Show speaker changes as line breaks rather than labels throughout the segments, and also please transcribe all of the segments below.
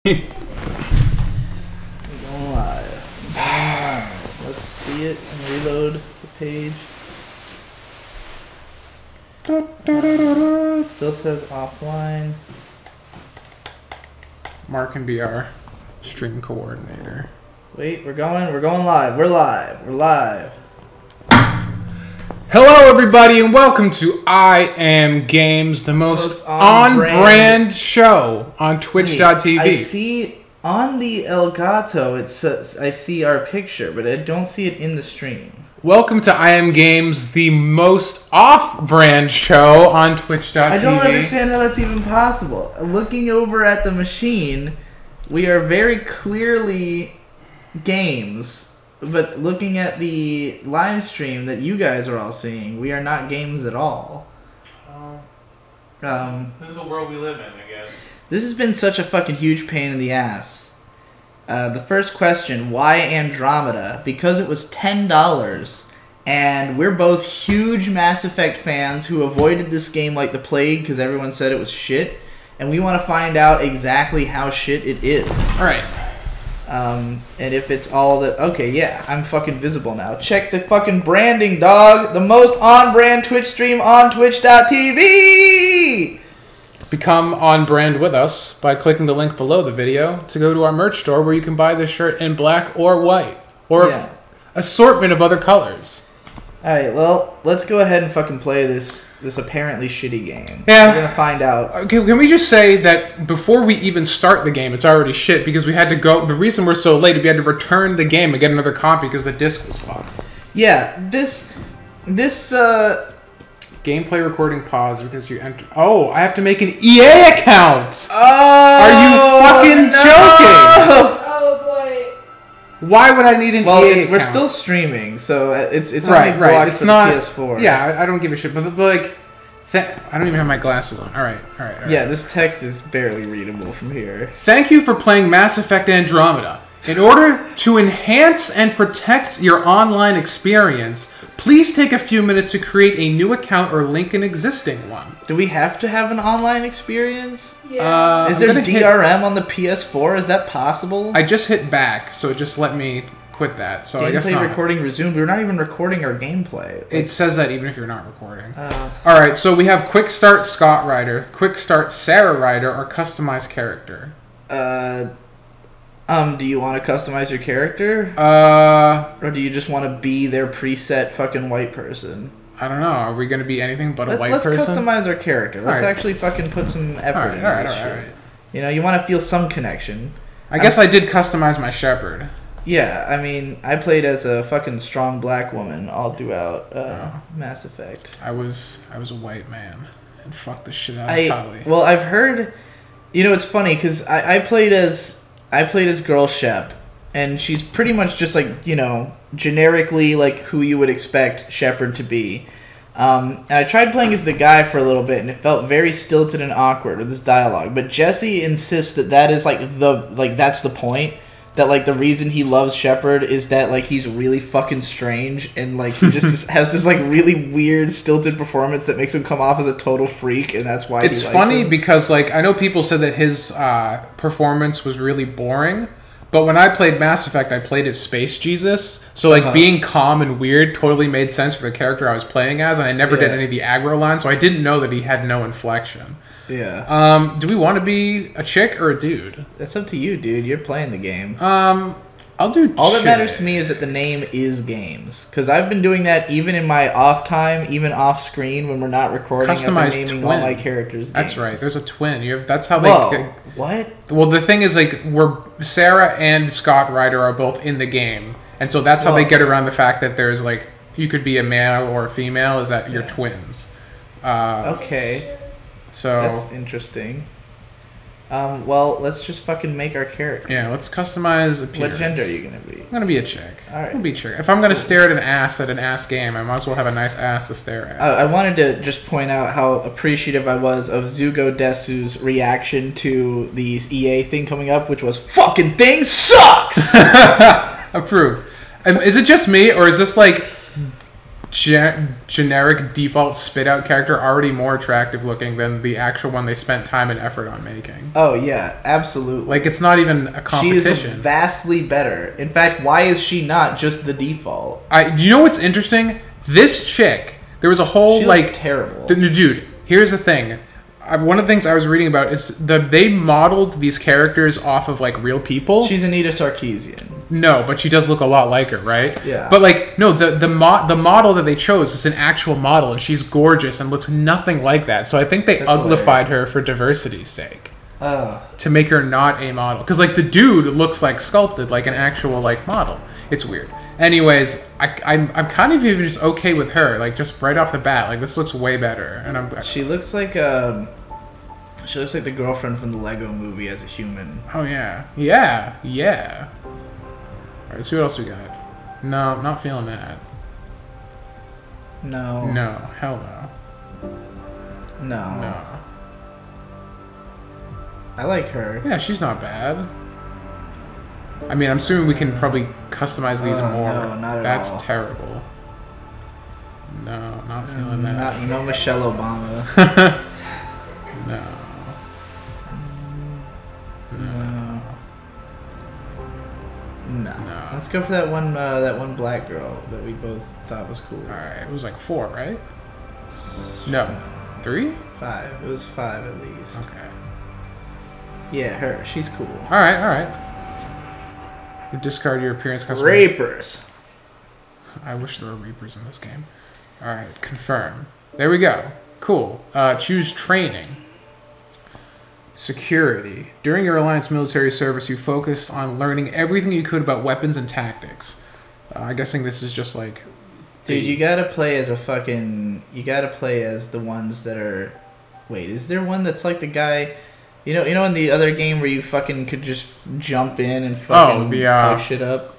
Going live. Let's see it and reload the page. Still says offline.
Mark can be our stream coordinator.
Wait, we're going live. We're live.
Hello everybody and welcome to I Am Games, the most on-brand show on Twitch.tv.
I see on the Elgato it says I see our picture, but I don't see it in the stream.
Welcome to I Am Games, the most off-brand show on Twitch.tv.
I don't understand how that's even possible. Looking over at the machine, we are very clearly games. But looking at the live stream that you guys are all seeing, we are not games at all.
This is the world we live in, I guess.
This has been such a fucking huge pain in the ass. The first question, why Andromeda? Because it was $10, and we're both huge Mass Effect fans who avoided this game like the plague because everyone said it was shit, and we want to find out exactly how shit it is.
Alright.
And if it's all that... Okay, yeah, I'm fucking visible now. Check the fucking branding, dog! The most on-brand Twitch stream on Twitch.tv!
Become on brand with us by clicking the link below the video to go to our merch store where you can buy this shirt in black or white. Or assortment of other colors.
Alright, well, let's go ahead and fucking play this apparently shitty game.
Yeah.
We're gonna find out.
Okay, can we just say that before we even start the game, it's already shit because we had to go... The reason we're so late is we had to return the game and get another copy because the disc was fucked.
Yeah, this
Gameplay recording pause because you enter... Oh, I have to make an EA account!
Oh!
Are you fucking joking?
Oh boy.
Why would I need an EA account?
We're still streaming, so it's
right,
only blocked
it's
for
not,
the PS4.
Yeah, I don't give a shit, but like... I don't even have my glasses on. Alright.
Yeah, this text is barely readable from here.
Thank you for playing Mass Effect Andromeda. In order to enhance and protect your online experience, please take a few minutes to create a new account or link an existing one.
Do we have to have an online experience?
Yeah.
Is there DRM on the PS4? Is that possible?
I just hit back, so it just let me quit that. So I guess not.
Gameplay recording resumed. We're not even recording our gameplay.
It says that even if you're not recording. Alright, so we have Quick Start Scott Ryder, Quick Start Sarah Ryder, or Customize Character.
Do you want to customize your character? Or do you just want to be their preset fucking white person?
I don't know. Are we going to be anything but a white person?
Let's customize our character. Let's actually fucking put some effort into this shit. Alright. You know, you want to feel some connection.
I guess I did customize my shepherd.
Yeah, I mean, I played as a fucking strong black woman all throughout Mass Effect.
I was a white man and fucked the shit out of Tali.
Well, I've heard... You know, it's funny, because I played as Girl Shep, and she's pretty much just like, you know, generically like who you would expect Shepard to be. And I tried playing as the guy for a little bit, and it felt very stilted and awkward with this dialogue. But Jesse insists that that is that's the point. That like the reason he loves Shepard is that like he's really fucking strange, and like he just has this like really weird stilted performance that makes him come off as a total freak, and that's why
it's funny because like I know people said that his performance was really boring, but when I played Mass Effect, I played as Space Jesus, so like being calm and weird totally made sense for the character I was playing as, and I never did any of the aggro lines, so I didn't know that he had no inflection.
Yeah.
Do we want to be a chick or a dude?
That's up to you, dude. You're playing the game.
I'll do
All that matters to me is that the name is games. Because I've been doing that even in my off time, even off screen when we're not recording.
Customized
naming
twin.
all my characters.
That's
games.
right. There's a twin. That's how they.
Whoa. What?
Well, the thing is, like, Sarah and Scott Ryder are both in the game, and so that's how they get around the fact that there's like you could be a male or a female. Is that you're twins?
Okay.
So
that's interesting. Well, let's just fucking make our character.
Yeah, let's customize appearance.
What gender are you gonna be?
I'm gonna be a chick.
All right.
I'll be a chick. If I'm gonna stare at an ass game, I might as well have a nice ass to stare at.
I wanted to just point out how appreciative I was of Zugo Desu's reaction to the EA thing coming up, which was "fucking thing sucks."
Approve. Is it just me, or is this like generic default spit out character already more attractive looking than the actual one they spent time and effort on making.
Oh yeah, absolutely.
Like it's not even a competition.
She is vastly better. In fact, why is she not just the default?
Do you know what's interesting? This chick, there was a whole
she looks terrible.
Dude, here's the thing. One of the things I was reading about is they modeled these characters off of like real people.
She's Anita Sarkeesian.
No, but she does look a lot like her, right?
Yeah.
But like, no, the model that they chose is an actual model, and she's gorgeous and looks nothing like that. So I think they uglified her for diversity's sake. To make her not a model, because like the dude looks like sculpted, like an actual like model. It's weird. Anyways, I'm kind of even just okay with her, like just right off the bat. Like this looks way better, and
she looks like the girlfriend from the Lego Movie as a human.
Oh yeah, yeah. All right, let's see what else we got. No, I'm not feeling that. No, hell no.
I like her.
Yeah, she's not bad. I mean, I'm assuming we can probably customize these more.
No, not at all.
That's terrible. No, not feeling that.
No Michelle Obama.
No.
Let's go for that one black girl that we both thought was cool.
All right, it was like 4, right? No, 3?
5. It was 5 at least.
Okay.
Yeah, her. She's cool.
All right. You discard your appearance custom.
Rapers.
I wish there were Reapers in this game. All right, confirm. There we go. Cool. Choose training. Security. During your Alliance military service, you focused on learning everything you could about weapons and tactics. I'm guessing this is just like...
Dude, you gotta play as You gotta play as the ones that are... Wait, is there one that's like the guy... You know in the other game where you fucking could just jump in and fucking fuck shit up?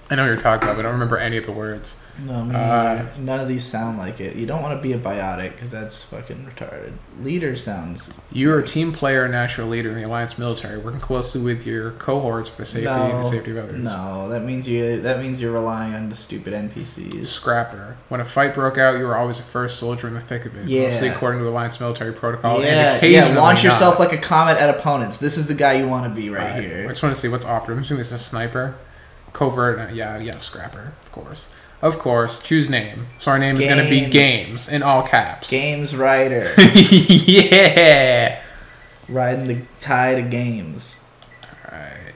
I know what you're talking about, but I don't remember any of the words.
No, me neither. None of these sound like it. You don't want to be a biotic because that's fucking retarded. Leader sounds...
You're a team player and national leader in the Alliance military, working closely with your cohorts for the safety of others.
No, that means you're relying on the stupid NPCs.
Scrapper. When a fight broke out, you were always the first soldier in the thick of it.
Yeah.
Mostly according to Alliance military protocol.
Yeah, launch yourself like a comet at opponents. This is the guy you want to be right here.
I just want to see what's operative. I'm assuming this is a sniper. Covert. Yeah, Scrapper. Of course. Choose name. So our name is going to be Games in all caps.
Games Rider.
Yeah.
Riding the tide of games.
Alright.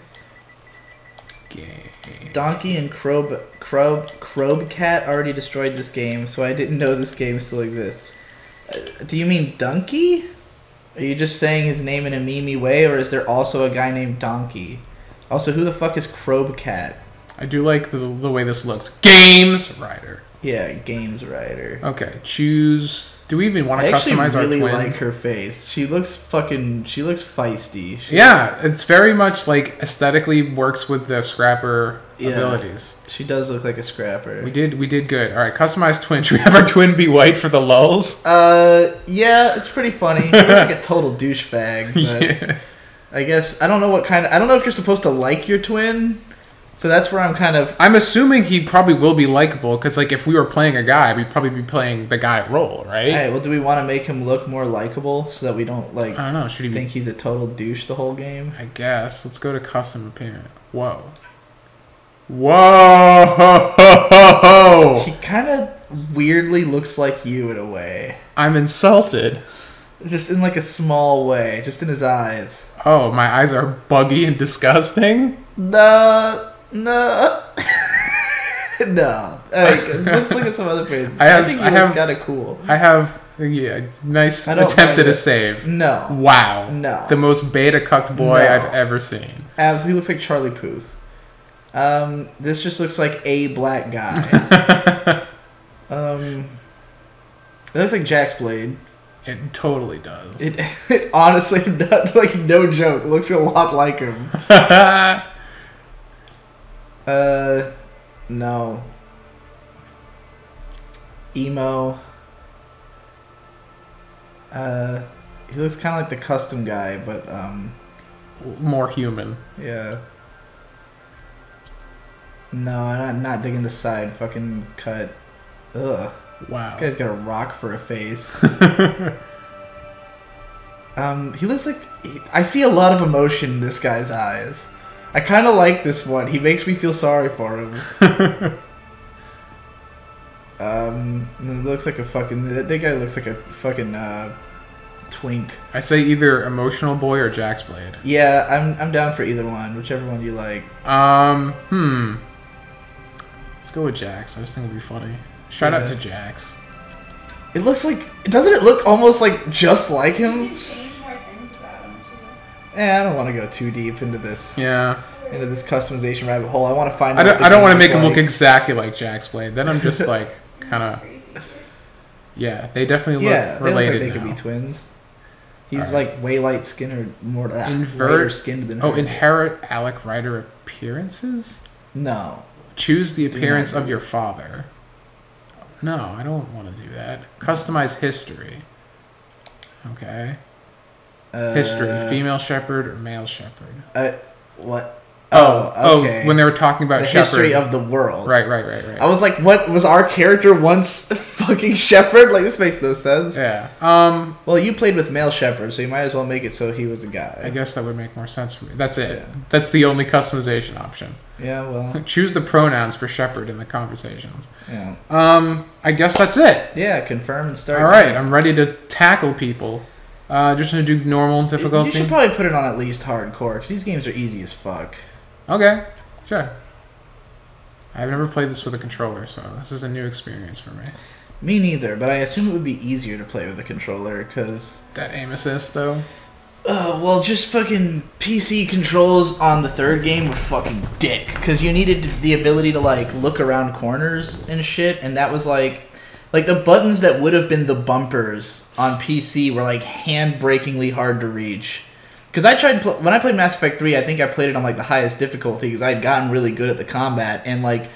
Game.
Donkey and Crobcat already destroyed this game, so I didn't know this game still exists. Do you mean Donkey? Are you just saying his name in a memey way, or is there also a guy named Donkey? Also, who the fuck is Crobcat?
I do like the way this looks. Games Rider.
Yeah, Games Rider.
Okay, choose... Do we even want to customize our twin?
I actually really like her face. She looks feisty.
Yeah, it's very much like aesthetically works with the Scrapper abilities.
She does look like a Scrapper.
We did good. All right, customize twin. Should we have our twin be white for the lulz?
Yeah, it's pretty funny. He looks like a total douchebag, but yeah. I guess I don't know if you're supposed to like your twin. So that's where I'm
assuming he probably will be likable, because like if we were playing a guy, we'd probably be playing the guy role, right?
Alright, well, do we want to make him look more likable so that we don't I
don't know. Should he
think he's a total douche the whole game?
I guess. Let's go to custom appearance. Whoa.
He kind of weirdly looks like you in a way.
I'm insulted.
Just in like a small way, just in his eyes.
Oh, my eyes are buggy and disgusting?
No. No. Alright, let's look at some other faces. I think he looks kind of cool.
I have nice attempt at a save.
No.
Wow.
No.
The most beta cucked boy I've ever seen.
Absolutely, he looks like Charlie Puth. This just looks like a black guy. It looks like Jax Blade.
It totally does.
It honestly, like no joke, looks a lot like him. No. Emo. He looks kind of like the custom guy, but
more human.
Yeah. No, I'm not digging the side fucking cut. Ugh.
Wow.
This guy's got a rock for a face. He looks like... I see a lot of emotion in this guy's eyes. I kind of like this one. He makes me feel sorry for him. It looks like a fucking... That guy looks like a fucking twink.
I say either Emotional Boy or Jax Blade.
Yeah, I'm down for either one. Whichever one you like.
Let's go with Jax. I just think it'd be funny. Shout out to Jax.
It looks like... Doesn't it look almost like just like him?
You can change more things about him, too.
I don't want to go too deep into this.
Yeah.
Into this customization rabbit hole. I want to find
I
out.
don't, I don't want to make him look exactly like Jax Blade. Then I'm just like, kind of... Yeah, they definitely look related
they look like they could be twins. He's like way light skinned or more lighter skinned than her.
Oh, inherit Alec Ryder appearances?
No.
Choose the appearance of your father. No, I don't want to do that. Customize history. Okay. History. Female shepherd or male shepherd?
What?
Oh,
okay.
When they were talking about
the
shepherd.
history of the world.
Right.
I was like, what? Was our character once fucking shepherd? Like, this makes no sense.
Yeah.
Well, you played with male shepherd, so you might as well make it so he was a guy.
I guess that would make more sense for me. That's it. Yeah. That's the only customization option.
Yeah, well.
Choose the pronouns for shepherd in the conversations.
Yeah.
I guess that's it.
Yeah, confirm and start.
All right, I'm ready to tackle people. Just gonna do normal difficulty.
You should probably put it on at least hardcore, because these games are easy as fuck.
Okay, sure. I've never played this with a controller, so this is a new experience for me.
Me neither, but I assume it would be easier to play with a controller, because...
That aim assist, though?
Well, just fucking PC controls on the third game were fucking dick, because you needed the ability to, like, look around corners and shit, and that was, like the buttons that would have been the bumpers on PC were, like, hand-breakingly hard to reach. Because I tried... When I played Mass Effect 3, I think I played it on, like, the highest difficulty, because I had gotten really good at the combat, and, like...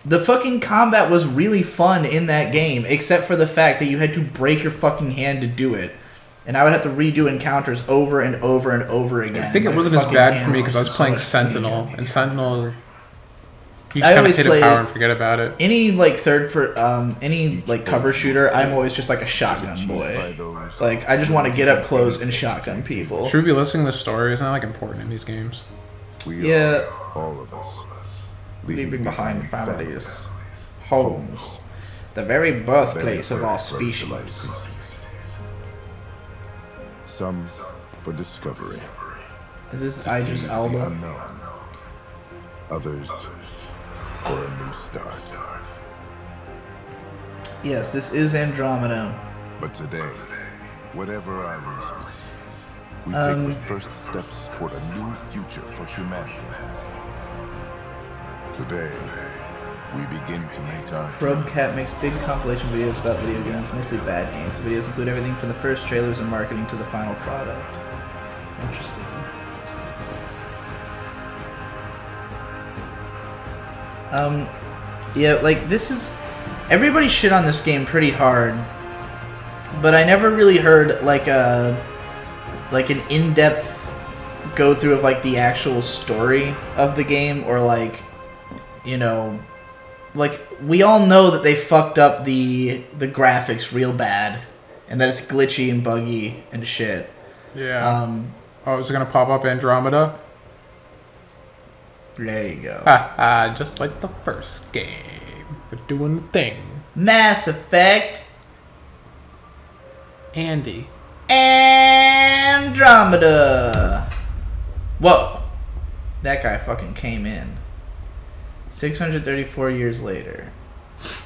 The fucking combat was really fun in that game, except for the fact that you had to break your fucking hand to do it. And I would have to redo encounters over and over and over again.
I think it wasn't as bad for me because I was playing Sentinel, and Sentinel... You just kind of hit a power and forget about it.
Any, like, any, like, cover shooter, I'm always just, like, a shotgun boy. Like, I just want to get up close and shotgun people.
Should we be listening to the story? Isn't that, like, important in these games?
Yeah.
All of us.
Leaving behind families, homes, the very birthplace of our species.
Some for discovery.
Is this Idris Elba?
Unknown. Others for a new start.
Yes, this is Andromeda.
But today, whatever our reasons, we take the first steps toward a new future for humanity. Today, we begin to make our
Cat makes big compilation videos about video games, mostly bad games. The videos include everything from the first trailers and marketing to the final product. Interesting. Yeah, like, this is... Everybody shit on this game pretty hard, but I never really heard, like, an in-depth go-through of, like, the actual story of the game, or, like, you know... Like, we all know that they fucked up the graphics real bad, and that it's glitchy and buggy and shit.
Yeah. Oh, is it gonna pop up Andromeda?
There you go.
Just like the first game. They're doing the thing.
Mass Effect.
Andy.
Andromeda. Whoa. That guy fucking came in. 634 years later.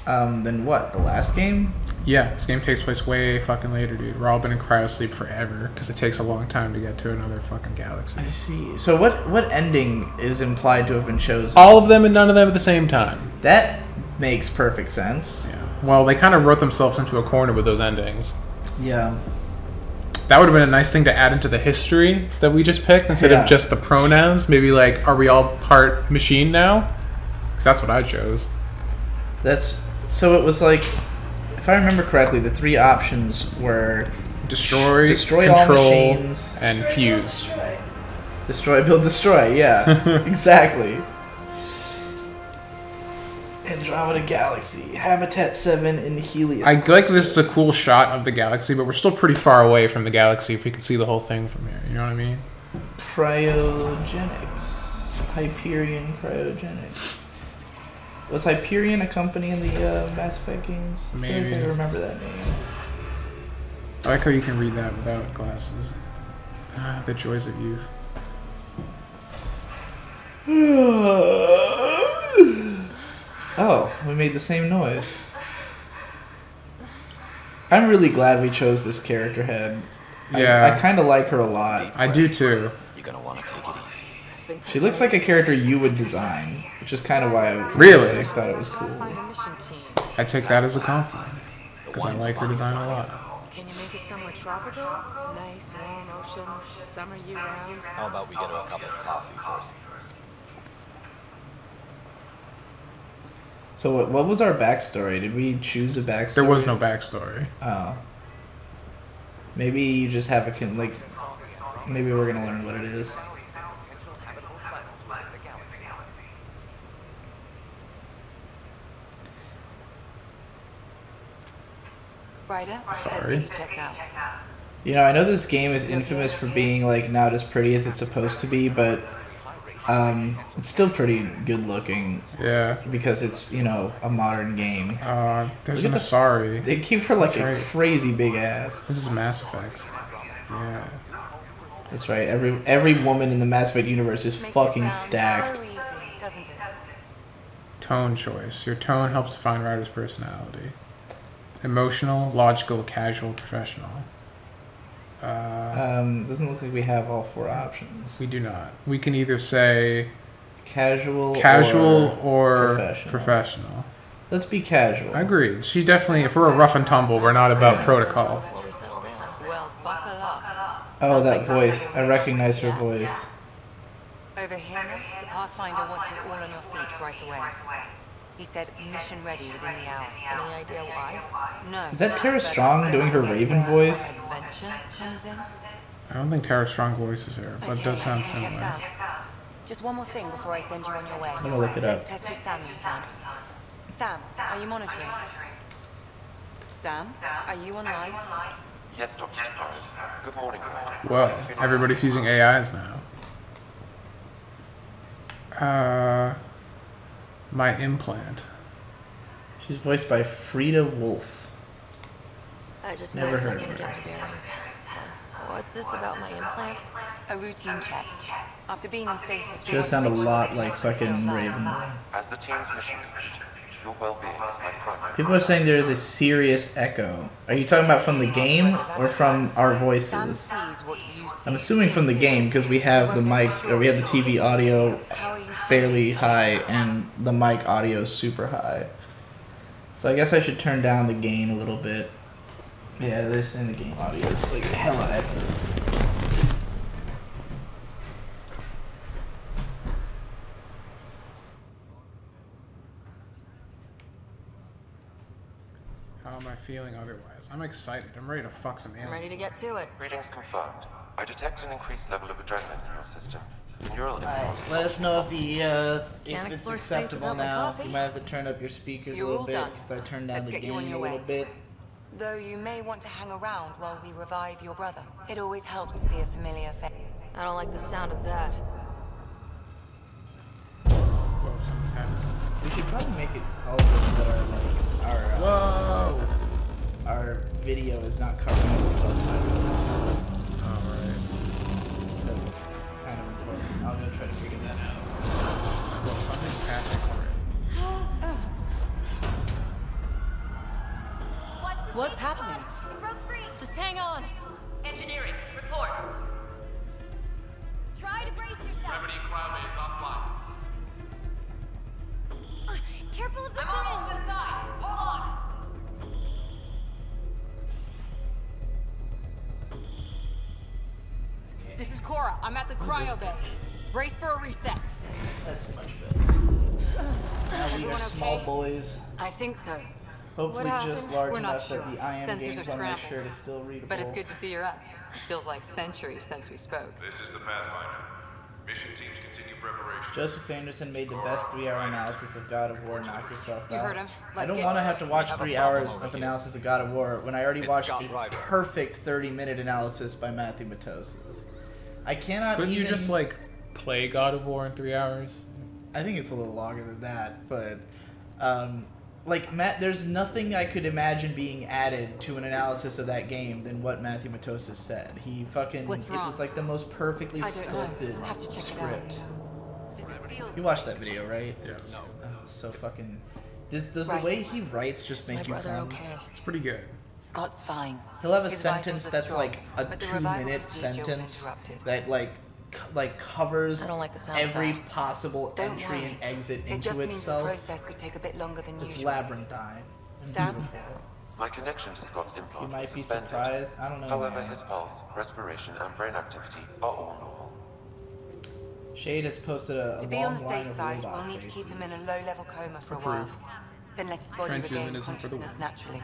Then what? The last game?
Yeah, this game takes place way fucking later, dude. We're all been in cryosleep forever because it takes a long time to get to another fucking galaxy.
I see. So what ending is implied to have been chosen?
All of them and none of them at the same time.
That makes perfect sense.
Yeah. Well, they kind of wrote themselves into a corner with those endings.
Yeah.
That would have been a nice thing to add into the history that we just picked instead of just the pronouns. Maybe like, are we all part machine now? Because that's what I chose.
So it was like, if I remember correctly, the three options were
destroy
control, all machines,
and fuse.
Destroy, build, destroy. Yeah, exactly. Andromeda Galaxy, Habitat 7 in Helios.
I like this is a cool shot of the galaxy, but we're still pretty far away from the galaxy if we can see the whole thing from here. You know what I mean?
Cryogenics. Hyperion Cryogenics. Was Hyperion a company in the Mass Effect games?
Maybe.
I feel like I remember that name.
I like how you can read that without glasses. Ah, the joys of youth.
Oh, we made the same noise. I'm really glad we chose this character head.
Yeah.
I kind of like her a lot.
I do too.
You're gonna want to take it easy.
She looks like a character you would design, which is kind of why I
Really?
thought it was cool.
I take that as a compliment because I like her design a lot.
Can you make it somewhere tropical? Nice, warm ocean, summer year-round?
How about we get her a cup of coffee first?
So what was our backstory? Did we choose a backstory?
There was no backstory.
Oh. Maybe you just have a maybe we're gonna learn what it is.
Ryder, let's
Sorry.
get you checked out.
You know, I know this game is infamous for being like not as pretty as it's supposed to be, but it's still pretty good looking.
Yeah.
Because it's, you know, a modern game.
There's
Look
an
at
Asari.
They give her like
That's
a
right.
crazy big ass.
This is Mass Effect. Yeah.
That's right. Every woman in the Mass Effect universe is fucking stacked.
So easy, doesn't it?
Tone choice. Your tone helps define Ryder's personality. Emotional, logical, casual, professional.
Doesn't look like we have all four options.
We do not. We can either say
Casual
or professional.
Let's be casual.
I agree. She definitely, if we're a rough and tumble, we're not about protocol.
Before we settle down. Well, buckle up.
Oh, that voice. I recognize her voice.
Over here, the Pathfinder wants you all on your feet right away. He said mission ready within the hour. Any idea why? No.
Is that Tara Strong doing her Raven voice?
Adventure comes in.
I don't think Tara Strong voices her, but it does sound
Checks
similar.
out. Just one more thing before I send you on your way.
I'm gonna look it up.
Let's test your Sam implant. Sam, are you monitoring? Sam, are you online?
Yes, Dr. Takari. Good morning, Ryder.
Whoa, everybody's using AIs now. My implant.
She's voiced by Frida Wolf.
I just
Never
need a
heard
second
of
to
her.
get my bearings. What's this about my implant?
A routine check. After being in stasis,
She does sound a lot like fucking Raven.
As the team's mission complete, your well-being is my primary.
People are saying there is a serious echo. Are you talking about from the game or from our
Sam
voices?
sees what you see.
I'm assuming from the game because we have the mic, or we have the TV audio
How are you
fairly high and the mic audio is super high. So I guess I should turn down the gain a little bit. Yeah, they're saying the game audio is like hella echo.
How am I feeling otherwise? I'm excited. I'm ready to fuck some
I'm
aliens.
ready to get to it.
Readings confirmed. I detect an increased level of adrenaline in your system. Neural
Alright,
impulse.
let us know if the if
Can't
it's
explore space
acceptable
without my
now.
coffee.
You might have to turn up your speakers
You're
a little
all
bit
done.
because I turned down
Let's
the
get you on
gain
your
a little
way.
bit.
Though you may want to hang around while we revive your brother. It always helps to see a familiar face.
I don't like the sound of that.
Whoa, something's happening.
We should probably make it also so that
Whoa!
our video is not covered with subtitles.
Alright.
Because it's kind of important. I'm gonna try to figure that out.
Whoa, something's happening already.
What's happening?
It broke free. Just hang on.
Engineering, report.
Try to brace yourself.
Remedy Cloudbase offline.
Careful of the
I'm almost
syringe.
inside. Hold on.
This is Cora. I'm at the cryo bay. Brace for a reset.
That's much better. Now we are
Everyone
small
okay?
boys.
I think so.
Hopefully
What
just
happened?
large
We're not
enough that
sure.
the I am
Sensors
games
are
on my
scrambled.
shirt is still readable.
But it's good to see you're up. Feels like centuries since we spoke.
This is the Pathfinder. Mission teams continue preparation.
Joseph Anderson made the best 3-hour analysis of God of War. Knock yourself out.
You heard him.
I don't want to have to watch 3 hours of analysis of God of War when I already watched a perfect 30-minute analysis by Matthew Matosas. I cannot
Couldn't
even...
you just, like, play God of War in 3 hours?
I think it's a little longer than that, but... like, Matt, there's nothing I could imagine being added to an analysis of that game than what Matthew Matosas said. He fucking...
What's wrong?
It was like the most perfectly
I don't know.
sculpted
Have to check it
script.
out. Did the seals-
You watched that video, right?
Yeah.
Oh, so fucking... Does the
Right.
way he writes just
My
make you
brother
come?
okay?
It's pretty good.
Scott's fine.
He'll have a
His
sentence
vitals are
that's
strong,
like a
but the revival
2-minute
procedure was
sentence
interrupted.
that like covers
I don't like the sound of
every
that.
possible
Don't
entry
worry.
and exit
It just
into
means the
itself.
process could take a bit longer than
It's
usual.
labyrinthine and
Sam?
beautiful.
My connection to Scott's
You
implant
might
was
be
suspended.
surprised. I don't know,
However,
man.
his pulse, respiration, and brain activity are all normal.
Shade has posted a
To be on
long
the
line
safe
of
side,
robot
we'll need to keep him in
faces.
a low-level coma for a
Approve.
while. Then let his body regain
Transhumanism for the
consciousness
win.
naturally.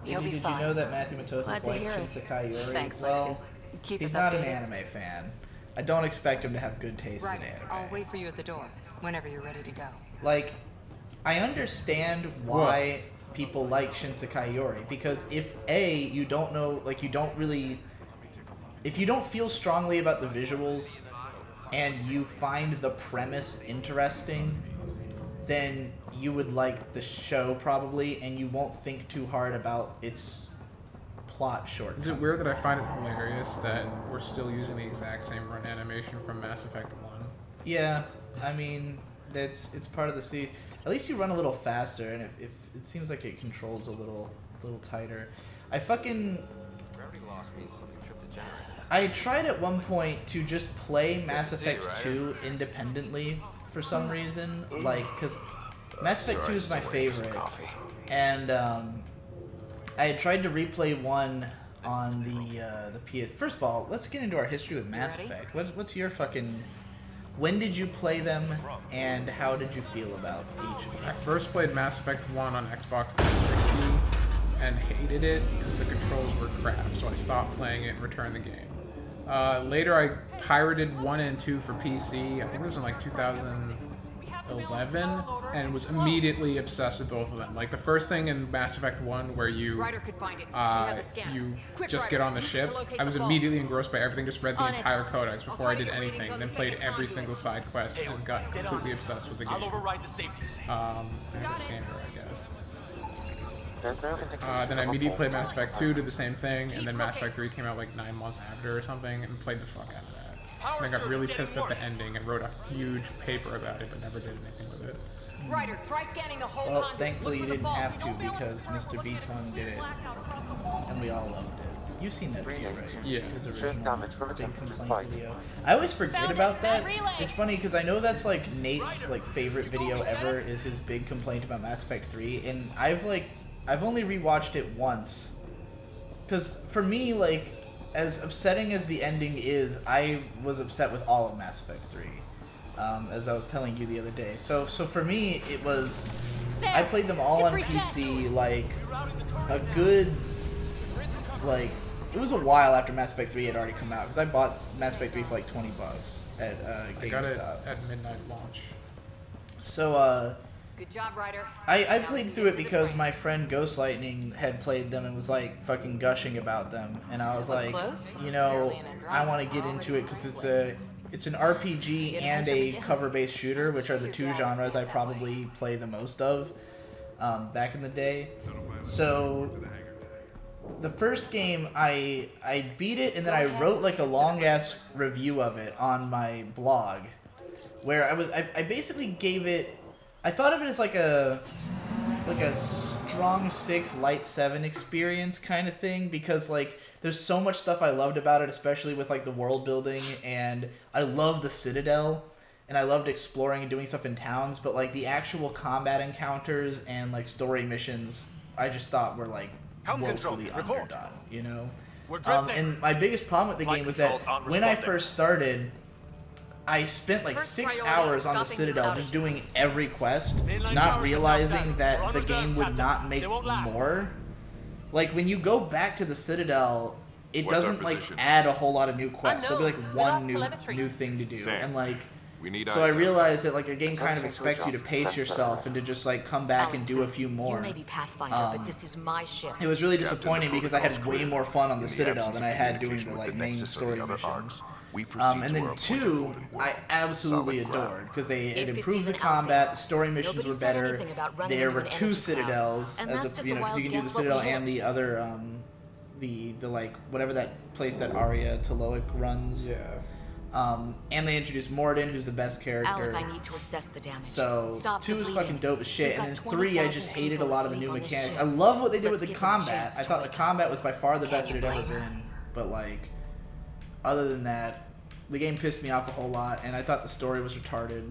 He'll
Did
be
you
fine.
know that Matthew Matosas
Glad to
likes
hear it.
Shinsekai Yori?
Thanks,
Well,
Lexi. Keep
he's
us
not an
updated.
anime fan. I don't expect him to have good taste in
Right.
anime.
I'll wait for you at the door whenever you're ready to go.
Like, I understand why people like Shinsekai Yori, because if you don't know, like, you don't really, if you don't feel strongly about the visuals and you find the premise interesting, then you would like the show probably, and you won't think too hard about its plot shortcomings.
Is it weird that I find it hilarious that we're still using the exact same run animation from Mass Effect 1?
Yeah, I mean, it's part of the seed. At least you run a little faster, and if it seems like it controls a little tighter.
Gravity loss means something tripped the generators.
I tried at one point to just play Mass
to see you,
Effect
Ryder.
2 independently for some reason, like, because Mass Effect 2 is my favorite, and I had tried to replay 1 on the PS. First of all, let's get into our history with Mass
ready?
Effect. What's your fucking... When did you play them, and how did you feel about each of
I
them?
first played Mass Effect 1 on Xbox 360 and hated it because the controls were crap, so I stopped playing it and returned the game. Later, I pirated 1 and 2 for PC. I think it was in like 2011, and was immediately obsessed with both of them. Like the first thing in Mass Effect 1 where you
Ryder could find it. She has a scanner.
you
Quick,
just
Ryder.
get on the
Use it
ship.
to locate
I was
the vault.
immediately engrossed by everything, just read the
On it.
entire codex before I
try to
did
get readings
anything,
on
then
the
played
second
every
conduit.
single side quest and got completely obsessed with the game.
I'll override the safeties.
And
Got it.
Cassandra, I guess.
There's no indication
Then I
of a
immediately played
fault.
Mass Effect 2, did the same thing, and then Mass
cooking.
Effect 3 came out like 9 months after or something, and played the fuck out of that.
Power
And I got
surge
really
getting
pissed at the
worse.
ending and wrote a huge paper about it, but never did anything with it.
Ryder, try scanning the whole
Well,
conduit.
thankfully you
Look for the
didn't
vault.
have to, because Mr. B-Tongue did it, and we all loved it. You've seen that video, right?
Yeah.
His
Shows
original
damage from
big
attempted
complaint
spike.
video. I always forget
Found it.
about that.
Relay.
It's funny because I know that's like Nate's like favorite video ever is his big complaint about Mass Effect 3, and I've only rewatched it once. Because for me, like, as upsetting as the ending is, I was upset with all of Mass Effect 3, as I was telling you the other day. So for me, it was... I played them all on
It's
PC, like, a good... Like, it was a while after Mass Effect 3 had already come out, because I bought Mass Effect 3 for like $20 at GameStop.
I got it at midnight launch.
So,
Good job, Ryder.
I played through it because my friend Ghost Lightning had played them and was like fucking gushing about them, and I was like, you know, I want to get into it because it's an RPG and a cover-based shooter, which are the two genres I probably play the most of back in the day. So the first game I beat it, and then I wrote like a long ass review of it on my blog, where I basically gave it. I thought of it as like a strong 6, light 7 experience kind of thing, because like there's so much stuff I loved about it, especially with like the world building, and I love the Citadel, and I loved exploring and doing stuff in towns, but like the actual combat encounters and like story missions, I just thought were like woefully underdone, you know?
We're drifting.
And my biggest problem with the
Flight
game was that
controls aren't
when I
responding.
first started, I spent like
First
6
priority
hours
is
on the
stopping these
Citadel just
outages.
doing every quest,
Mainline
not
power
realizing
comes
that
down.
the
We're
game would
underground,
not
Captain.
make
They won't last.
more. Like when you go back to the Citadel, it
What's our
doesn't like
position?
add a whole lot of new quests. There'll be like
Unknown. We
one
lost
new
telemetry.
thing to do,
Sam,
and like.
We need
So I
eyes on
realized that like a game kind of
Attention to
expects you to
adjust
pace
sensor.
yourself and to just like come back and do a few more.
You may be Pathfinder, but this is my ship.
It was really
Captain,
disappointing
the
because I had
protocol's
way
clear.
more fun on the
In
Citadel
absence
than
of
I had doing
communication
the
with
like
the
main
Nexus or
story
the other
missions.
arcs, we proceed
And then
to our
two,
appointed world.
I absolutely
Solid ground.
adored because they
If it's
improved the
even out
combat.
there.
The story missions
Nobody
were
said
better.
anything about running
There
into
were
an
two
energy
citadels,
cloud. And
as
that's
a,
just
you
a
know, because
wild
you can do the
guess what we
Citadel
hit.
and the other the like whatever that place that Arya Taloic runs.
Yeah.
And they introduced Morden, who's the best character.
Alec, I need to assess the damage.
So
Stop
2
the
is
bleeding.
fucking dope as shit,
We've
and
got
then 3 I just
20,000
hated a
people
lot of the
asleep
new
on this
mechanics.
ship.
I love what they did
Let's
with the
give them a
combat.
chance
I
to
thought the
wake
combat was by far the
Can
best
you
it had ever
blame her?
been, but like other than that, the game pissed me off a whole lot, and I thought the story was retarded.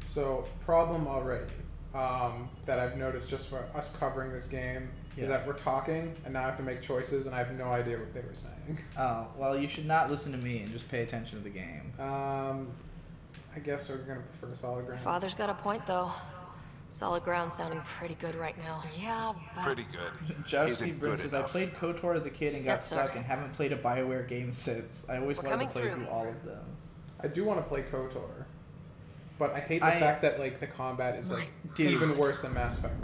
So, problem already that I've noticed just for us covering this game is
Yeah.
that we're talking, and now I have to make choices, and I have no idea what they were saying.
Oh, well, you should not listen to me and just pay attention to the game.
I guess we're gonna prefer solid ground.
Father's got a point, though. Solid ground sounding pretty good right now.
Yeah, but
Pretty good.
Josh
Is
C.
it
Bryn
good
says, I
enough?
played KOTOR as a kid and got
Yes, sir.
stuck and haven't played a BioWare game since. I always
We're
wanted to
coming
play
through.
through all of them.
I do want to play KOTOR, but I hate the
I-
fact that like the combat is like
Dude.
even worse than Mass Effect.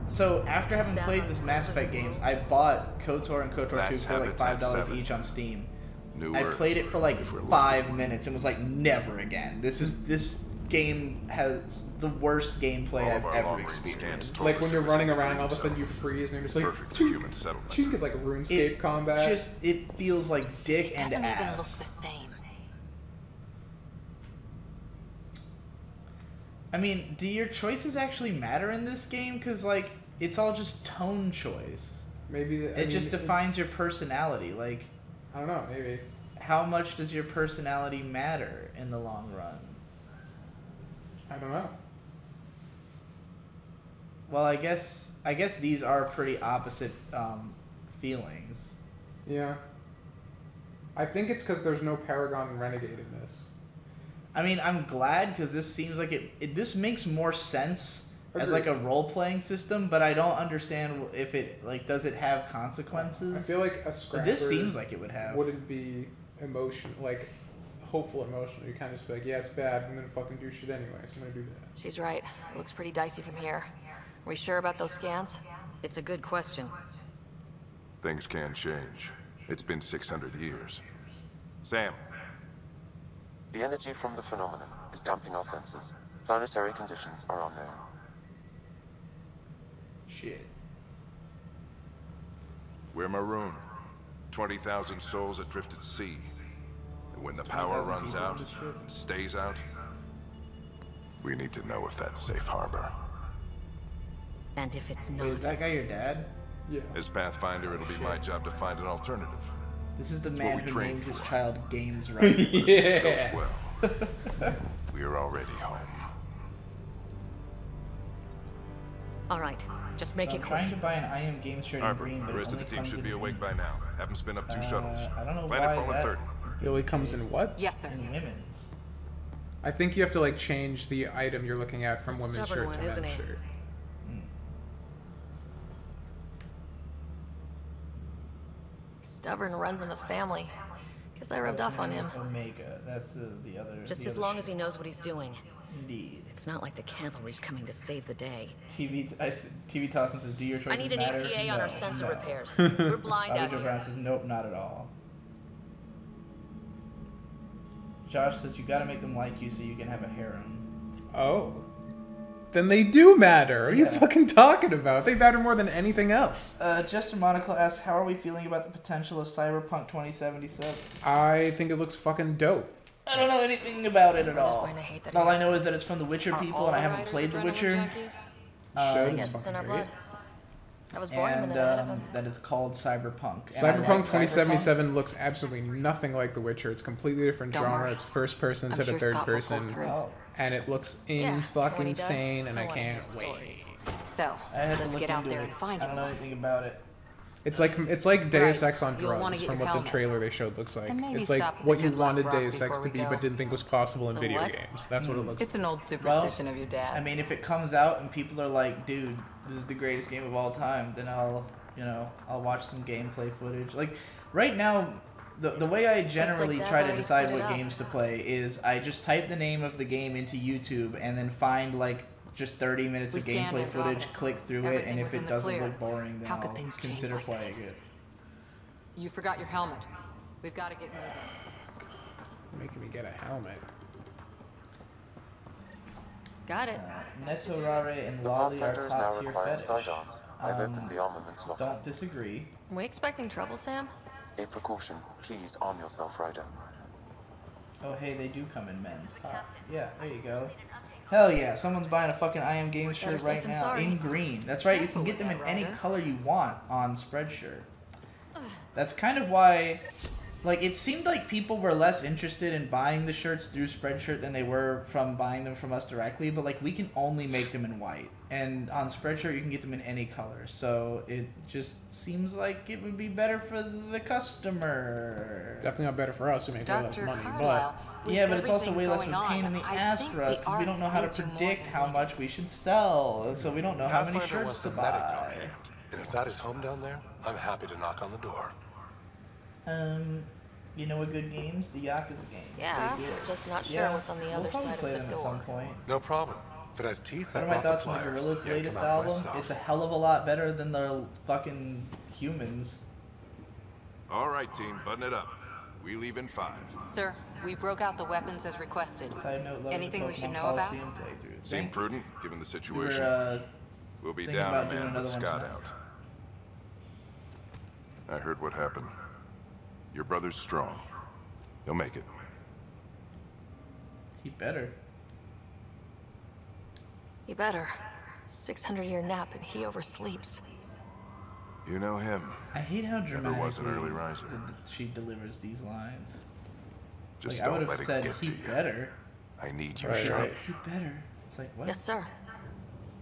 So after having played this Mass Effect games, I bought KOTOR and KOTOR 2
That's
for like
Habitat
$5
7.
each on Steam.
New
I
Earth.
played it for like
If we're lucky.
5 minutes and was like, never again. This game has the worst gameplay
All
I've
of our
ever
long-range scans
experienced.
It's like when you're running
Service
around, all of a sudden
zone.
you freeze, and you're just like,
Perfect for
chink,
human settlement.
chink is like RuneScape
It
combat.
it feels like dick and
doesn't even look the
ass.
same.
I mean, do your choices actually matter in this game? Because like it's all just tone choice.
Maybe
It just defines your personality. Like,
I don't know. Maybe
how much does your personality matter in the long run?
I don't know.
Well, I guess these are pretty opposite feelings.
Yeah. I think it's because there's no Paragon and Renegade in this.
I mean, I'm glad because this seems like this makes more sense as like
Agreed.
a role playing system, but I don't understand if it like does it have consequences.
I feel like a scrapper.
This seems like it would have.
Wouldn't be hopeful emotion. You kind of just be like, yeah, it's bad. I'm gonna fucking do shit anyway, so I'm gonna do that.
She's right. It looks pretty dicey from here. Are we sure about those scans?
It's a good question.
Things can change. It's been 600 years. Sam,
The energy from the phenomenon is damping our senses. Planetary conditions are unknown.
Shit.
we're marooned. 20,000 souls adrift at sea. And when the power
20,000
runs
people on
out
this ship.
and stays out, we need to know if that's safe harbor.
And if it's
Wait,
not,
is that guy your dad?
Yeah.
As Pathfinder, it'll be my job to find an alternative.
This is the
what
man
we
who
trained
named his
for.
child Games Right.
Yeah.
Goes well. We are already home.
all right, just make
I'm
it quick.
trying to buy an IM Games shirt in
Harper,
green,
the
but it
rest of
only
the team
comes
should
in
be awake by
women's.
now. Have them spin up 2 shuttles.
I don't know
Planet
why
Fallen
that
30.
It only comes in what?
Yes, sir.
in women's.
I think you have to like change the item you're looking at from
A
women's
stubborn
shirt to
one, isn't
men's
he?
shirt.
Stubborn runs in the family. Guess I rubbed off on him.
Omega. That's the other.
Just
the
as
other
long as
ship.
he knows what he's doing.
Indeed.
It's not like the cavalry's coming to save the day.
TV Tossin says, "Do your choices
I need an
matter?"
ETA on
No,
our sensor
no.
repairs. We're blind out
Bobby Joe Brown
here.
says, "Nope, not at all." Josh says, "You gotta make them like you so you can have a harem."
Oh. Then they do matter. What are you
Yeah.
fucking talking about? They matter more than anything else.
Jester Monocle asks, "How are we feeling about the potential of Cyberpunk 2077?"
I think it looks fucking dope.
I don't know anything about it at all.
going to hate that
All
he
I know
has
is that it's from the Witcher
Are
people,
all
and I haven't
riders
played The
adrenaline
Witcher.
junkies?
I
Should.
guess it's in our
fucking
blood. I was born a
And
minute ahead of him.
that it's called Cyberpunk. And I
Cyberpunk
like
2077 looks absolutely nothing like The Witcher. It's completely different
Don't
genre.
worry.
It's first person
I'm
instead
sure
of third
Scott will pull
person.
through.
Oh,
And it looks
Yeah, and when
fucking
he does,
insane, and I
I wanna hear
can't wait.
stories.
So,
I had to
let's
look
get out
into
there
it.
and find
I don't
him.
know anything about it.
It's like Deus
Right.
Ex on
You'll wanna
drugs
get
from
your
what the
helmet.
trailer they showed looks like.
And maybe
It's like
stop at the
what you
Good Luck
wanted
Rock
Deus Ex
before
to
we
be,
go.
but didn't think was possible in
The
video
what?
games. That's what it looks
It's
like.
an old superstition of your dad.
I mean, if it comes out and people are like, "Dude, this is the greatest game of all time," then I'll You know, I'll watch some gameplay footage. Like, right now, the way I generally
Dad's
try to
already
decide
suited
what
up.
games to play is I just type the name of the game into YouTube and then find, like, just 30 minutes
We
of
scanned
gameplay
Andromeda.
footage, click through it,
Everything
and if
was in
it
the
doesn't
clear.
look boring, then
How could
I'll
things change
consider
like
playing
that?
it.
You forgot your helmet. We've got to get moving.
Making me get a helmet.
Got it.
Netorare and
The
Lolly are
Pathfinders now
top tier
require
fetish.
sidearms. I've opened the armaments locker.
Don't disagree.
Are we expecting trouble, Sam?
A precaution. Please arm yourself, Ryder.
Oh, hey, they do come in men's. Yeah, there you go. Hell yeah, someone's buying a fucking I Am Games shirt
Better
right
safe than
now
sorry.
in green. That's right, you can
Careful
get them
with
in
that,
any
Ryder.
color you want on Spreadshirt. That's kind of why, like, it seemed like people were less interested in buying the shirts through Spreadshirt than they were from buying them from us directly, but, like, we can only make them in white. And on Spreadshirt, you can get them in any color. So it just seems like it would be better for the customer.
Definitely not better for us. We make way less
Dr.
money,
Carlisle,
but
Yeah, but it's also way less of
going
a pain
on,
in the
I
ass
think
for us
the
because we don't know how to
art needs you more
predict
than
how
we
much we should sell. So we don't know how many
Pathfinder
shirts
wants
to
a medic on
buy.
hand. And if that is home down there, I'm happy to knock on the door.
You know what good games? The Yakuza games.
Yeah,
They do.
just not sure what's on the other
we'll probably
side
play
of the
them at some
door.
point.
No problem. If it has teeth,
What
I
are my
brought the
thoughts on the
pliers.
Gorillaz'
Yank
latest
them out
album?
myself.
It's a hell of a lot better than the fucking Humans.
All right, team, button it up. We leave in 5.
Sir, we broke out the weapons as requested.
Side note, love
Anything
the
we should
Pokemon
know about?
Coliseum playthrough.
Seem
Thank-
prudent, given the
we
situation.
were,
We'll be
thinking
down
about
a
doing
man with
another one
Scott
tonight.
out. I heard what happened. Your brother's strong. He'll make it.
He better.
You better. 600-year nap and he oversleeps.
You know him.
I hate how
Never was an early
dramatically
riser.
she delivers these lines.
Just
Like, I would
don't
have
let it
said
get
he
to you.
better.
I need you
Right.
She's
sharp.
like, he better. It's like, what?
Yes, sir.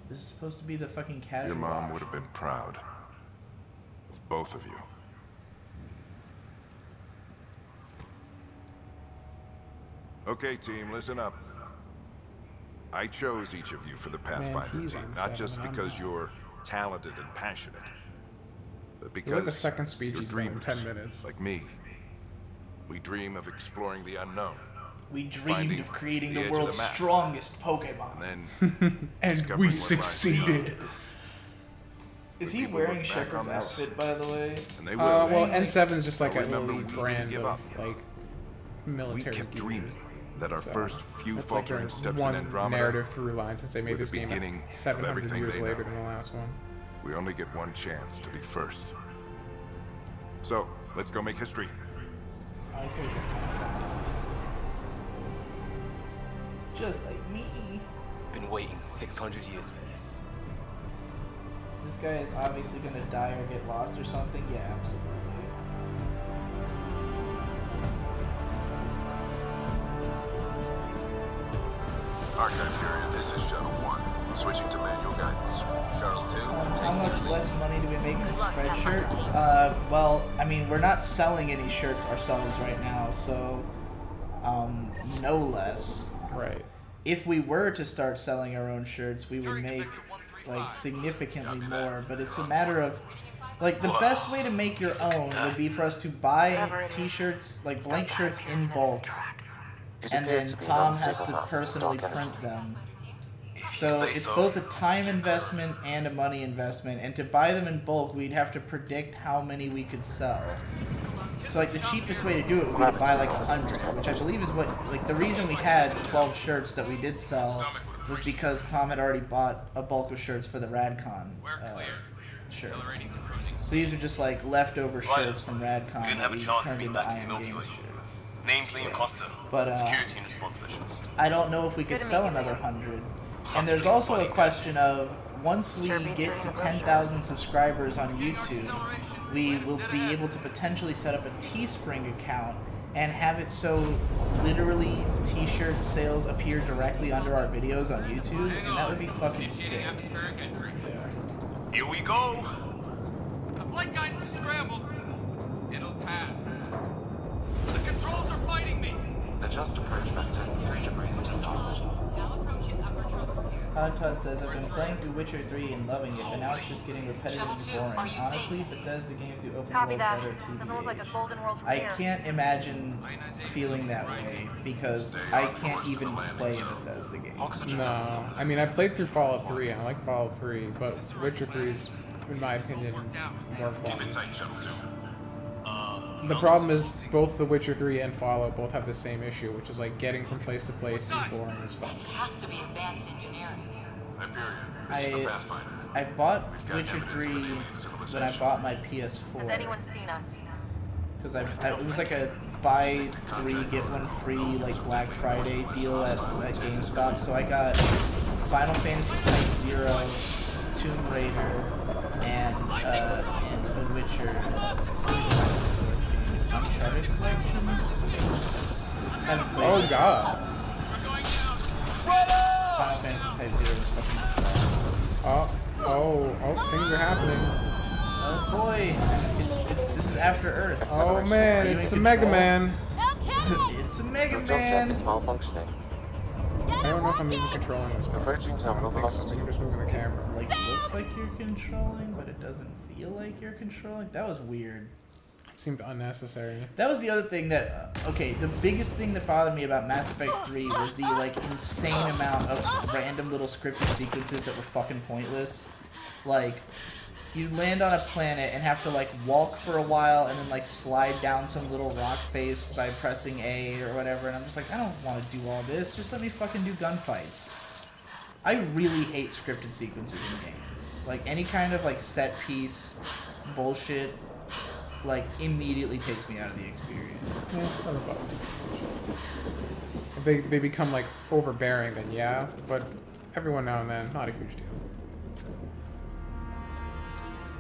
This is supposed to be the fucking cat.
Your mom would have been proud of both of you. Okay, team, listen up. I chose each of you for the Pathfinder
he's
team,
on
not
seven
just
and I'm
because
not.
you're talented and passionate, but
He's
because
like the second speech
you're
he's done in
dreamers,
10 minutes.
like me. We dream of exploring the unknown,
We dreamed
finding
of creating
the
the
edge of
world's
the map.
strongest Pokemon.
and then
And
discovering
we
what lies
succeeded.
beyond.
Is
When
he
people
wearing
look back
Shepard's
on this,
outfit, by the way?
And they will.
Well,
Like,
N7 is just like a
remember,
little
we
brand
didn't give
of
up.
like military.
We kept
gear.
dreaming that our
So,
first few
that's like
faltering
their
steps
one
in Andromeda
narrative through line since they made
were the
this game
beginning of
700
everything
years
they
later
know.
than the last one.
We only get one chance to be first. So, let's go make history.
Just like me.
Been waiting 600 years for this.
This guy is obviously gonna die or get lost or something. Yeah, absolutely.
Archive period, this is Shuttle 1. Switching to manual guidance. Shuttle 2.
How much less money do we make from Spreadshirt? Well, I mean, we're not selling any shirts ourselves right now, so no less.
Right.
If we were to start selling our own shirts, we would make like significantly more, but it's a matter of like the best way to make your own would be for us to buy t-shirts, like blank shirts in bulk, and then Tom has to personally print them. So it's both a time investment and a money investment, and to buy them in bulk, we'd have to predict how many we could sell. So like the cheapest way to do it would be to buy like 100, which I believe is what, like the reason we had 12 shirts that we did sell was because Tom had already bought a bulk of shirts for the RadCon shirts. So these are just like leftover shirts from RadCon that we turned into I Am Games shirts.
Name's Liam Costa,
But
security and response specialist.
I don't know if we could sell another 100. And there's also a question of, once we get to 10,000 subscribers on YouTube, we will be able to potentially set up a Teespring account and have it so literally t-shirt sales appear directly under our videos on YouTube, and that would be fucking sick.
Here we go. The flight guidance is scrambled. It'll pass. The controls are fighting me.
Adjust approach vector 3 degrees to starboard.
Now approaching upper troposphere.
Hot Todd says, I've been playing through Witcher 3 and loving it, but now it's just getting repetitive and boring. Honestly, Bethesda games do open world better TBH.
Doesn't look like a golden world from
I
here.
can't imagine feeling that way because I can't even play a Bethesda game.
No, I mean I played through Fallout 3 and I like Fallout 3, but Witcher 3 is, in my opinion, more fun. The problem is both The Witcher 3 and Fallout both have the same issue, which is like getting from place to place is boring as fuck.
It has to be advanced engineering.
I bought Witcher 3 when I bought my PS4.
Has anyone seen us?
Because it was like a buy 3 get 1 free like Black Friday deal at GameStop. So I got Final Fantasy Type 0, Tomb Raider, and The Witcher. Uncharted collection.
Oh god.
Final Fantasy Type 0 was fucking
Oh, things are happening.
Oh boy, this is After Earth.
Oh man, it's a Mega Man.
It's a Mega
Your jump jet
Man.
is malfunctioning.
I don't know if I'm even controlling this part.
Approaching terminal velocity.
I'm just moving the camera.
Like looks like you're controlling, but it doesn't feel like you're controlling. That was weird.
It seemed unnecessary.
That was the other thing that, okay, the biggest thing that bothered me about Mass Effect 3 was the, like, insane amount of random little scripted sequences that were fucking pointless. Like, you land on a planet and have to, like, walk for a while and then, like, slide down some little rock face by pressing A or whatever, and I'm just like, I don't want to do all this, just let me fucking do gunfights. I really hate scripted sequences in games. Like, any kind of, like, set piece bullshit, like, immediately takes me out of the experience.
If they become, like, overbearing, then yeah, but everyone now and then, not a huge deal.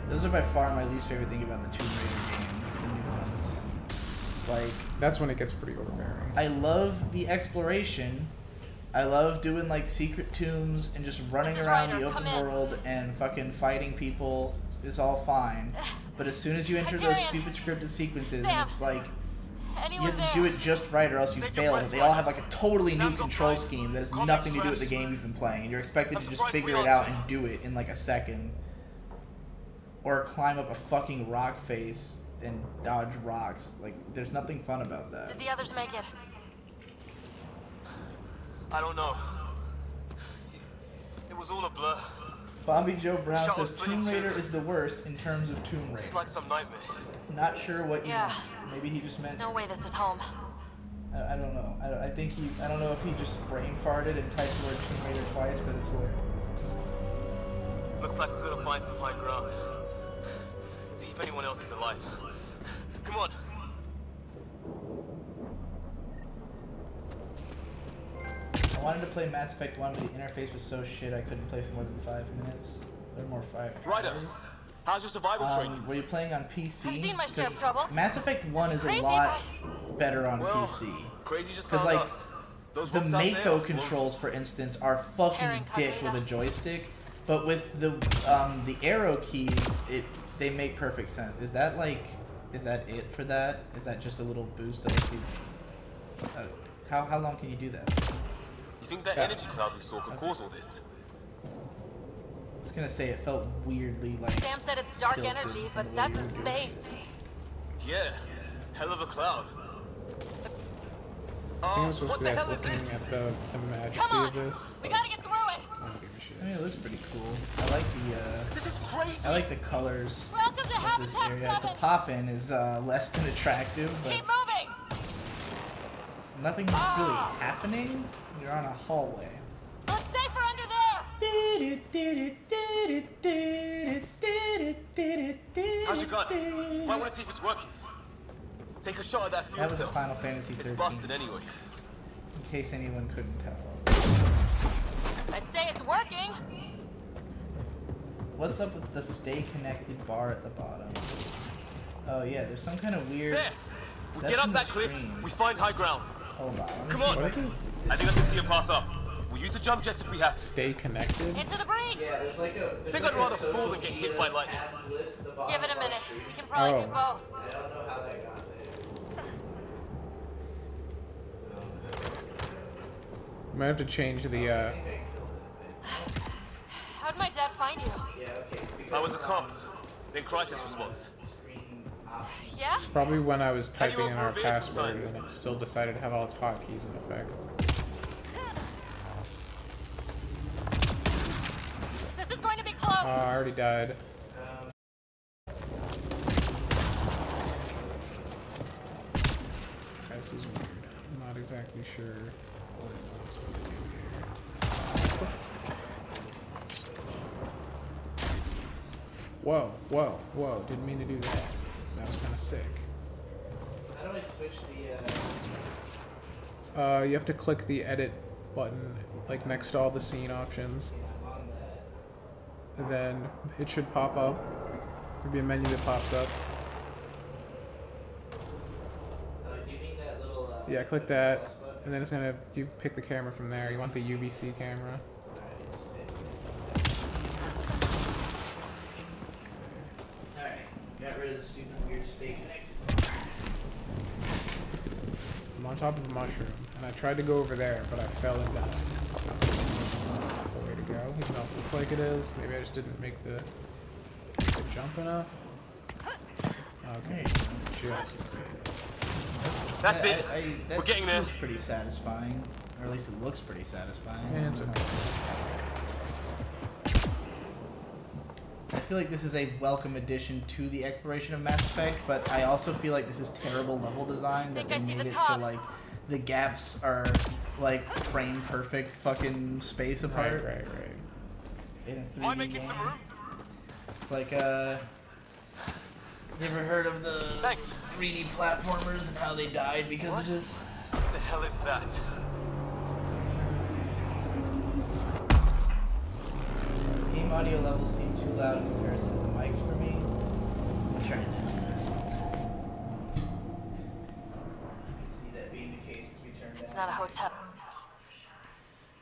Those are by far my least favorite thing about the Tomb Raider games, the new ones. Like,
that's when it gets pretty overbearing.
I love the exploration. I love doing, like, secret tombs and just running around the open world and fucking fighting people is all fine. But as soon as you enter those stupid scripted sequences, and it's like, you have to do it just right or else you fail. But they all have like a totally new control scheme that has nothing to do with the game you've been playing. And you're expected to just figure it out and do it in like a second. Or climb up a fucking rock face and dodge rocks. Like, there's nothing fun about that.
Did the others make it?
I don't know. It was all a blur.
Bobby Joe Brown says Tomb Raider is the worst in terms of Tomb Raider.
It's like some nightmare.
Not sure what you meant. Maybe he just meant...
No way this is home.
I don't know. I think he... I don't know if he just brain farted and typed the word Tomb Raider twice, but it's hilarious.
Looks like we're gonna find some high ground. See if anyone else is alive. Come on.
I wanted to play Mass Effect 1, but the interface was so shit I couldn't play for more than 5 minutes. Or more 5 hours.
Ryder, how's your survival training?
Were you playing on PC?
I've seen my share of troubles.
Mass Effect 1 is a lot better on PC.
Because
like, the Mako controls, for instance, are fucking dick with a joystick. But with the arrow keys, they make perfect sense. Is that it for that? Is that just a little boost that lets you... how long can you do that?
You think that energy cloud we saw could cause all this?
I was gonna say it felt weirdly like...
Sam said it's dark energy, but that's in space.
Yeah, hell of a cloud.
I think I'm supposed to be like looking at the majesty of this.
We gotta get through it.
I don't give a shit.
I mean, it looks pretty cool. I like the
this is crazy.
I like the colors
Welcome to
of this
Habitat
area.
7.
The pop-in is less than attractive, but
Keep moving.
nothing's really happening. You're on a hallway.
Looks safer under there.
How's your gun? Might want to see if it's working. Take a shot at that fuel
That was a
cell.
Final Fantasy 13.
It's busted anyway.
In case anyone couldn't tell.
I'd say it's working.
What's up with the stay connected bar at the bottom? Oh yeah, there's some kind of weird...
There! We get up that cliff, we find high ground.
Hold on.
Come on!
What is it?
I think I can see a path up. We'll use the jump jets if we have to.
Stay connected?
Into the breach.
Yeah, there's like a...
I think I'd rather fall than get hit by lightning.
Give it a minute. We can probably do both.
I don't know how that got there.
Might have to change the
behind you.
Yeah, okay.
I was a cop. Then crisis response.
Yeah?
It's probably when I was
Tell you
typing in
what,
our
Ruby,
password
sometime.
and it still decided to have all its hotkeys in effect.
This is going to be close.
I already died. This is weird. I'm not exactly sure what it wants me to do here. Whoa, whoa, whoa. Didn't mean to do that. That was kind of sick.
How do I switch the,
You have to click the edit button, like next to all the scene options.
Yeah, I'm on that.
And then it should pop up. There'll be a menu that pops up.
You mean that little,
Yeah, click that. And then it's gonna, you pick the camera from there. You want the UVC camera.
Alright, got rid of the stupid weird stay connected.
I'm on top of a mushroom, and I tried to go over there, but I fell and died. So, not the way to go, even though it looks like it is. Maybe I just didn't make the jump enough. Okay, just.
That's it.
That
We're getting there.
feels pretty satisfying, or at least it looks pretty satisfying.
Yeah, it's okay.
I feel like this is a welcome addition to the exploration of Mass Effect, but I also feel like this is terrible level design that they made it so like the gaps are like frame perfect fucking space apart.
Right.
In a 3D
Am I making
game.
some room?
It's like you ever heard of the 3D platformers and how they died because of this?
What the hell is that?
Game audio levels seem too loud in comparison to the mics for me. I'm trying now. I can see that being the case as we turn
It's
down.
not a hotel.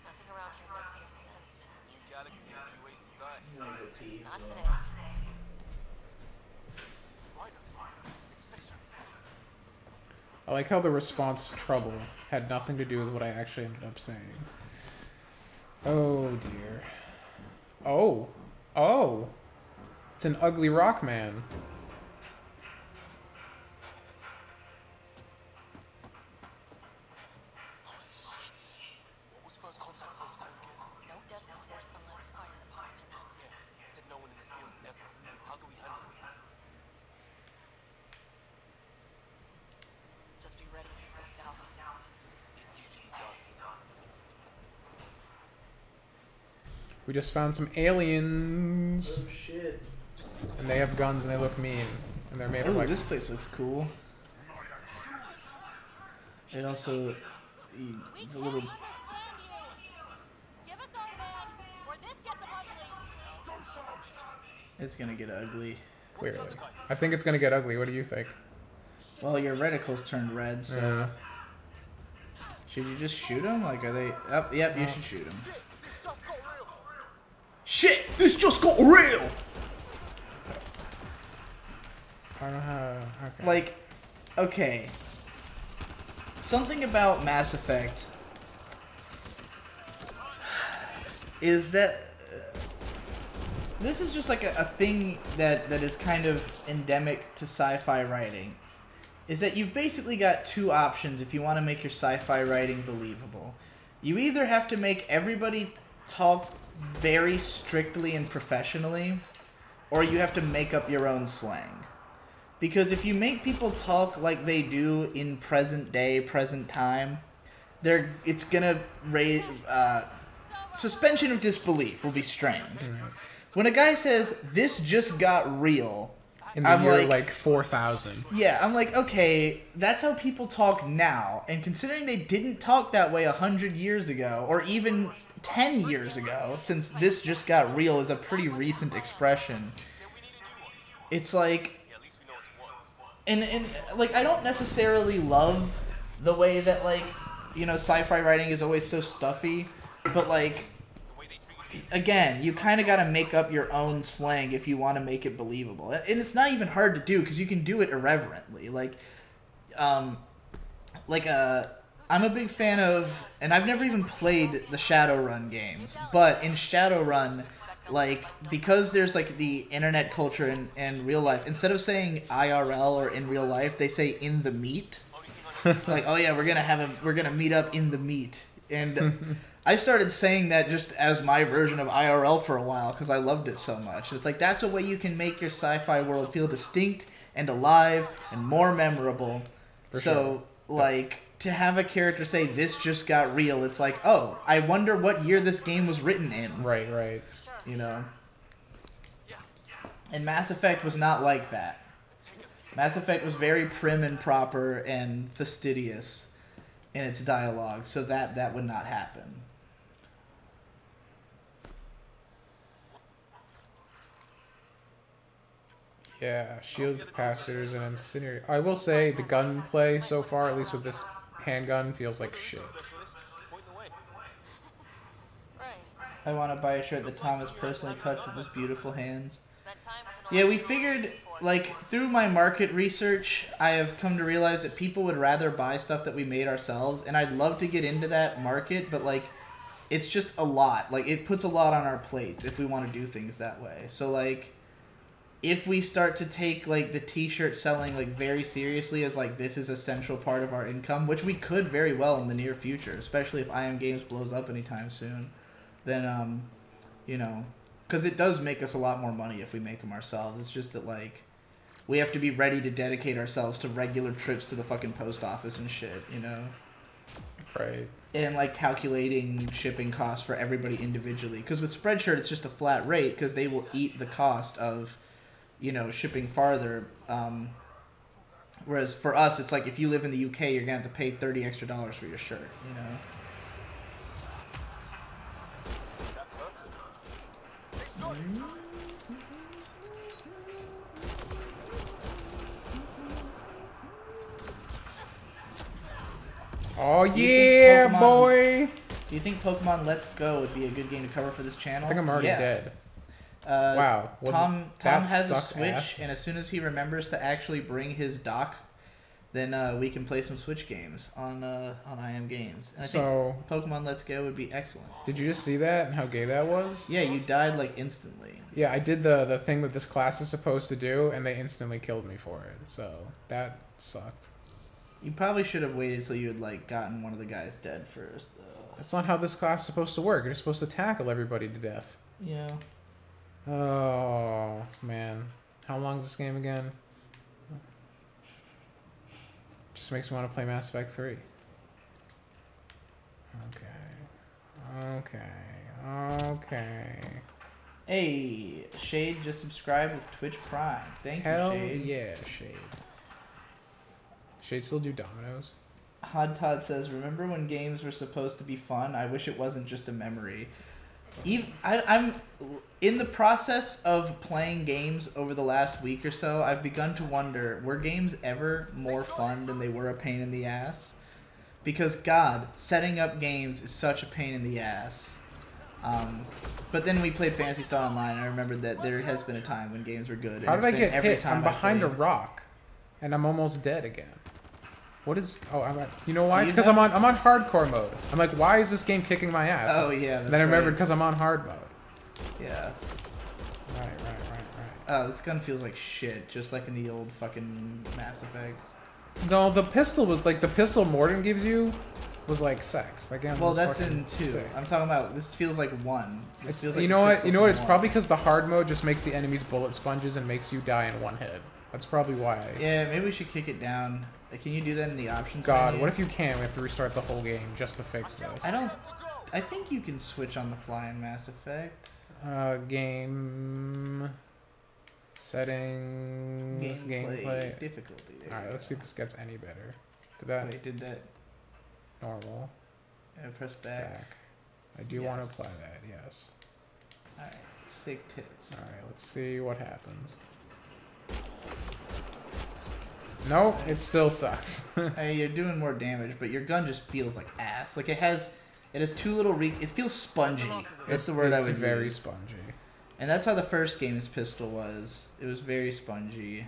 Nothing around here makes any sense.
New galaxy, new ways to die.
I'm gonna go pee.
Not today.
It's Fisher.
I like how the response trouble had nothing to do with what I actually ended up saying. Oh dear. Oh. It's an ugly rock man.
What was first contact protocol again?
No deadly force unless fire.
Yeah. Said no one in the field ever. How do we handle it?
Just be ready if this goes south.
It usually does.
We just found some aliens.
Oh shit.
And they have guns and they look mean. And they're made of
Oh,
like...
this place looks cool. It also... It's a little...
Give us our man, or this gets ugly.
It's gonna get ugly.
Clearly. I think it's gonna get ugly. What do you think?
Well, your reticles turned red, so... Should you just shoot them? Like, are they... Oh, yep, you should shoot them. Shit! This just got real!
I don't know how... Okay.
Like, okay. Something about Mass Effect is that this is just like a thing that is kind of endemic to sci-fi writing. Is that you've basically got two options if you want to make your sci-fi writing believable. You either have to make everybody talk very strictly and professionally, or you have to make up your own slang. Because if you make people talk like they do in present day, present time, it's gonna raise suspension of disbelief will be strained. When a guy says this just got real,
in the year like 4000.
Yeah, I'm like, okay, that's how people talk now. And considering they didn't talk that way 100 years ago, or even 10 years ago, since this just got real is a pretty recent expression, it's like, and like, I don't necessarily love the way that, like, you know, sci-fi writing is always so stuffy, but like, again, you kind of got to make up your own slang if you want to make it believable. And it's not even hard to do because you can do it irreverently. I'm a big fan of, and I've never even played the Shadowrun games, but in Shadowrun, like, because there's like the internet culture and real life, instead of saying IRL or in real life, they say in the meet. Like, oh yeah, we're gonna meet up in the meet. And I started saying that just as my version of IRL for a while because I loved it so much. It's like, that's a way you can make your sci-fi world feel distinct and alive and more memorable. So, like, to have a character say, this just got real, it's like, oh, I wonder what year this game was written in.
Right.
You know? And Mass Effect was not like that. Mass Effect was very prim and proper and fastidious in its dialogue, so that would not happen.
Yeah, shield capacitors and incinerator. I will say the gunplay so far, at least with this handgun, feels like shit.
I want to buy a shirt that Thomas personally touched with his beautiful hands. Yeah, we figured, like, through my market research, I have come to realize that people would rather buy stuff that we made ourselves, and I'd love to get into that market, but, like, it's just a lot. Like, it puts a lot on our plates if we want to do things that way. So, like, if we start to take, like, the t-shirt selling, like, very seriously as, like, this is a central part of our income, which we could very well in the near future, especially if IM Games blows up anytime soon, then, you know, because it does make us a lot more money if we make them ourselves. It's just that, like, we have to be ready to dedicate ourselves to regular trips to the fucking post office and shit, you know?
Right.
And, like, calculating shipping costs for everybody individually. Because with Spreadshirt, it's just a flat rate because they will eat the cost of, you know, shipping farther. Whereas for us, it's like if you live in the UK, you're going to have to pay $30 extra for your shirt, you know?
Oh yeah, boy!
Do you think Pokemon Let's Go would be a good game to cover for this channel?
I think I'm already dead. Wow.
Tom has a Switch, and as soon as he remembers to actually bring his dock, then we can play some Switch games on IM Games. And I think Pokemon Let's Go would be excellent.
Did you just see that and how gay that was?
Yeah, you died like instantly.
Yeah, I did the thing that this class is supposed to do, and they instantly killed me for it. So that sucked.
You probably should have waited till you had like gotten one of the guys dead first, though.
That's not how this class is supposed to work. You're supposed to tackle everybody to death.
Yeah.
Oh man, how long is this game again? Just makes me want to play Mass Effect 3. Okay.
Hey, Shade just subscribed with Twitch Prime. Thank you,
Hell
Shade.
Yeah, Shade. Shade still do dominoes?
Hod Todd says, remember when games were supposed to be fun? I wish it wasn't just a memory. I'm in the process of playing games over the last week or so. I've begun to wonder, were games ever more fun than they were a pain in the ass? Because, God, setting up games is such a pain in the ass. But then we played Phantasy Star Online, and I remembered that there has been a time when games were good.
How did I get hit? I'm behind a rock, and I'm almost dead again. What is... Oh, you know why? It's because I'm on hardcore mode. I'm like, why is this game kicking my ass?
Oh, yeah, that's
and then I remembered because I'm on hard mode.
Yeah.
Right.
Oh, this gun feels like shit, just like in the old fucking Mass Effects.
No, the pistol was like... The pistol Mordin gives you was like sex. Like,
well, that's in 2. Sick. I'm talking about... This feels like 1.
Feels like you know what? It's probably because the hard mode just makes the enemies bullet sponges and makes you die in one hit. That's probably why.
Yeah, maybe we should kick it down. Can you do that in the options
God,
menu?
what if you can't? We have to restart the whole game just to fix this.
I think you can switch on the fly in Mass Effect.
Game... Settings... Gameplay...
Difficulty.
Alright, let's see if this gets any better.
Did that...
Normal.
Yeah, press back.
I do want to apply that, yes.
Alright, sick tits.
Alright, let's see what happens. Nope, it still sucks.
Hey, you're doing more damage, but your gun just feels like ass. Like it has too little it feels spongy. That's the word I would use.
It's very spongy.
And that's how the first game's pistol was. It was very spongy.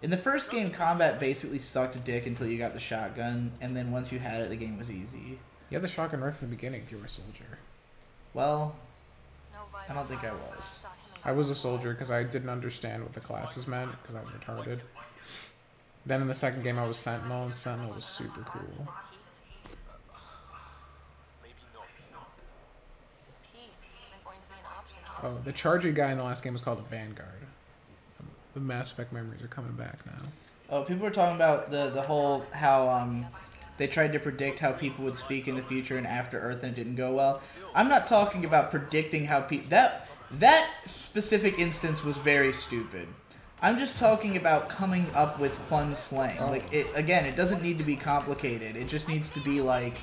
In the first game, combat basically sucked dick until you got the shotgun, and then once you had it, the game was easy.
You had the shotgun right from the beginning if you were a soldier.
Well, I don't think I was.
I was a soldier because I didn't understand what the classes meant because I was retarded. Then in the second game I was Sentinel, and Sentinel was super cool. Oh, the Charger guy in the last game was called the Vanguard. The Mass Effect memories are coming back now.
Oh, people were talking about the whole how they tried to predict how people would speak in the future and after Earth, and it didn't go well. I'm not talking about predicting how people that specific instance was very stupid. I'm just talking about coming up with fun slang. Like it doesn't need to be complicated. It just needs to be like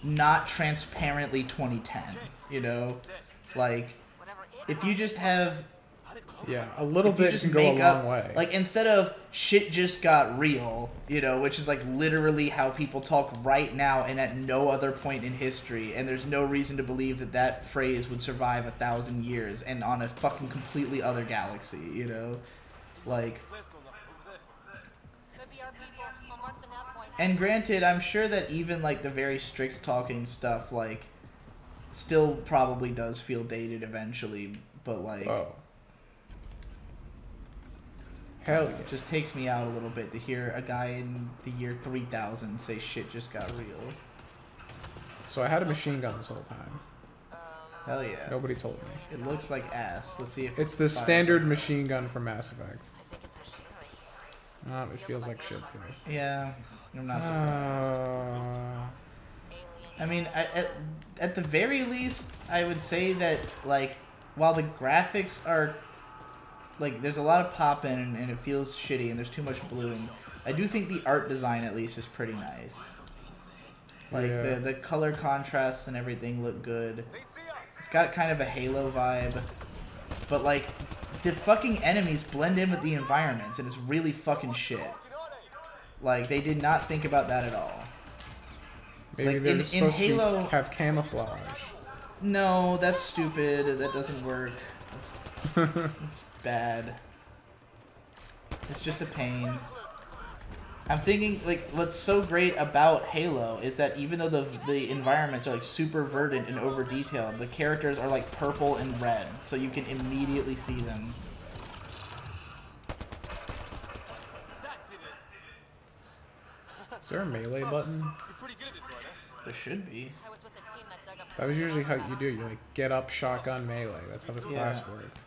not transparently 2010. You know, like if you just have.
Yeah, a little bit can go a long way.
Like, instead of shit just got real, you know, which is, like, literally how people talk right now and at no other point in history, and there's no reason to believe that that phrase would survive 1,000 years and on a fucking completely other galaxy, you know? Like... And granted, I'm sure that even, like, the very strict talking stuff, like, still probably does feel dated eventually, but, like...
Oh. Hell yeah.
It just takes me out a little bit to hear a guy in the year 3000 say shit just got real.
So I had a machine gun this whole time.
Hell yeah.
Nobody told me.
It looks like ass. Let's see if
it's the standard machine gun from Mass Effect. Oh, it feels like shit to me.
Yeah, I'm not surprised. I mean, at the very least, I would say that, like, while the graphics are... Like, there's a lot of pop-in, and it feels shitty, and there's too much bloom. I do think the art design, at least, is pretty nice. Like, the color contrasts and everything look good. It's got kind of a Halo vibe. But, like, the fucking enemies blend in with the environments, and it's really fucking shit. Like, they did not think about that at all.
Maybe
like,
they're supposed
in Halo,
to have camouflage.
No, that's stupid. That doesn't work. It's bad. It's just a pain. I'm thinking, like, what's so great about Halo is that even though the environments are, like, super verdant and over-detailed, the characters are, like, purple and red, so you can immediately see them.
Is there a melee button?
There should be.
That was usually how you do it. You, like, get up, shotgun, melee. That's how this class worked.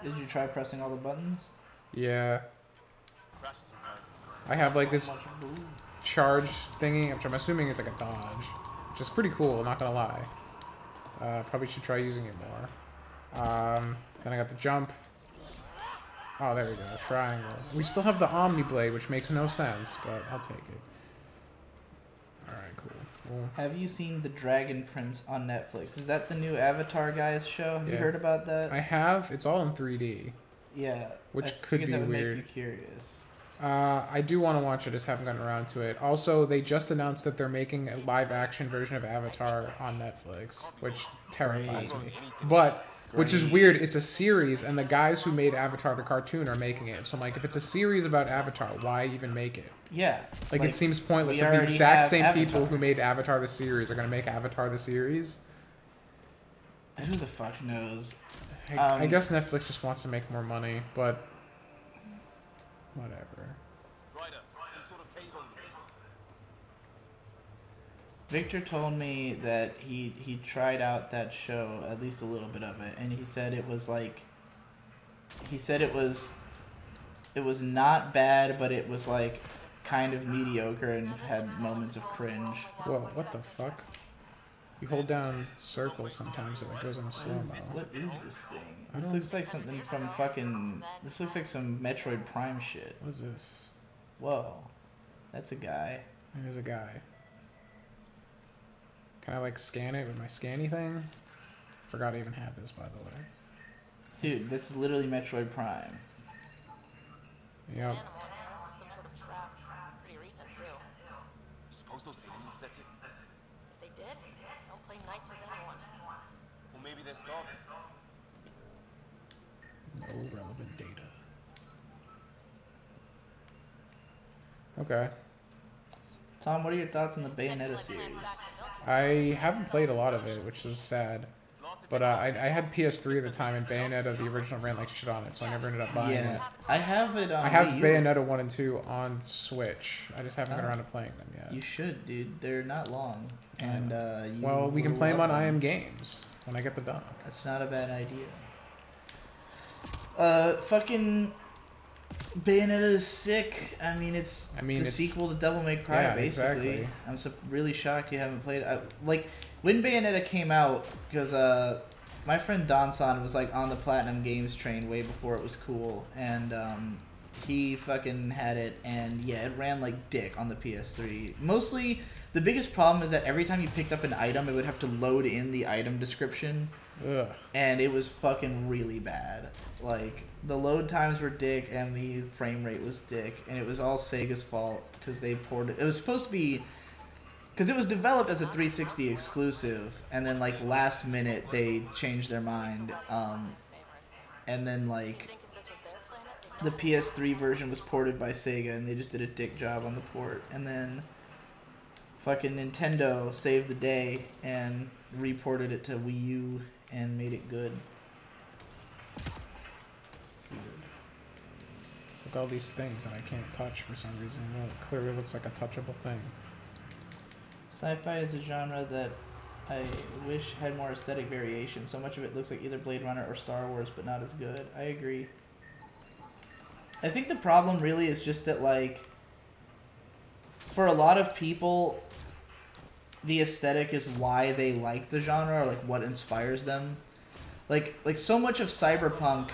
Did you try pressing all the buttons?
Yeah. I have like this charge thingy, which I'm assuming is like a dodge, which is pretty cool, not gonna lie. Probably should try using it more. Then I got the jump. Oh, there we go, triangle. We still have the Omni Blade, which makes no sense, but I'll take it. Alright, cool.
Have you seen The Dragon Prince on Netflix? Is that the new Avatar guys show? Have you heard about that?
I have. It's all in 3D.
Yeah.
Which could be
that would
weird.
Make you curious.
I do want to watch it, just haven't gotten around to it. Also, they just announced that they're making a live-action version of Avatar on Netflix, which terrifies me. But, which is weird, it's a series, and the guys who made Avatar the cartoon are making it. So I'm like, if it's a series about Avatar, why even make it?
Yeah.
Like it seems pointless if the exact same people who made Avatar the series are going to make Avatar the series.
Who the fuck knows?
I guess Netflix just wants to make more money, but whatever.
Victor told me that he tried out that show, at least a little bit of it, and he said it was like, it was not bad, but it was like kind of mediocre and had moments of cringe.
Whoa, what the fuck? You hold down circle sometimes and it goes in a slow-mo.
What is this thing? This looks like something from fucking... This looks like some Metroid Prime shit.
What is this?
Whoa. That's a guy.
There's a guy. Can I, like, scan it with my scanny thing? Forgot I even had this, by the way.
Dude, that's literally Metroid Prime.
Yep.
Some sort of trap. Pretty recent, too.
Suppose those aliens set it?
If they did, don't play nice with anyone.
Well, maybe they're starving.
No relevant data. Okay.
Tom, what are your thoughts on the Bayonetta series?
I haven't played a lot of it, which is sad. But I had PS3 at the time, and Bayonetta, the original, ran like shit on it, so I never ended up buying it.
I have it on
I have
Wii U.
Bayonetta 1 and 2 on Switch. I just haven't got around to playing them yet.
You should, dude. They're not long. And
well, we can play them on IM Games when I get the dock.
That's not a bad idea. Fucking Bayonetta is sick. I mean, it's the sequel to Devil May Cry, basically. Exactly. I'm really shocked you haven't played it. Like, when Bayonetta came out, because my friend Donson was like on the Platinum Games train way before it was cool, and he fucking had it, and yeah, it ran like dick on the PS3. Mostly, the biggest problem is that every time you picked up an item, it would have to load in the item description.
Ugh.
And it was fucking really bad. Like, the load times were dick and the frame rate was dick, and it was all Sega's fault because they ported it was supposed to be, because it was developed as a 360 exclusive, and then like last minute they changed their mind, and then like the PS3 version was ported by Sega and they just did a dick job on the port, and then fucking Nintendo saved the day and reported it to Wii U and made it good.
Look at all these things that I can't touch for some reason. Well, it clearly looks like a touchable thing.
Sci-fi is a genre that I wish had more aesthetic variation. So much of it looks like either Blade Runner or Star Wars, but not as good. I agree. I think the problem really is just that, like, for a lot of people, the aesthetic is why they like the genre, or like what inspires them. Like so much of cyberpunk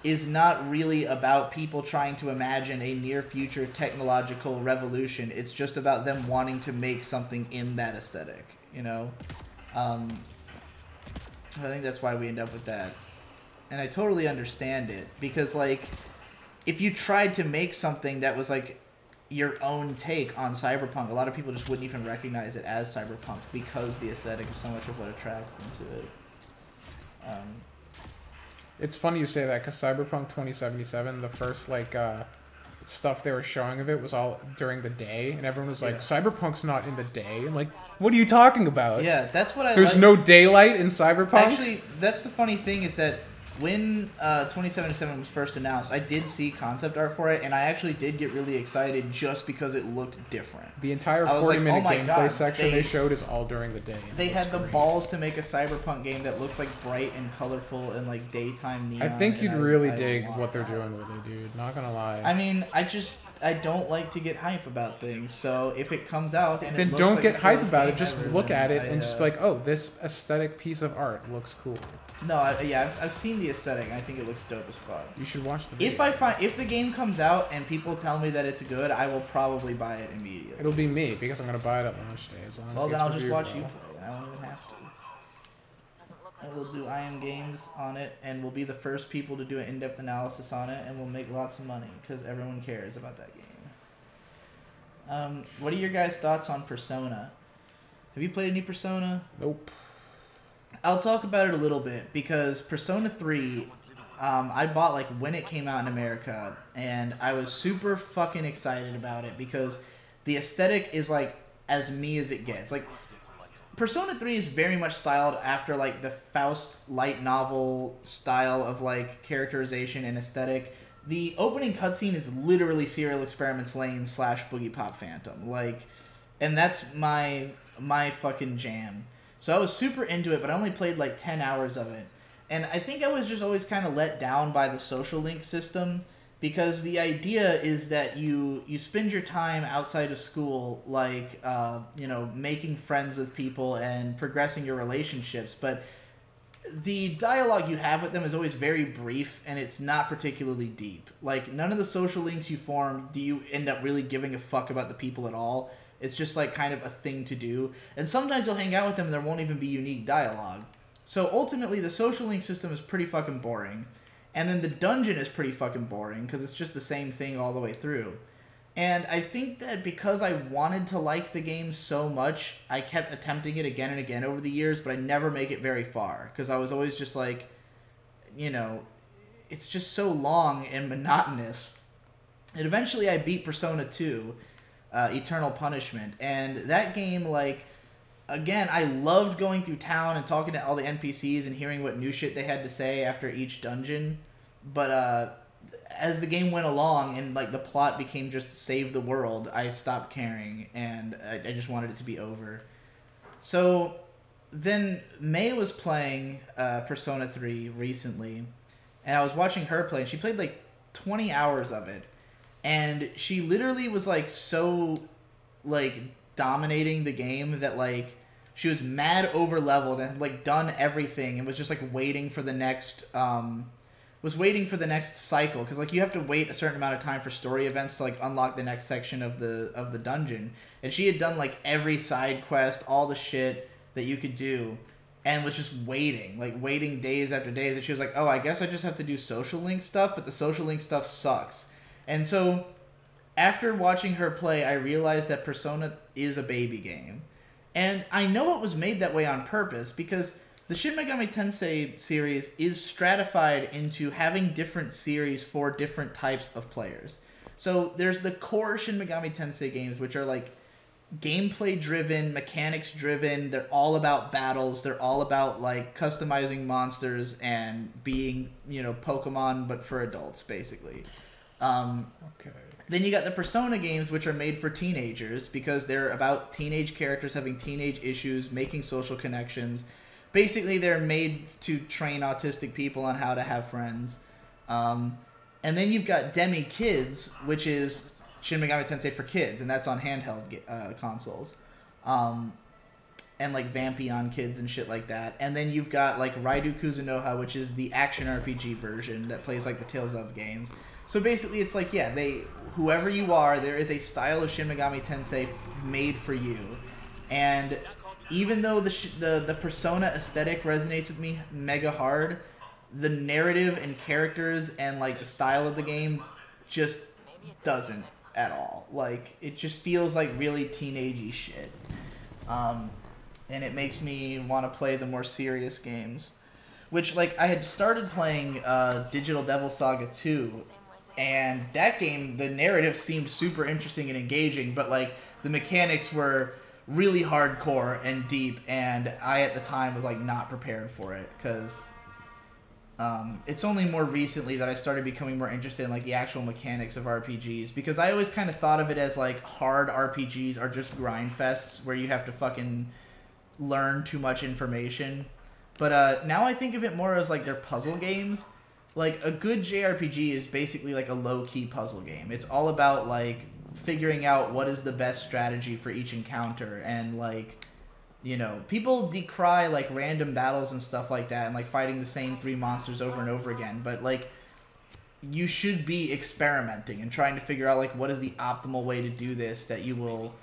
is not really about people trying to imagine a near future technological revolution. It's just about them wanting to make something in that aesthetic, you know? I think that's why we end up with that. And I totally understand it, because like, if you tried to make something that was like your own take on cyberpunk, a lot of people just wouldn't even recognize it as cyberpunk because the aesthetic is so much of what attracts them to it.
It's funny you say that, because Cyberpunk 2077, the first like stuff they were showing of it was all during the day, and everyone was like, Cyberpunk's not in the day. I'm like, what are you talking about?
Yeah, that's what I
There's no daylight in Cyberpunk?
Actually, that's the funny thing, is that when 2077 was first announced, I did see concept art for it, and I actually did get really excited just because it looked different.
The entire 40-minute gameplay section they showed is all during the day.
They had the balls to make a cyberpunk game that looks like bright and colorful and like daytime neon.
I think you'd really dig what they're doing with it, dude. Not gonna lie.
I mean, I don't like to get hype about things, so if it comes out and
then
it looks
don't
like
get
the
hype
coolest
about
game
it. Just
ever,
look
then
at it and just be like, oh, this aesthetic piece of art looks cool.
No, I've seen the aesthetic, and I think it looks dope as fuck.
You should watch the video.
If the game comes out and people tell me that it's good, I will probably buy it immediately.
It'll be me, because I'm gonna buy it at launch day. As long as
well, then I'll just watch
well.
you play. I won't even have to. And we'll do IM Games on it, and we'll be the first people to do an in-depth analysis on it, and we'll make lots of money because everyone cares about that game. What are your guys' thoughts on Persona? Have you played any Persona?
Nope.
I'll talk about it a little bit, because Persona 3, I bought like when it came out in America, and I was super fucking excited about it because the aesthetic is like as me as it gets. Like, Persona 3 is very much styled after like the Faust light novel style of like characterization and aesthetic. The opening cutscene is literally Serial Experiments Lane / Boogie Pop Phantom, like, and that's my fucking jam. So I was super into it, but I only played like 10 hours of it. And I think I was just always kind of let down by the social link system, because the idea is that you spend your time outside of school, like, you know, making friends with people and progressing your relationships. But the dialogue you have with them is always very brief, and it's not particularly deep. Like, none of the social links you form do you end up really giving a fuck about the people at all. It's just like kind of a thing to do. And sometimes you'll hang out with them and there won't even be unique dialogue. So ultimately, the social link system is pretty fucking boring. And then the dungeon is pretty fucking boring because it's just the same thing all the way through. And I think that because I wanted to like the game so much, I kept attempting it again and again over the years, but I never make it very far. Because I was always just like, you know, it's just so long and monotonous. And eventually I beat Persona 2. Eternal Punishment, and that game, like, again, I loved going through town and talking to all the NPCs and hearing what new shit they had to say after each dungeon. But as the game went along and like the plot became just save the world, I stopped caring and I just wanted it to be over. So then May was playing Persona 3 recently, and I was watching her play, and she played like 20 hours of it, and she literally was like so like dominating the game that like she was mad over leveled and had like done everything and was just like waiting for the next cycle, because like you have to wait a certain amount of time for story events to like unlock the next section of the dungeon, and she had done like every side quest, all the shit that you could do, and was just waiting days after days, and she was like, oh, I guess I just have to do social link stuff, but the social link stuff sucks. And so after watching her play, I realized that Persona is a baby game, and I know it was made that way on purpose, because the Shin Megami Tensei series is stratified into having different series for different types of players. So there's the core Shin Megami Tensei games, which are like gameplay driven, mechanics driven. They're all about battles. They're all about like customizing monsters and being, you know, Pokemon, but for adults, basically.
Okay.
Then you got the Persona games, which are made for teenagers because they're about teenage characters having teenage issues, making social connections. Basically, they're made to train autistic people on how to have friends. And then you've got Demi Kids, which is Shin Megami Tensei for kids, and that's on handheld consoles. And like Vampy Kids and shit like that. And then you've got like Raidu Kuzunoha, which is the action RPG version that plays like the Tales of games. So basically, it's like, yeah, whoever you are, there is a style of Shin Megami Tensei made for you. And even though the Persona aesthetic resonates with me mega hard, the narrative and characters and like the style of the game just doesn't at all. Like, it just feels like really teenagey shit. And it makes me want to play the more serious games. Which, like, I had started playing Digital Devil Saga 2, and that game, the narrative seemed super interesting and engaging, but like the mechanics were really hardcore and deep, and I at the time was like not prepared for it, because it's only more recently that I started becoming more interested in like the actual mechanics of RPGs, because I always kind of thought of it as like hard RPGs are just grind fests where you have to fucking learn too much information. But now I think of it more as like they're puzzle games. Like, a good JRPG is basically like a low-key puzzle game. It's all about like figuring out what is the best strategy for each encounter, and like, you know, people decry like random battles and stuff like that and like fighting the same 3 monsters over and over again, but like you should be experimenting and trying to figure out like what is the optimal way to do this that you will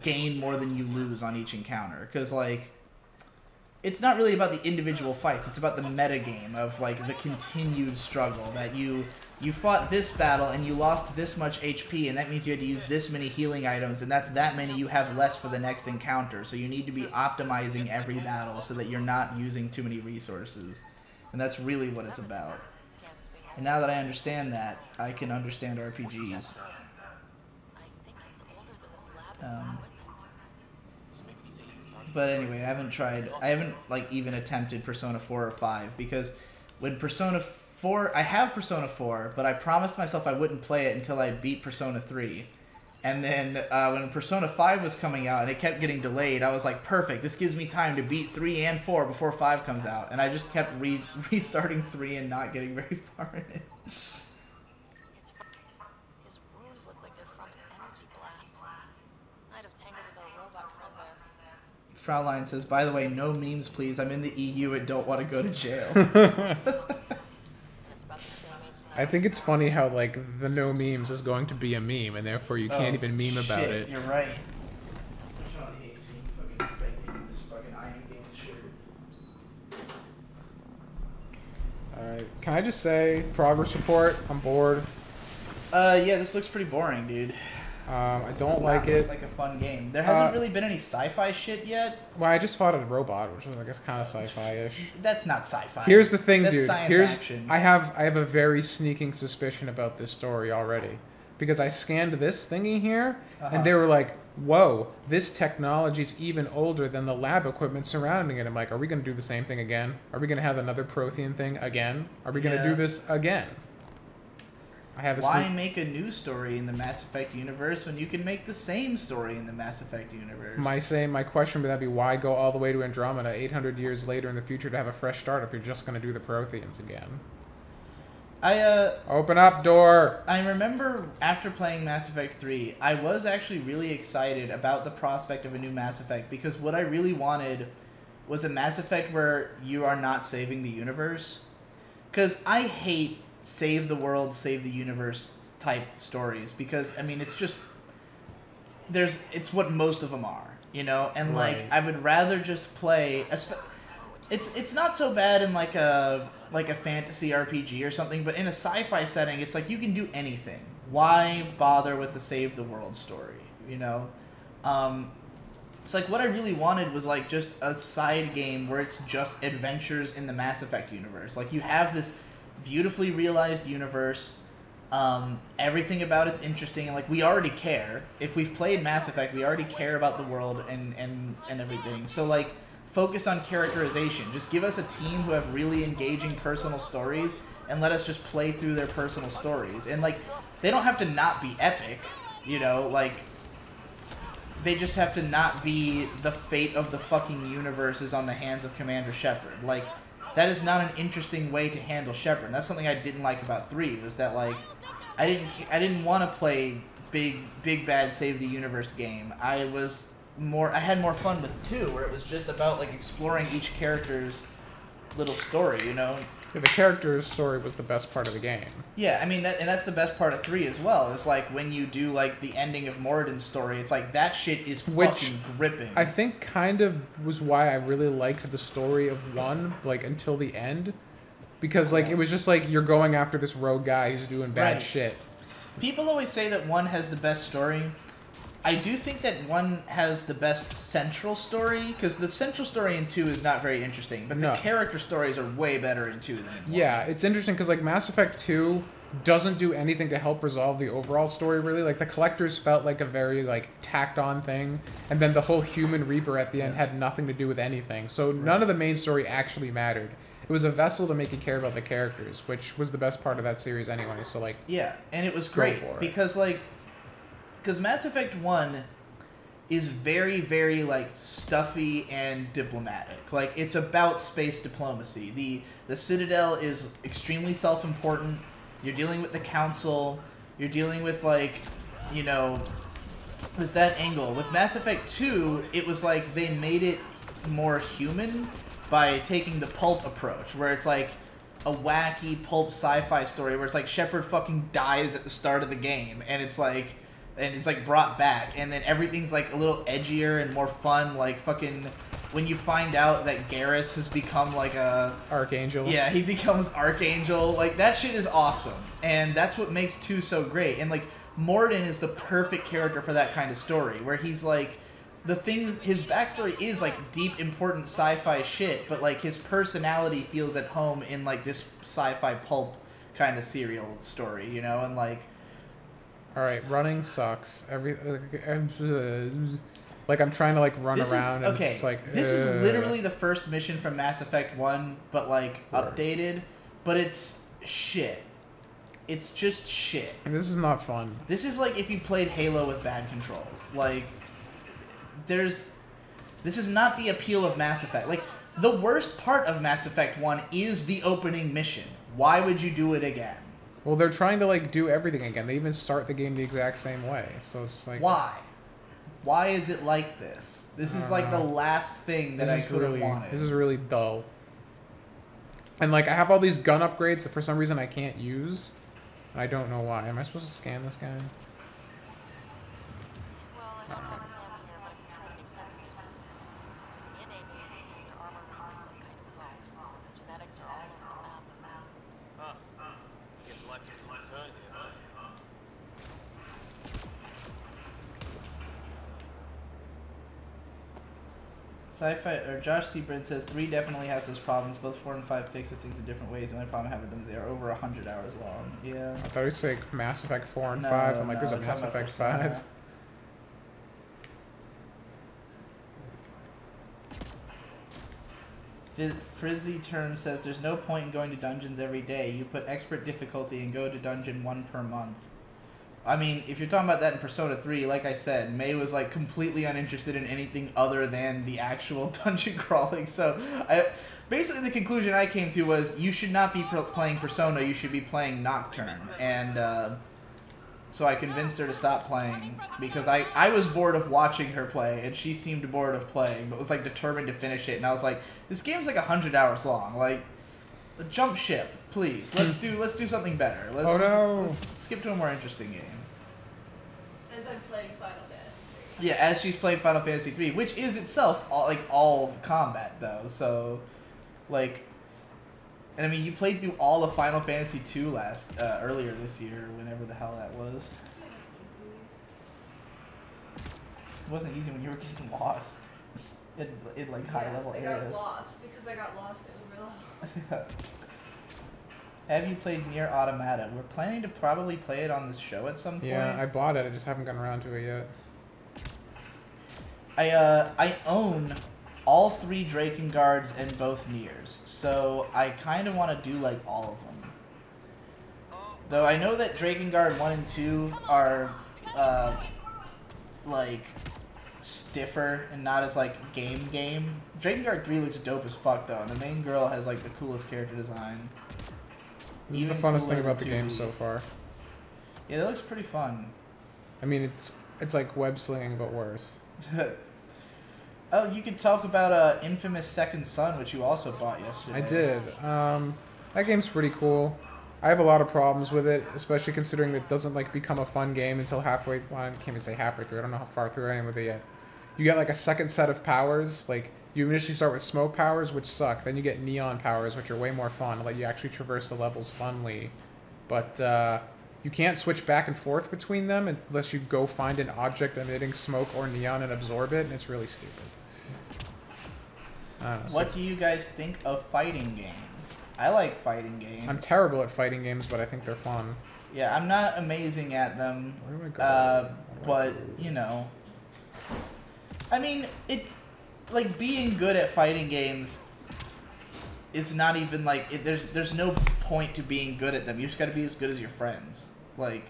gain more than you lose on each encounter, because like it's not really about the individual fights, it's about the meta game of like the continued struggle that you fought this battle and you lost this much HP, and that means you had to use this many healing items, and that's that many you have less for the next encounter. So you need to be optimizing every battle so that you're not using too many resources. And that's really what it's about. And now that I understand that, I can understand RPGs. But anyway, I haven't like even attempted Persona 4 or 5, because when Persona 4, I have Persona 4, but I promised myself I wouldn't play it until I beat Persona 3. And then when Persona 5 was coming out and it kept getting delayed, I was like, perfect, this gives me time to beat 3 and 4 before 5 comes out. And I just kept restarting 3 and not getting very far in it.
His wounds look like they're from an energy blast. I'd have tangled with our robot friend there.
Fraulein says, by the way, no memes please, I'm in the EU and don't want to go to jail.
I think it's funny how like the no memes is going to be a meme, and therefore you can't even meme about it.
You're right. Turn on the AC, fucking breaking this fucking Iron Game shit.
Alright, can I just say, progress report, I'm bored.
Yeah, this looks pretty boring, dude.
I don't like it.
Like a fun game. There hasn't really been any sci-fi shit yet.
Well, I just fought a robot, which was I guess kind of sci-fi-ish.
That's not sci-fi.
Here's the thing,
That's
dude.
Science action.
I have a very sneaking suspicion about this story already, because I scanned this thingy here, and they were like, whoa, this technology's even older than the lab equipment surrounding it. I'm like, are we going to do the same thing again? Are we going to have another Prothean thing again? Are we going to do this again?
Why make a new story in the Mass Effect universe when you can make the same story in the Mass Effect universe?
My question would that be, why go all the way to Andromeda 800 years later in the future to have a fresh start if you're just going to do the Protheans again? Open up, door!
I remember after playing Mass Effect 3, I was actually really excited about the prospect of a new Mass Effect, because what I really wanted was a Mass Effect where you are not saving the universe. Because I hate save the world, save the universe type stories, because I mean it's just it's what most of them are, you know, and like I would rather just play it's not so bad in like a fantasy RPG or something, but in a sci-fi setting it's like you can do anything. Why bother with the save the world story, you know? It's like what I really wanted was like just a side game where it's just adventures in the Mass Effect universe. Like you have this beautifully realized universe, everything about it's interesting, and like we already care. If we've played Mass Effect, we already care about the world and everything. So like focus on characterization. Just give us a team who have really engaging personal stories and let us just play through their personal stories. And like they don't have to not be epic, you know, like they just have to not be the fate of the fucking universe is on the hands of Commander Shepard. Like that is not an interesting way to handle Shepard. And that's something I didn't like about 3, was that like I didn't want to play big bad save the universe game. I had more fun with 2, where it was just about like exploring each character's little story, you know.
Yeah, the character's story was the best part of the game.
Yeah, I mean that's the best part of 3 as well. It's like when you do like the ending of Moradin's story, it's like that shit is fucking gripping.
I think kind of was why I really liked the story of 1, like until the end, because like it was just like you're going after this rogue guy who's doing bad shit.
People always say that 1 has the best story. I do think that 1 has the best central story, because the central story in 2 is not very interesting, but the character stories are way better in 2 than in 1.
Yeah, it's interesting because like Mass Effect 2 doesn't do anything to help resolve the overall story, really. Like the Collectors felt like a very like tacked on thing, and then the whole Human Reaper at the end had nothing to do with anything. So none of the main story actually mattered. It was a vessel to make you care about the characters, which was the best part of that series anyway. So like,
yeah, and it was great because Mass Effect 1 is very, very, like, stuffy and diplomatic. Like, it's about space diplomacy. The Citadel is extremely self-important. You're dealing with the Council. You're dealing with, like, you know, with that angle. With Mass Effect 2, it was like they made it more human by taking the pulp approach, where it's like a wacky pulp sci-fi story where it's like Shepard fucking dies at the start of the game, and it's like brought back, and then everything's like a little edgier and more fun. Like fucking when you find out that Garrus has become like a
Archangel.
Yeah, he becomes Archangel. Like that shit is awesome, and that's what makes 2 so great. And like Moradin is the perfect character for that kind of story, where he's like his backstory is like deep, important sci-fi shit, but like his personality feels at home in like this sci-fi pulp kind of serial story, you know, and like.
All right, running sucks. Like I'm trying to like run around. And it's like,
this is literally the first mission from Mass Effect 1, but like updated. But it's shit. It's just shit.
And this is not fun.
This is like if you played Halo with bad controls. Like, this is not the appeal of Mass Effect. Like, the worst part of Mass Effect 1 is the opening mission. Why would you do it again?
Well, they're trying to like do everything again. They even start the game the exact same way. So it's like,
why? Why is it like this? This is like the last thing that I could have wanted.
This is really dull. And like I have all these gun upgrades that for some reason I can't use. I don't know why. Am I supposed to scan this guy?
Well, I don't know Sam here, but I can try to make sense of it. DNA means your armor reads as some kind of bone. The genetics are all over the map.
Huh. I guess we'll have to return here, huh?
Sci-fi or Josh Seabird says 3 definitely has those problems. Both 4 and 5 fix those things in different ways. The only problem I have with them is they are over 100 hours long. Yeah.
I thought it was like Mass Effect 4 and 5. I'm like, there's a Mass Effect 5.
Frizzy Turn says there's no point in going to dungeons every day. You put expert difficulty and go to dungeon 1 per month. I mean, if you're talking about that in Persona 3, like I said, May was like completely uninterested in anything other than the actual dungeon crawling. So, basically the conclusion I came to was you should not be playing Persona, you should be playing Nocturne. And so I convinced her to stop playing because I was bored of watching her play and she seemed bored of playing, but was like determined to finish it. And I was like, this game's like 100 hours long. Like, jump ship, please. Let's do something better. Let's skip to a more interesting game.
As I'm playing Final Fantasy 3.
Yeah, as she's playing Final Fantasy 3, which is itself all combat though. So, like, and I mean, you played through all of Final Fantasy 2 earlier this year, whenever the hell that was. It wasn't easy when you were getting lost in like high level areas.
I got lost because I got lost in the middle.
Have you played Nier Automata? We're planning to probably play it on this show at some point.
Yeah, I bought it. I just haven't gotten around to it yet.
I own all 3 Drakenguards and both Niers, so I kind of want to do like all of them. Though I know that Drakengard 1 and 2 are like stiffer and not as like game. Drakengard 3 looks dope as fuck though, and the main girl has like the coolest character design.
This is the funnest thing about the game so far.
Yeah, that looks pretty fun.
I mean, it's like web slinging but worse.
Oh, you could talk about Infamous Second Son, which you also bought yesterday.
I did. That game's pretty cool. I have a lot of problems with it, especially considering it doesn't like become a fun game until halfway. Well, I can't even say halfway through. I don't know how far through I am with it yet. You get like a second set of powers. Like you initially start with smoke powers, which suck. Then you get neon powers, which are way more fun. Let you actually traverse the levels funly. But you can't switch back and forth between them unless you go find an object emitting smoke or neon and absorb it, and it's really stupid. I don't know,
what do you guys think of fighting games? I like fighting games.
I'm terrible at fighting games, but I think they're fun.
Yeah, I'm not amazing at them.
Where do I go?
But, you know. I mean, like, being good at fighting games is not even, like, there's no point to being good at them. You just gotta be as good as your friends. Like,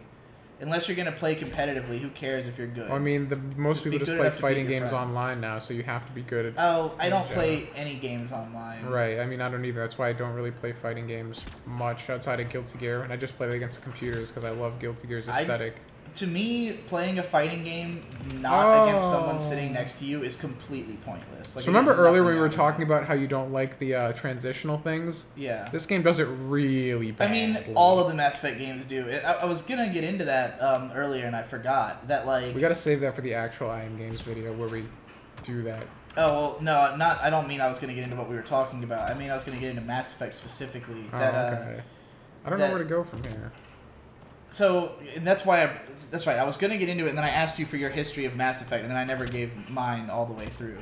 unless you're gonna play competitively, who cares if you're good?
Well, I mean, most people just play fighting games online now, so you have to be good at.
Oh, I don't play any games online.
Right. I mean, I don't either. That's why I don't really play fighting games much outside of Guilty Gear, and I just play it against computers because I love Guilty Gear's aesthetic.
To me, playing a fighting game not against someone sitting next to you is completely pointless. Like,
so remember earlier when we were talking about how you don't like the transitional things?
Yeah.
This game does it really bad.
I mean, all of the Mass Effect games do. I was gonna get into that earlier, and I forgot that, like...
We gotta save that for the actual I Am Games video where we do that.
Oh, well, no, not... I don't mean I was gonna get into what we were talking about. I mean I was gonna get into Mass Effect specifically.
Okay. I don't know where to go from here.
So, and that's why that's right, I was going to get into it, and then I asked you for your history of Mass Effect, and then I never gave mine all the way through.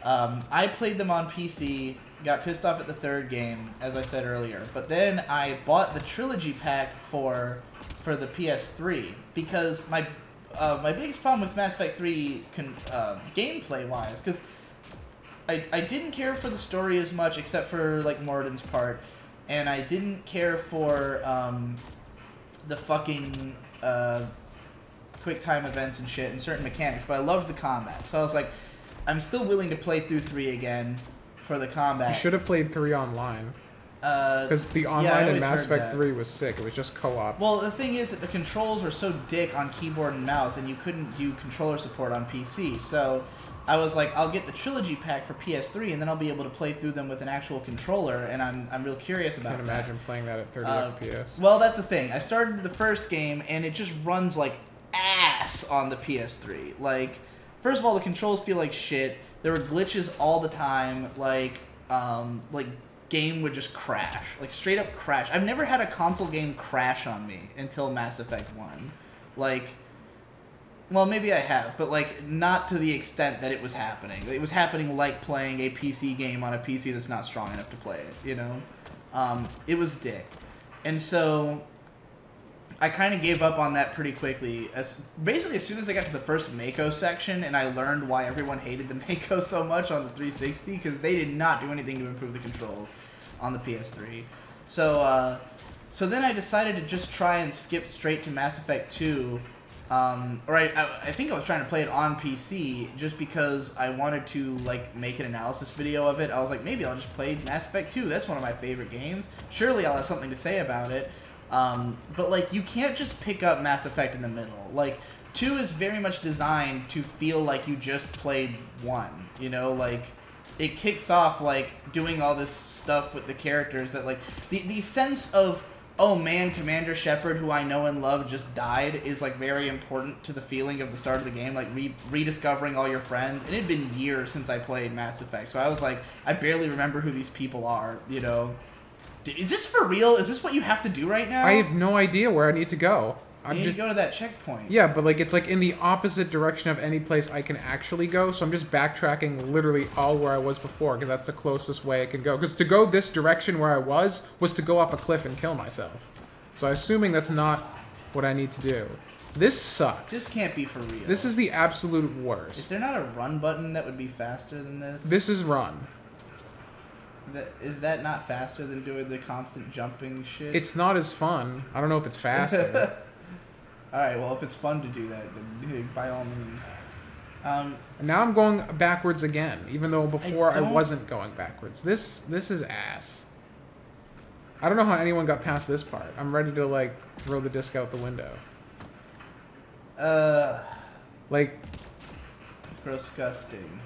I played them on PC, got pissed off at the third game, as I said earlier, but then I bought the trilogy pack for the PS3, because my biggest problem with Mass Effect 3 gameplay-wise, because I didn't care for the story as much, except for, like, Morden's part, and I didn't care for... the fucking quick time events and shit and certain mechanics, but I loved the combat. So I was like, I'm still willing to play through 3 again for the combat.
You should have played 3 online. Because the online in Mass Effect 3 was sick. It was just co-op.
Well, the thing is that the controls were so dick on keyboard and mouse, and you couldn't do controller support on PC. So I was like, I'll get the trilogy pack for PS3, and then I'll be able to play through them with an actual controller, and I'm real curious about that.
I can't imagine playing that at 30 FPS.
Well, that's the thing. I started the first game, and it just runs like ass on the PS3. Like, first of all, the controls feel like shit. There were glitches all the time. Like game would just crash. Like, straight up crash. I've never had a console game crash on me until Mass Effect 1. Like... Well, maybe I have, but, like, not to the extent that it was happening. It was happening like playing a PC game on a PC that's not strong enough to play it, you know? It was dick. And so, I kind of gave up on that pretty quickly. Basically, as soon as I got to the first Mako section, and I learned why everyone hated the Mako so much on the 360, because they did not do anything to improve the controls on the PS3. So then I decided to just try and skip straight to Mass Effect 2. I think I was trying to play it on PC just because I wanted to like make an analysis video of it. I was like, maybe I'll just play Mass Effect 2. That's one of my favorite games. Surely I'll have something to say about it. But like, you can't just pick up Mass Effect in the middle. Like, 2 is very much designed to feel like you just played 1. You know, like, it kicks off like doing all this stuff with the characters that like the sense of, oh man, Commander Shepard, who I know and love, just died, is like very important to the feeling of the start of the game, like rediscovering all your friends. And it had been years since I played Mass Effect, so I was like, I barely remember who these people are, you know? Is this for real? Is this what you have to do right now?
I have no idea where I need to go.
You need to go to that checkpoint.
Yeah, but like it's like in the opposite direction of any place I can actually go, so I'm just backtracking literally all where I was before, because that's the closest way I can go. Because to go this direction where I was to go off a cliff and kill myself. So I'm assuming that's not what I need to do. This sucks.
This can't be for real.
This is the absolute worst.
Is there not a run button that would be faster than this?
This is run.
Is that not faster than doing the constant jumping shit?
It's not as fun. I don't know if it's faster.
Alright, well, if it's fun to do that, then by all means.
Now I'm going backwards again, even though before I wasn't going backwards. This is ass. I don't know how anyone got past this part. I'm ready to, like, throw the disc out the window. Like... Disgusting.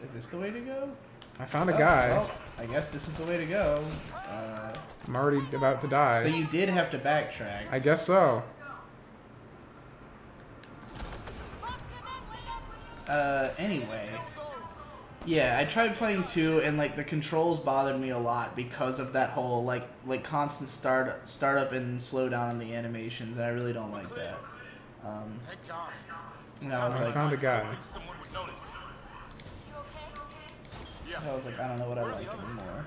Is this the way to go?
I found a guy.
Well, I guess this is the way to go.
I'm already about to die.
So you did have to backtrack.
I guess so.
Anyway. Yeah, I tried playing 2, and like the controls bothered me a lot because of that whole like constant startup and slowdown in the animations, and I really don't like that. And I
found a guy.
I was like, I don't know what I like anymore.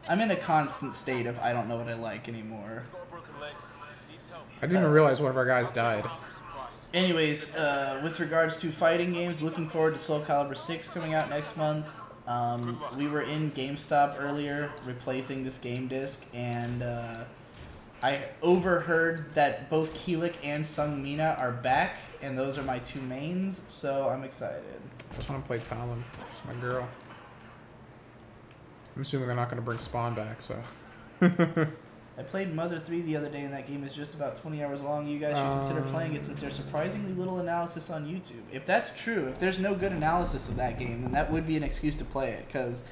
I'm in a constant state of I don't know what I like anymore.
I didn't even realize one of our guys died.
Anyways, with regards to fighting games, looking forward to Soul Calibur 6 coming out next month. We were in GameStop earlier replacing this game disc, and I overheard that both Keelik and Sung Mina are back, and those are my 2 mains, so I'm excited.
I just want to play Talon. She's my girl. I'm assuming they're not going to bring Spawn back, so...
I played Mother 3 the other day, and that game is just about 20 hours long. You guys should consider playing it since there's surprisingly little analysis on YouTube. If that's true, if there's no good analysis of that game, then that would be an excuse to play it, because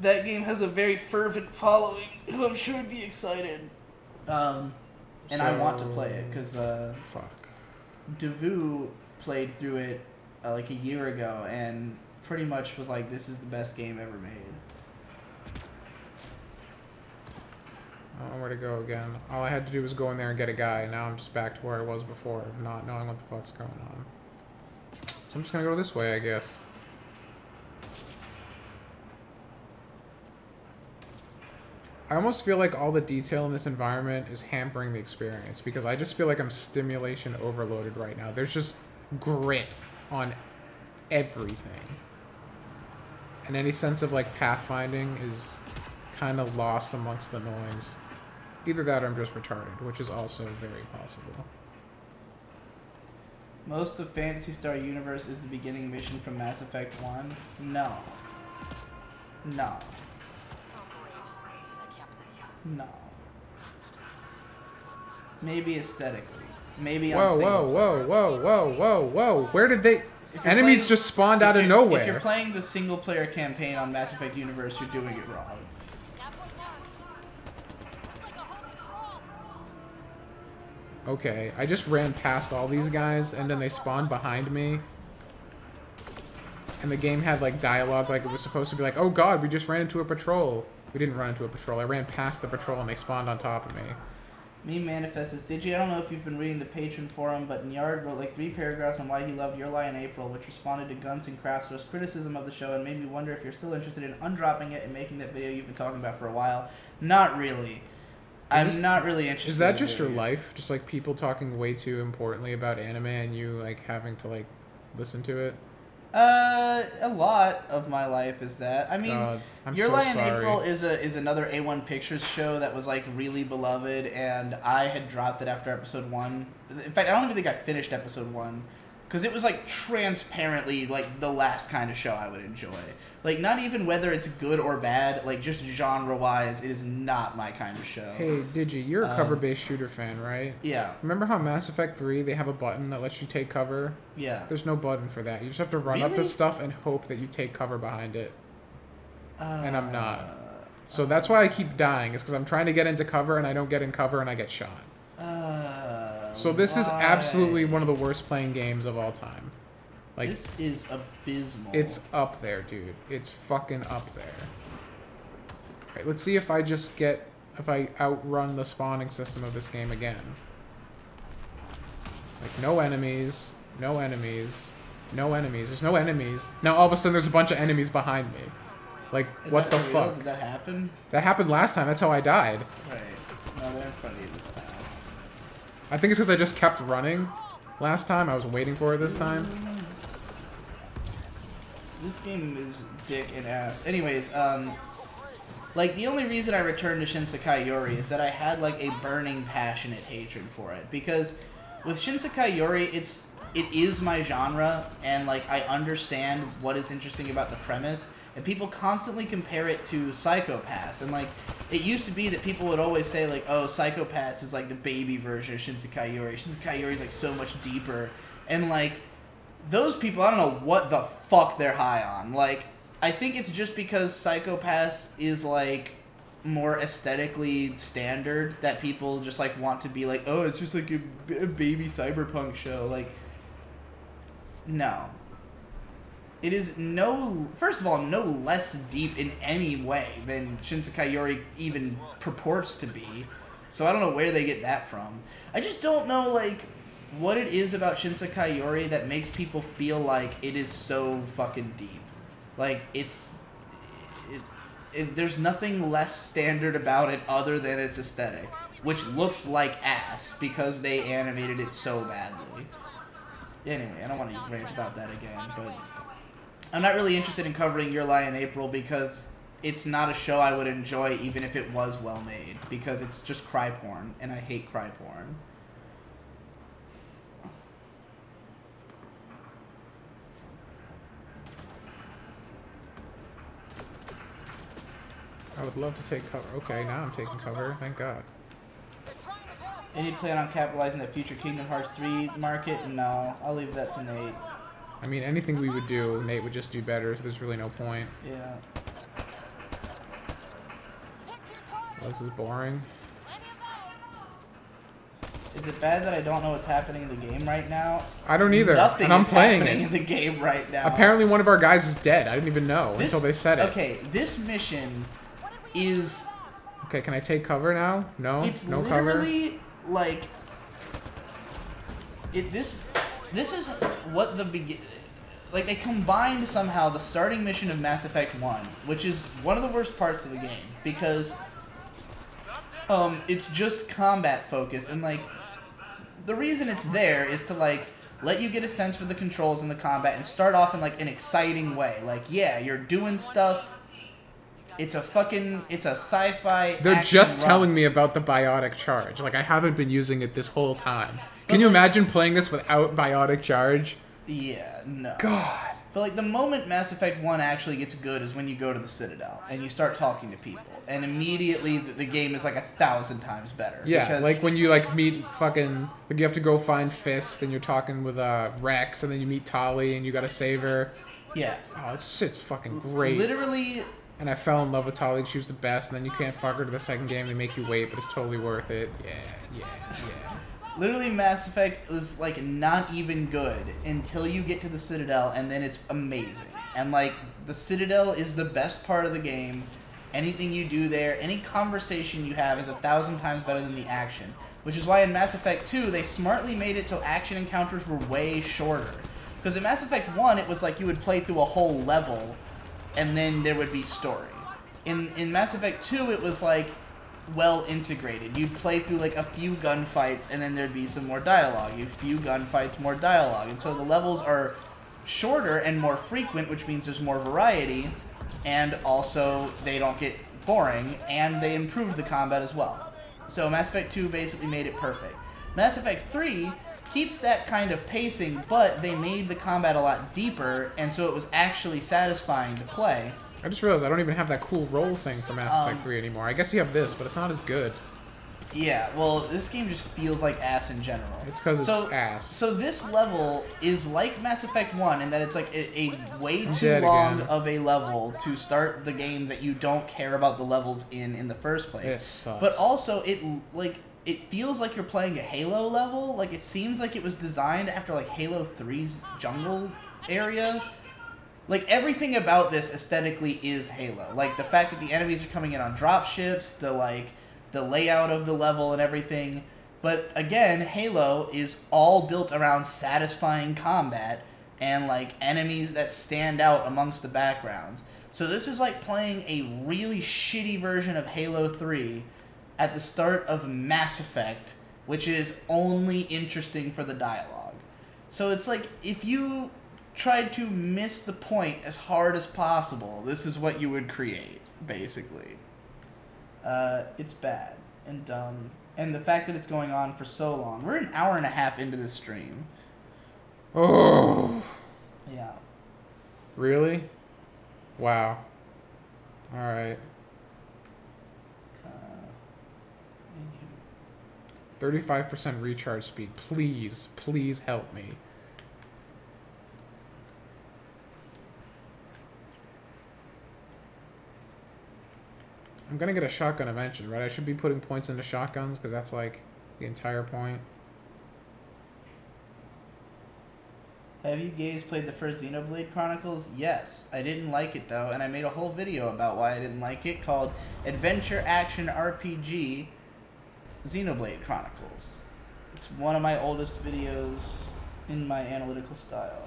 that game has a very fervent following who I'm sure would be excited. And I want to play it, because Devu played through it like a year ago, and pretty much was like, this is the best game ever made.
I don't know where to go again. All I had to do was go in there and get a guy, and now I'm just back to where I was before, not knowing what the fuck's going on. So I'm just gonna go this way, I guess. I almost feel like all the detail in this environment is hampering the experience, because I just feel like I'm stimulation overloaded right now. There's just grit on everything. And any sense of, like, pathfinding is kind of lost amongst the noise. Either that or I'm just retarded, which is also very possible.
Most of Phantasy Star Universe is the beginning mission from Mass Effect 1? No. No. No. Maybe aesthetically. Maybe on
whoa. Where did they... Enemies just spawned out of nowhere.
If you're playing the single-player campaign on Mass Effect Universe, you're doing it wrong.
Okay, I just ran past all these guys, and then they spawned behind me. And the game had, like, dialogue like it was supposed to be like, oh god, we just ran into a patrol. We didn't run into a patrol. I ran past the patrol, and they spawned on top of me.
Me Manifest says, Digi, I don't know if you've been reading the Patreon forum, but Nyard wrote like 3 paragraphs on why he loved Your Lie in April, which responded to Guns and Crafts's criticism of the show and made me wonder if you're still interested in undropping it and making that video you've been talking about for a while. Not really. I'm not really interested.
Is that just your life? Just like people talking way too importantly about anime and you like having to like listen to it?
A lot of my life is that. I mean,
God,
Your Lie in April is another A1 Pictures show that was like really beloved, and I had dropped it after episode 1. In fact, I don't even think I finished episode 1 because it was like transparently like the last kind of show I would enjoy. Like not even whether it's good or bad, like just genre-wise, it is not my kind of show.
Hey, Digi, you're a cover-based shooter fan, right?
Yeah.
Remember how Mass Effect 3, they have a button that lets you take cover?
Yeah.
There's no button for that. You just have to run up to stuff and hope that you take cover behind it. And I'm not. So that's why I keep dying, is because I'm trying to get into cover and I don't get in cover and I get shot. So this is absolutely one of the worst playing games of all time. Like,
this is abysmal.
It's up there, dude. It's fucking up there. Alright, let's see if I just get... if I outrun the spawning system of this game again. Like, no enemies. No enemies. No enemies. There's no enemies. Now all of a sudden there's a bunch of enemies behind me. Like, what the fuck?
Did that happen?
That happened last time. That's how I died.
Right. No, they're in front of you this time.
I think it's because I just kept running last time. I was waiting for it this time.
This game is dick and ass. Anyways, like, the only reason I returned to Shinsekai Yori is that I had, like, a burning, passionate hatred for it. Because with Shinsekai Yori, it is my genre, and, like, I understand what is interesting about the premise, and people constantly compare it to Psycho-Pass, and, like, it used to be that people would always say, like, oh, Psycho-Pass is, like, the baby version of Shinsekai Yori. Shinsekai Yori is, like, so much deeper, and, like, those people, I don't know what the fuck they're high on. Like, I think it's just because Psycho-Pass is, like, more aesthetically standard that people just, like, want to be like, oh, it's just, like, a baby cyberpunk show. Like, no. It is first of all, no less deep in any way than Shinsekai Yori even purports to be. So I don't know where they get that from. I just don't know, like, what it is about Shinsekai Yori that makes people feel like it is so fucking deep. Like, there's nothing less standard about it other than its aesthetic, which looks like ass because they animated it so badly. Anyway, I don't want to rant about that again, but I'm not really interested in covering Your Lie in April because it's not a show I would enjoy even if it was well made, because it's just cry porn, and I hate cry porn.
I would love to take cover. Okay, now I'm taking cover. Thank God.
Any plan on capitalizing the future Kingdom Hearts 3 market? No, I'll leave that to Nate.
I mean, anything we would do, Nate would just do better, so there's really no point.
Yeah.
Well, this is boring.
Is it bad that I don't know what's happening in the game right now?
I don't either.
Nothing
and I'm
is
playing
happening
it.
in the game right now.
Apparently one of our guys is dead. I didn't even know until they said it.
Okay, this mission is...
Okay, can I take cover now? No?
It's
no cover?
It's literally, like... This is what the like, they combined somehow the starting mission of Mass Effect 1, which is one of the worst parts of the game, because it's just combat focused, and, like, the reason it's there is to, like, let you get a sense for the controls and the combat and start off in, like, an exciting way. Like, yeah, you're doing stuff. It's a sci-fi
They're just
run.
telling me about the biotic charge. Like, I haven't been using it this whole time. Can you imagine playing this without biotic charge?
Yeah, no.
God.
But, like, the moment Mass Effect 1 actually gets good is when you go to the Citadel and you start talking to people. And immediately the game is, like, 1,000 times better.
Yeah,
because
like when you, like, meet fucking... Like, you have to go find Fist and you're talking with Rex, and then you meet Tali and you gotta save her.
Yeah.
Oh, this shit's fucking great.
Literally...
And I fell in love with Tali. She was the best, and then you can't fuck her to the second game. They make you wait, but it's totally worth it. Yeah.
Literally, Mass Effect is, like, not even good until you get to the Citadel, and then it's amazing. And, like, the Citadel is the best part of the game. Anything you do there, any conversation you have is 1,000 times better than the action. which is why in Mass Effect 2 they smartly made it so action encounters were way shorter. Because in Mass Effect 1 it was like you would play through a whole level and then there would be story. In Mass Effect 2 it was like well integrated. You'd play through like a few gunfights and then there'd be some more dialogue. A few gunfights, more dialogue. And so the levels are shorter and more frequent, which means there's more variety, and also they don't get boring, and they improved the combat as well. So Mass Effect 2 basically made it perfect. Mass Effect 3 keeps that kind of pacing, but they made the combat a lot deeper, and so it was actually satisfying to play.
I just realized I don't even have that cool roll thing for Mass Effect 3 anymore. I guess you have this, but it's not as good.
Yeah, well, this game just feels like ass in general.
It's because it's ass.
So this level is like Mass Effect 1 in that it's like a way too long of a level to start the game that you don't care about the levels in the first place.
It sucks.
But also, it feels like you're playing a Halo level. Like, it seems like it was designed after, like, Halo 3's jungle area. Like, everything about this aesthetically is Halo. Like, the fact that the enemies are coming in on dropships, the layout of the level and everything. But again, Halo is all built around satisfying combat and like enemies that stand out amongst the backgrounds. So this is like playing a really shitty version of Halo 3 at the start of Mass Effect, which is only interesting for the dialogue. So it's like if you tried to miss the point as hard as possible, this is what you would create, basically. It's bad and dumb. And the fact that it's going on for so long. We're an hour and a half into this stream.
Oh.
Yeah.
Really? Wow. Alright. 35% recharge speed. Please, please help me. I'm gonna get a shotgun eventually, right? I should be putting points into shotguns because that's like the entire point.
Have you gays played the first Xenoblade Chronicles? Yes. I didn't like it though, and I made a whole video about why I didn't like it called Adventure Action RPG Xenoblade Chronicles. It's one of my oldest videos in my analytical style.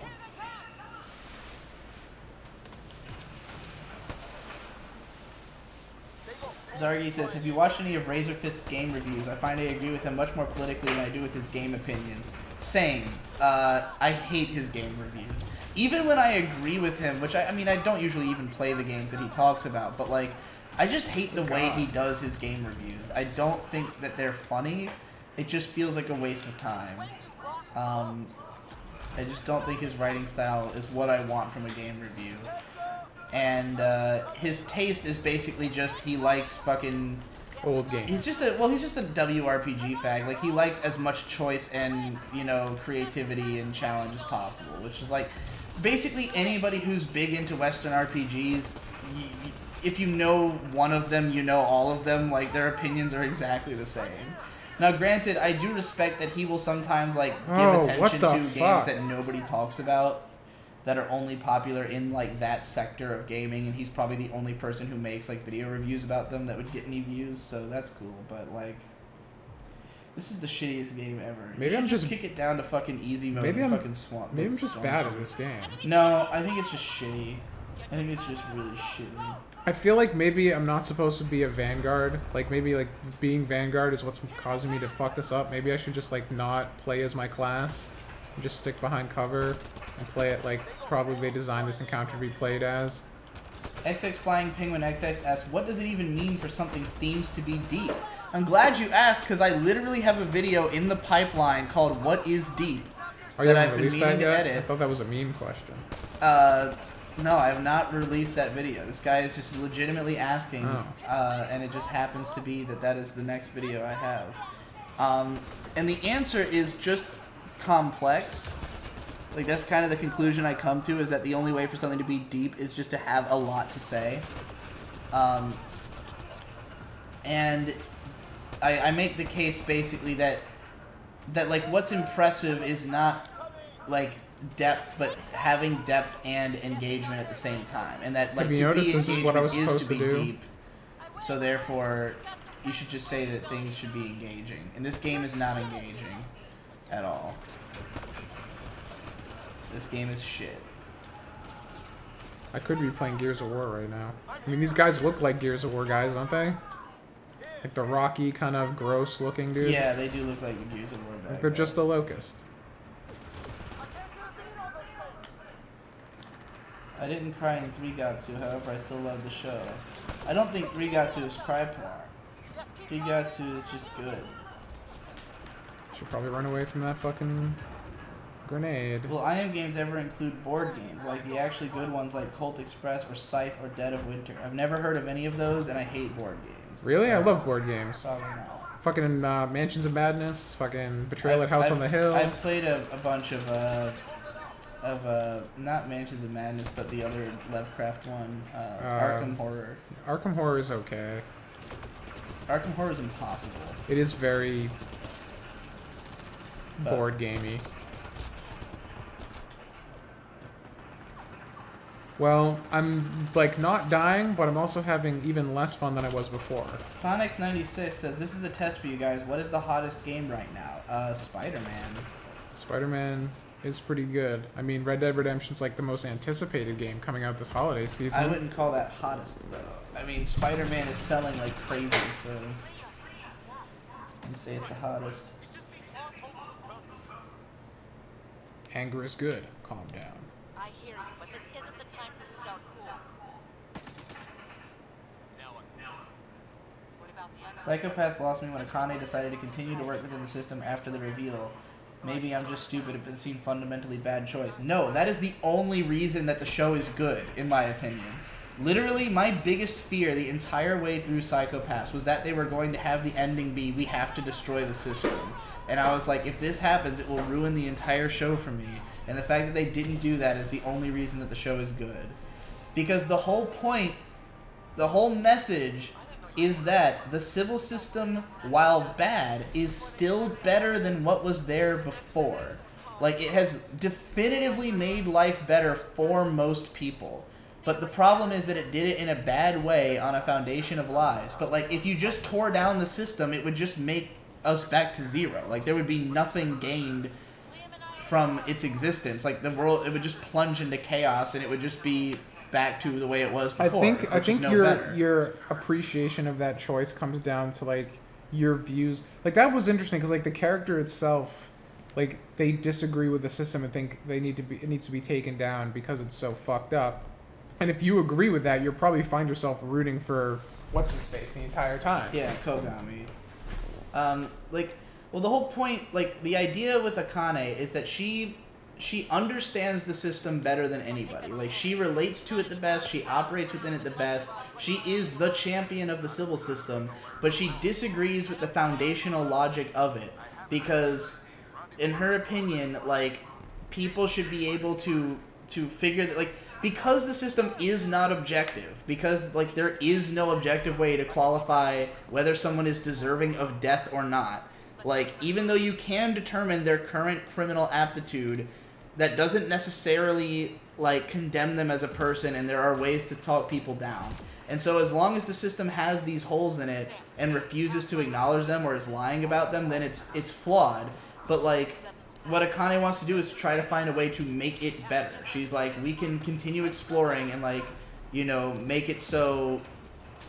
Zargi says, have you watched any of Razorfist's game reviews? I find I agree with him much more politically than I do with his game opinions. Same. I hate his game reviews. Even when I agree with him, which I mean, I don't usually even play the games that he talks about, but like, I just hate the way he does his game reviews. I don't think that they're funny. It just feels like a waste of time. I just don't think his writing style is what I want from a game review. And his taste is basically just he likes fucking
old games.
He's just a WRPG fag. Like he likes as much choice and creativity and challenge as possible, which is like basically anybody who's big into Western RPGs. If you know one of them, you know all of them. Like their opinions are exactly the same. Now, granted, I do respect that he will sometimes like give attention to games that nobody talks about, that are only popular in like that sector of gaming, and he's probably the only person who makes like video reviews about them that would get any views, so that's cool. But like, this is the shittiest game ever.
Maybe I'm just
kick it down to fucking easy mode and fucking swamp.
Maybe I'm just bad at this game.
No, I think it's just shitty. I think it's just really shitty.
I feel like maybe I'm not supposed to be a Vanguard. Like maybe like being Vanguard is what's causing me to fuck this up. Maybe I should just like not play as my class and just stick behind cover and play it like probably they designed this encounter to be played as.
XX Flying Penguin XX asks, what does it even mean for something's themes to be deep? I'm glad you asked, because I literally have a video in the pipeline called What is Deep that I've been meaning to edit.
I thought that was a meme question.
No, I have not released that video. This guy is just legitimately asking, and it just happens to be that is the next video I have. And the answer is just complex. Like, that's kind of the conclusion I come to, is that the only way for something to be deep is just to have a lot to say. And I make the case, basically, that like, what's impressive is not, like, depth, but having depth and engagement at the same time. And that, like, to be engagement is to be deep. So, therefore, you should just say that things should be engaging. And this game is not engaging at all. This game is shit.
I could be playing Gears of War right now. I mean, these guys look like Gears of War guys, don't they? Like the rocky, kind of gross looking dudes.
Yeah, they do look like the Gears of War
Like they're just a locust.
I didn't cry in Threegatsu, however I still love the show. I don't think Threegatsu is cry porn. Threegatsu is just good.
Should probably run away from that fucking grenade.
Will IM games ever include board games, like the actually good ones like Colt Express or Scythe or Dead of Winter? I've never heard of any of those, and I hate board games.
Really?
So,
I love board games.
Probably not.
Fucking Mansions of Madness, fucking Betrayal at House on the Hill.
I've played a bunch of not Mansions of Madness, but the other Lovecraft one, Arkham Horror.
Arkham Horror is okay.
Arkham Horror is impossible.
It is very board gamey. Well, I'm like not dying, but I'm also having even less fun than I was before.
Sonics96 says, this is a test for you guys. What is the hottest game right now? Spider-Man.
Spider-Man is pretty good. I mean, Red Dead Redemption's like the most anticipated game coming out this holiday season.
I wouldn't call that hottest, though. I mean, Spider-Man is selling like crazy, so I'd say it's the hottest.
Anger is good. Calm down.
I hear you, but this isn't the time to lose our cool. What about the other?
Psychopaths lost me when Akane decided to continue to work within the system after the reveal. Maybe I'm just stupid if it seemed fundamentally bad choice. No, that is the only reason that the show is good, in my opinion. Literally, my biggest fear the entire way through Psychopaths was that they were going to have the ending be, we have to destroy the system. And I was like, if this happens, it will ruin the entire show for me. And the fact that they didn't do that is the only reason that the show is good. Because the whole point, the whole message is that the civil system, while bad, is still better than what was there before. Like, it has definitively made life better for most people. But the problem is that it did it in a bad way on a foundation of lies. But, like, if you just tore down the system, it would just make us back to zero. Like, there would be nothing gained from its existence. Like, the world, it would just plunge into chaos, and it would just be back to the way it was before.
I think your appreciation of that choice comes down to like your views. Like that was interesting because like the character itself, like they disagree with the system and think it needs to be taken down because it's so fucked up. And if you agree with that, you'll probably find yourself rooting for what's his face the entire time.
Yeah, Kogami. Well, the whole point, like the idea with Akane is that she understands the system better than anybody. Like, she relates to it the best, she operates within it the best, she is the champion of the civil system, but she disagrees with the foundational logic of it, because, in her opinion, like, people should be able to figure that, like, because the system is not objective, because, like, there is no objective way to qualify whether someone is deserving of death or not, like, even though you can determine their current criminal aptitude, that doesn't necessarily, like, condemn them as a person, and there are ways to talk people down. And so as long as the system has these holes in it and refuses to acknowledge them or is lying about them, then it's flawed. But, like, what Akane wants to do is try to find a way to make it better. She's like, we can continue exploring and, like, you know, make it so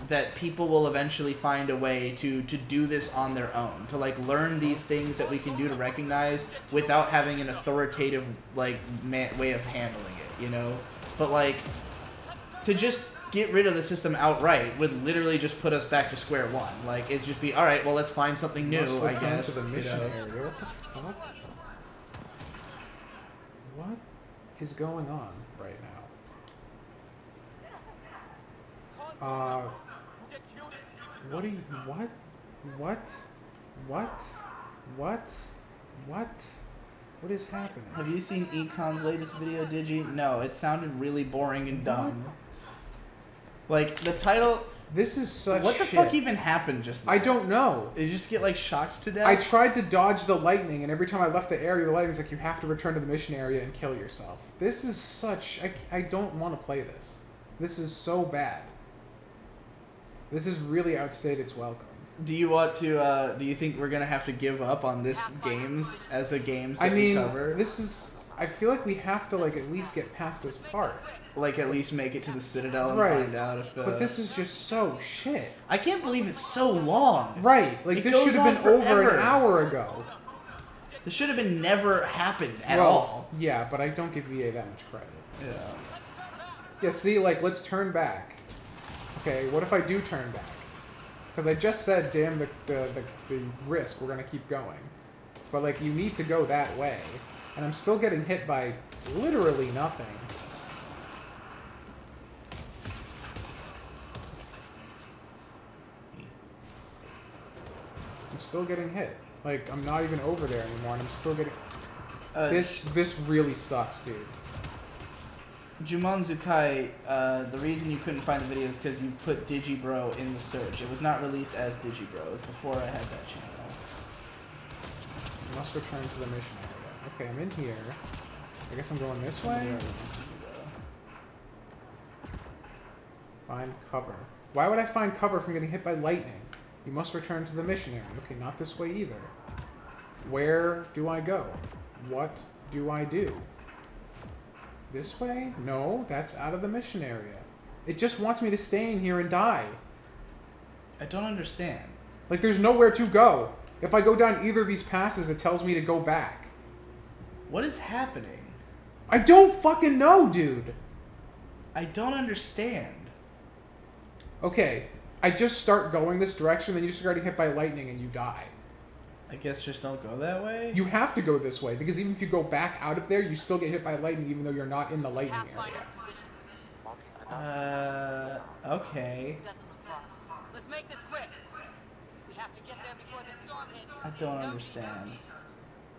that people will eventually find a way to do this on their own, to like learn these things that we can do to recognize without having an authoritative like way of handling it, you know. But like to just get rid of the system outright would literally just put us back to square one. Like it'd just be all right. Well, let's find something new. I guess.
To the mission area. What the fuck? What is going on right now? What are you, what is happening?
Have you seen Econ's latest video, Digi? No, it sounded really boring and dumb. Like, the title...
This is such
What the
shit.
fuck even happened just now?
I don't know.
Did you just get, like, shocked to death?
I tried to dodge the lightning, and every time I left the area, the lightning's like, you have to return to the mission area and kill yourself. This is such... I don't want to play this. This is so bad. This has really outstayed its welcome.
Do you want to? Do you think we're gonna have to give up on this games as a games that
I mean,
we cover?
this is. I feel like we have to like at least get past this part.
Like at least make it to the Citadel and
Right.
find out if.
But this is just so shit.
I can't believe it's so long.
Right. Like
It
this
goes
should have
on
been over
forever.
an hour ago.
This should have been never happened at
Well,
all.
yeah, but I don't give VA that much credit.
Yeah.
Yeah, see, like, let's turn back. Okay, what if I do turn back? Because I just said, damn the risk, we're going to keep going. But, like, you need to go that way. And I'm still getting hit by literally nothing. I'm still getting hit. Like, I'm not even over there anymore, and I'm still getting... This really sucks, dude.
Jumon Zukai, the reason you couldn't find the video is because you put Digibro in the search. It was not released as Digibro. It was before I had that channel.
I must return to the mission area. Okay, I'm in here. I guess I'm going this way? Find cover. Why would I find cover from getting hit by lightning? You must return to the mission area. Okay, not this way either. Where do I go? What do I do? This way? No, that's out of the mission area. It just wants me to stay in here and die.
I don't understand.
Like, there's nowhere to go. If I go down either of these passes, it tells me to go back.
What is happening?
I don't fucking know, dude.
I don't understand.
Okay, I just start going this direction, then you start getting hit by lightning and you die.
I guess just don't go that way?
You have to go this way, because even if you go back out of there, you still get hit by lightning even though you're not in the lightning area.
Okay.
Doesn't look far. Let's make this quick. We have to get there before the storm hits.
I don't understand.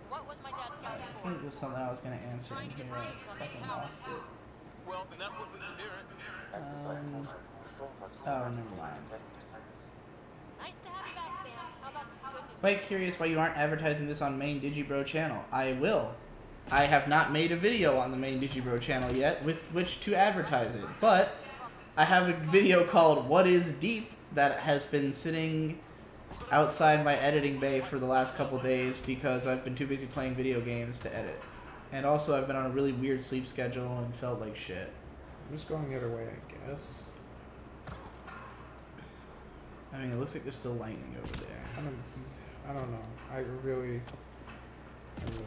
What was my dad scouting
I
for?
think it was something I was going to answer in here. I fucking lost it.
Well, the network was near it.
Oh, never mind.
Nice to have you back, Sam. How about some good news?
Quite curious why you aren't advertising this on main Digibro channel. I will. I have not made a video on the main Digibro channel yet with which to advertise it, but I have a video called What is Deep that has been sitting outside my editing bay for the last couple days because I've been too busy playing video games to edit. And also I've been on a really weird sleep schedule and felt like shit.
I'm just going the other way, I guess.
I mean, it looks like there's still lightning over there.
I don't know. I really don't know.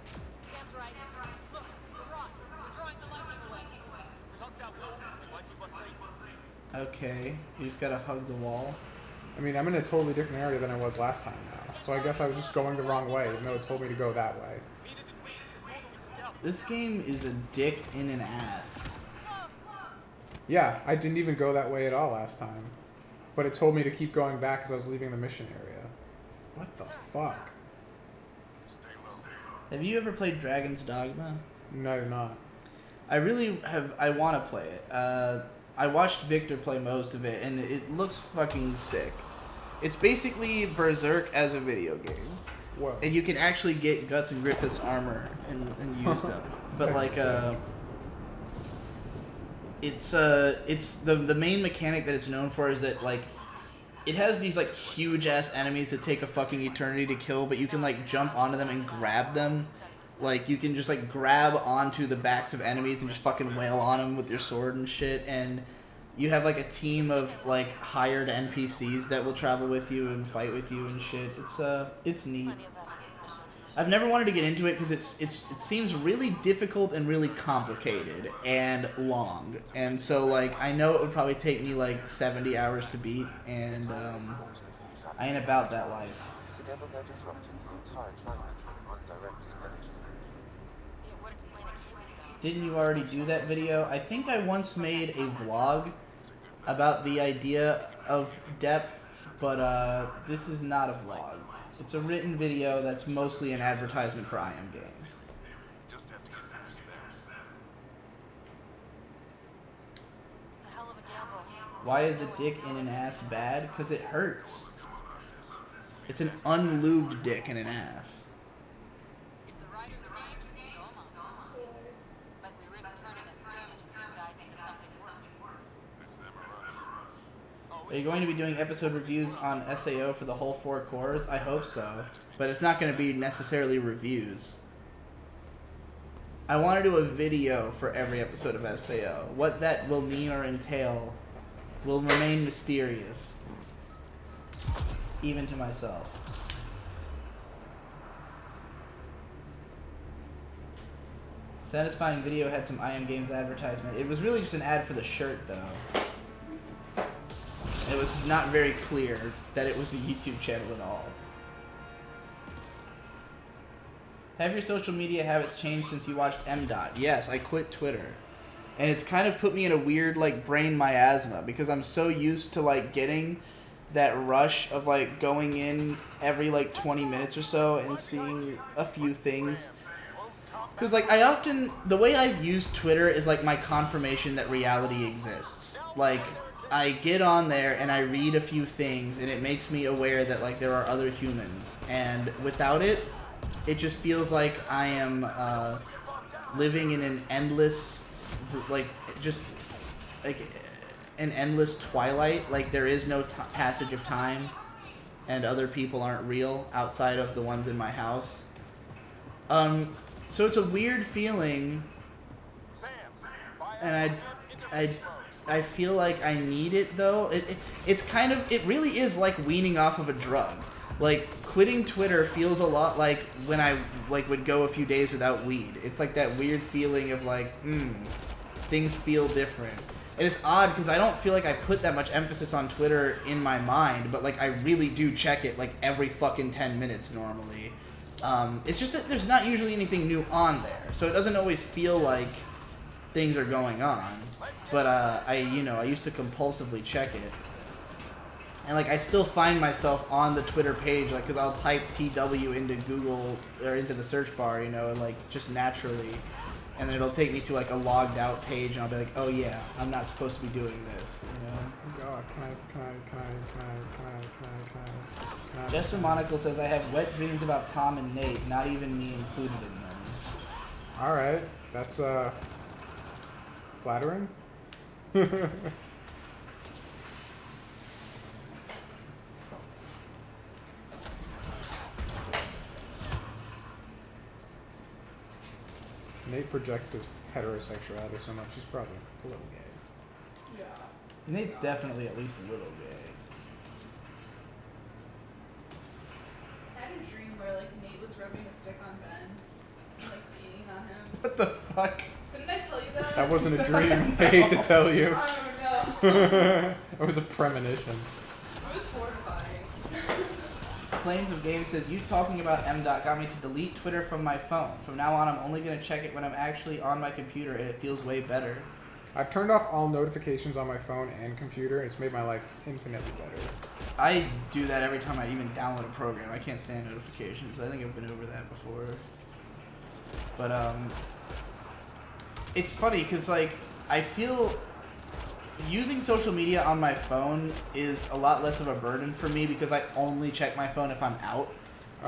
Sam's right. Look, the rock. We're drawing the lightning away.
We hugged that wall. It might keep us safe.
Okay, you just gotta hug the wall.
I mean, I'm in a totally different area than I was last time now. So I guess I was just going the wrong way, even though it told me to go that way.
This game is a dick in an ass.
Yeah, I didn't even go that way at all last time. But it told me to keep going back because I was leaving the mission area. What the fuck?
Have you ever played Dragon's Dogma?
No, not.
I really have. I want to play it. I watched Victor play most of it, and it looks fucking sick. It's basically Berserk as a video game.
Whoa.
And you can actually get Guts and Griffith's armor and use them. But like, it's the main mechanic that it's known for is that like it has these like huge ass enemies that take a fucking eternity to kill, but you can like jump onto them and grab them. Like you can just like grab onto the backs of enemies and just fucking wail on them with your sword and shit. And you have like a team of like hired NPCs that will travel with you and fight with you and shit. It's neat. I've never wanted to get into it because it seems really difficult and really complicated and long. And so like I know it would probably take me like 70 hours to beat, and I ain't about that life.
Together they're disrupting the entire climate with undirected energy.
Didn't you already do that video? I think I once made a vlog about the idea of depth, but this is not a vlog. It's a written video that's mostly an advertisement for IM Games. Why is a dick in an ass bad? Because it hurts. It's an unlubed dick in an ass.
If the riders are game, so am I. But we risk turning a skirmish with these guys into something worse.
It's never right. Oh,
Are you going to be doing episode reviews on SAO for the whole 4 cores? I hope so. But it's not going to be necessarily reviews. I want to do a video for every episode of SAO. What that will mean or entail will remain mysterious. Even to myself. Satisfying Video had some IM Games advertisement. It was really just an ad for the shirt, though. It was not very clear that it was a YouTube channel at all. Have your social media habits changed since you watched M-Dot? Yes, I quit Twitter. And it's kind of put me in a weird, like, brain miasma, because I'm so used to, like, getting that rush of, like, going in every, like, 20 minutes or so and seeing a few things. Because, like, I often... The way I've used Twitter is, like, my confirmation that reality exists. Like, I get on there and I read a few things, and it makes me aware that, like, there are other humans. And without it, it just feels like I am living in an endless... Like, just... Like, an endless twilight. Like, there is no passage of time, and other people aren't real outside of the ones in my house. So it's a weird feeling, and I feel like I need it, though. It's kind of, it really is like weaning off of a drug. Like, quitting Twitter feels a lot like when I, like, would go a few days without weed. It's like that weird feeling of, like, things feel different. And it's odd, because I don't feel like I put that much emphasis on Twitter in my mind, but, like, I really do check it, like, every fucking 10 minutes normally. It's just that there's not usually anything new on there, so it doesn't always feel like things are going on. But I used to compulsively check it, and like I still find myself on the Twitter page, like, because I'll type TW into Google or into the search bar, you know, and like just naturally, and then it'll take me to like a logged out page, and I'll be like, oh yeah, I'm not supposed to be doing this, you know.
God, can I?
Jester Monocle says, I have wet dreams about Tom and Nate, not even me included in them.
Alright, that's, flattering? Nate projects his heterosexuality so much, he's probably a little gay.
Yeah. Nate's definitely at least a little gay.
I had a dream where, like, Nate was rubbing his dick on Ben, like, beating on him.
What the fuck?
Didn't I tell you that?
That wasn't a dream, I hate to tell you.
I don't know.
It was a premonition.
It was horrifying.
Flames of Game says, you talking about M-Dot got me to delete Twitter from my phone. From now on, I'm only going to check it when I'm actually on my computer, and it feels way better.
I've turned off all notifications on my phone and computer, and it's made my life infinitely better.
I do that every time I even download a program. I can't stand notifications. I think I've been over that before. But, it's funny, because, like, I feel using social media on my phone is a lot less of a burden for me because I only check my phone if I'm out.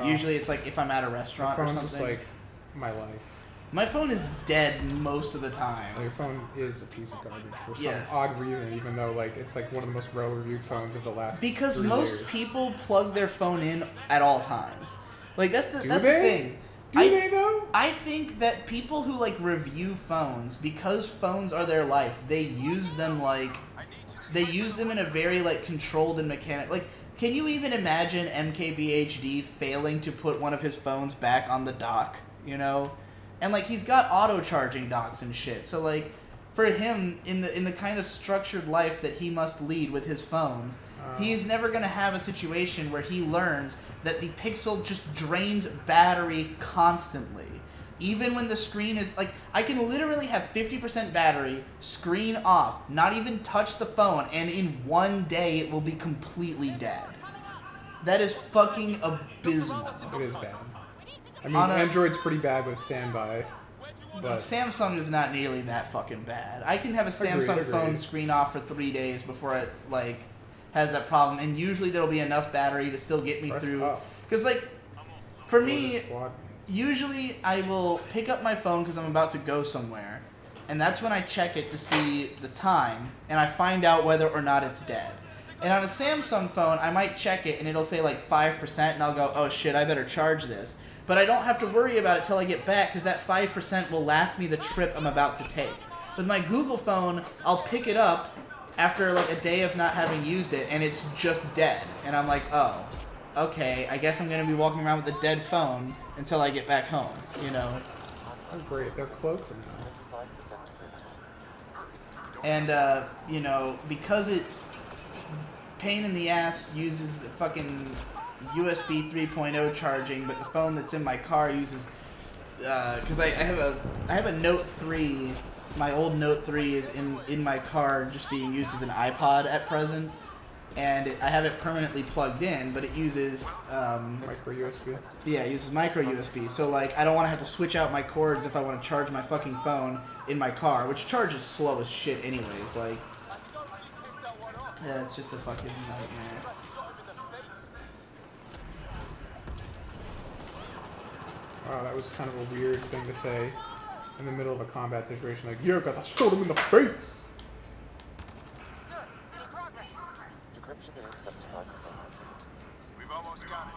Usually it's like if I'm at a restaurant or something.
Just like my life.
My phone is dead most of the time.
Your phone is a piece of garbage for some odd reason, even though like it's like one of the most well-reviewed phones of the last 3 years.
Most people plug their phone in at all times. Like that's the thing.
Do they though?
I think that people who like review phones, because phones are their life, they use them in a very like controlled and mechanic. Like, can you even imagine MKBHD failing to put one of his phones back on the dock? You know, and like he's got auto charging docks and shit. So like, for him in the kind of structured life that he must lead with his phones, he's never going to have a situation where he learns that the Pixel just drains battery constantly. Even when the screen is, like, I can literally have 50% battery, screen off, not even touch the phone, and in one day it will be completely dead. That is fucking abysmal.
It is bad. I mean, Android's pretty bad with standby. But
Samsung is not nearly that fucking bad. I can have a Samsung phone screen off for 3 days before it, like, has that problem, and usually there'll be enough battery to still get me through. Because, like, for me, usually I will pick up my phone because I'm about to go somewhere, and that's when I check it to see the time, and I find out whether or not it's dead. And on a Samsung phone, I might check it and it'll say like 5%, and I'll go, oh shit, I better charge this. But I don't have to worry about it till I get back, because that 5% will last me the trip I'm about to take. With my Google phone, I'll pick it up after like a day of not having used it, and it's just dead. And I'm like, oh, okay, I guess I'm going to be walking around with a dead phone until I get back home, you know?
Oh great, they're cloaked now.
And, you know, because it, pain in the ass, uses the fucking USB 3.0 charging, but the phone that's in my car uses, because I have a Note 3, my old Note 3 is in my car just being used as an iPod at present, and I have it permanently plugged in, but it uses,
micro USB?
Yeah, it uses micro USB, so like, I don't want to have to switch out my cords if I want to charge my fucking phone in my car, which charges slow as shit anyways, like, yeah, it's just a fucking nightmare.
Wow, that was kind of a weird thing to say in the middle of a combat situation, like, yeah, guys, I shot him in the face!
Sir, any progress?
Decryption is 75% complete.
We've almost got it.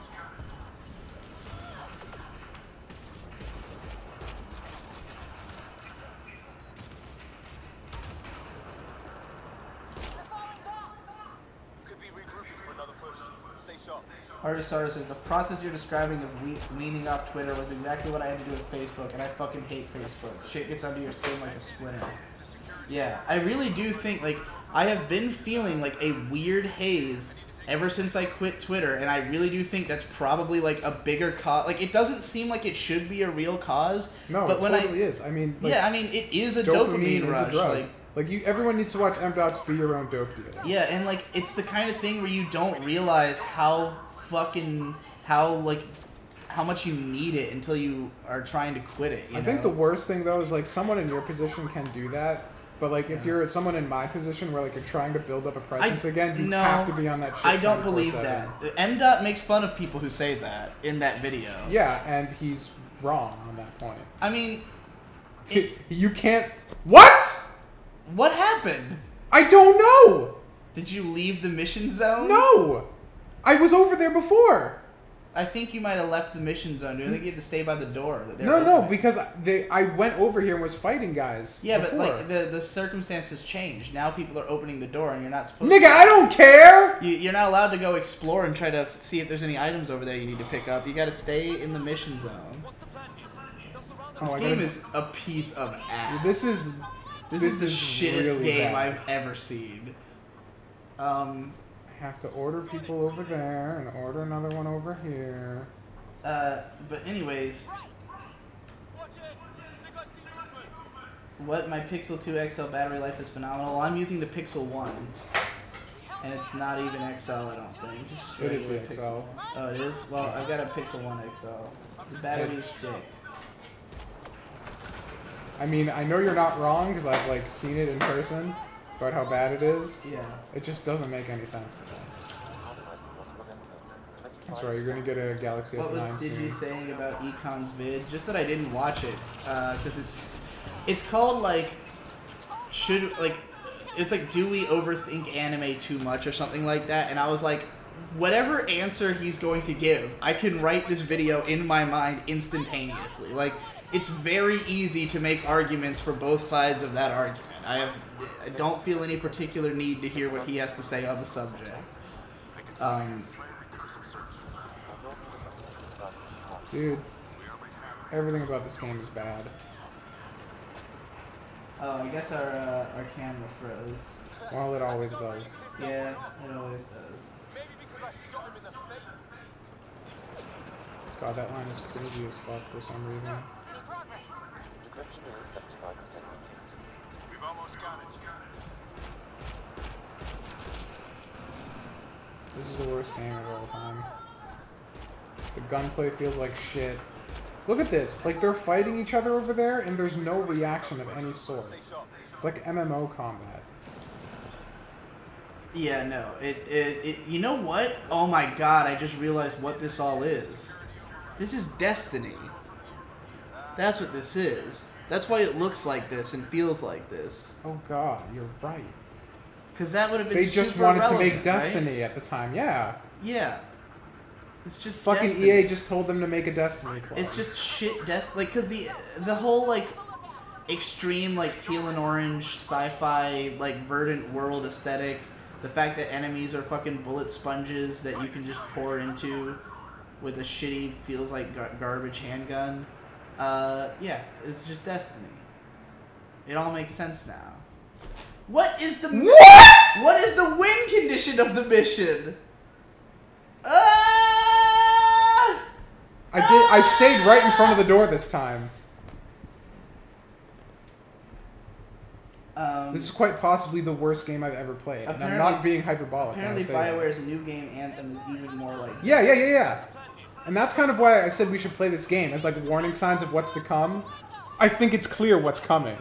Could be regrouping for another push. Stay sharp.
Artist says, the process you're describing of weaning off Twitter was exactly what I had to do with Facebook, and I fucking hate Facebook. Shit gets under your skin like a splinter. Yeah, I really do think, like, I have been feeling like a weird haze ever since I quit Twitter, and I really do think that's probably like a bigger cause. Like, it doesn't seem like it should be a real cause.
No,
but
it
when
totally is. I mean, like,
yeah, I mean, it is a dopamine rush.
Like
Everyone
needs to watch M. Dot's Be Your Own Dope Deal.
Yeah, and like, it's the kind of thing where you don't realize how much you need it until you are trying to quit it.
I think the worst thing though is like someone in your position can do that, but like if you're someone in my position where like you're trying to build up a presence again, you have to be on that shit.
I don't believe that. M. Dot makes fun of people who say that in that video.
Yeah, and he's wrong on that point.
I mean,
you can't. What?
What happened?
I don't know.
Did you leave the mission zone?
No, I was over there before.
I think you might have left the mission zone. Do you think you had to stay by the door?
No, because I went over here and was fighting guys.
Yeah,
before.
but like the circumstances changed. Now people are opening the door, and you're not supposed.
Nigga, I don't care.
You're not allowed to go explore and try to see if there's any items over there you need to pick up. You got to stay in the mission zone. This game is a piece of ass. This is the shittest
really
game
bad.
I've ever seen.
I have to order people over there and order another one over here.
But anyways, my Pixel 2 XL battery life is phenomenal. I'm using the Pixel 1, and it's not even XL, I don't think.
It is the XL.
Oh, it is? Well, I've got a Pixel 1 XL. The battery's dick.
I mean, I know you're not wrong because I've like seen it in person about how bad it is.
Yeah.
It just doesn't make any sense to me. That's right, you're gonna get a Galaxy S9
What did
soon.
you saying about Econ's vid? Just that I didn't watch it, because it's called like, it's like, do we overthink anime too much or something like that? And I was like, whatever answer he's going to give, I can write this video in my mind instantaneously. Like, it's very easy to make arguments for both sides of that argument. I don't feel any particular need to hear what he has to say on the subject.
Dude, everything about this game is bad.
Oh, I guess our camera froze.
Well, it always does.
Yeah, it always does.
God, that line is cringy as fuck for some reason.
Decryption is 75% complete.
We've almost got it.
This is the worst game of all time. The gunplay feels like shit. Look at this. Like, they're fighting each other over there, and there's no reaction of any sort. It's like MMO combat.
Yeah, no. You know what? Oh my god, I just realized what this all is. This is Destiny. That's what this is. That's why it looks like this and feels like this.
Oh god, you're right.
Because that would have been
They just
super
wanted to
relevant,
make Destiny
right?
at the time. Yeah.
Yeah. It's just
fucking
Destiny.
EA just told them to make a Destiny clone.
It's just shit Destiny. Like, because the whole, like, extreme, like, teal and orange sci-fi, like, verdant world aesthetic, the fact that enemies are fucking bullet sponges that you can just pour into with a shitty, feels like garbage handgun. Yeah, it's just Destiny. It all makes sense now. What is the What is the win condition of the mission?
I stayed right in front of the door this time. This is quite possibly the worst game I've ever played. And I'm not being hyperbolic.
Apparently BioWare's new game, Anthem, is even more like...
Yeah. And that's kind of why I said we should play this game. As like warning signs of what's to come. I think it's clear what's coming.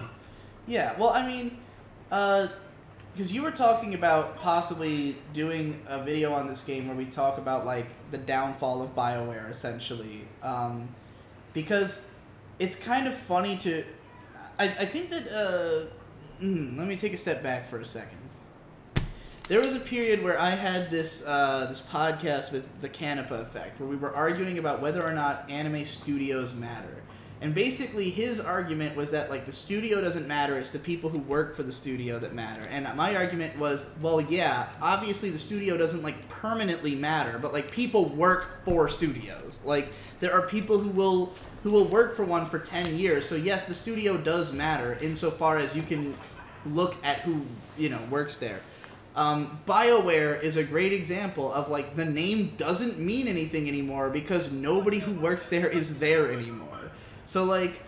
Yeah, well, I mean... because you were talking about possibly doing a video on this game where we talk about, like, the downfall of BioWare, essentially. Because it's kind of funny to... I think that... let me take a step back for a second. There was a period where I had this this podcast with the Canepa Effect, where we were arguing about whether or not anime studios matter. And basically, his argument was that, like, the studio doesn't matter, it's the people who work for the studio that matter. And my argument was, well, yeah, obviously the studio doesn't, like, permanently matter, but, like, people work for studios. Like, there are people who will work for one for 10 years, so yes, the studio does matter, insofar as you can look at who, you know, works there. BioWare is a great example of, like, the name doesn't mean anything anymore because nobody who worked there is there anymore. So, like,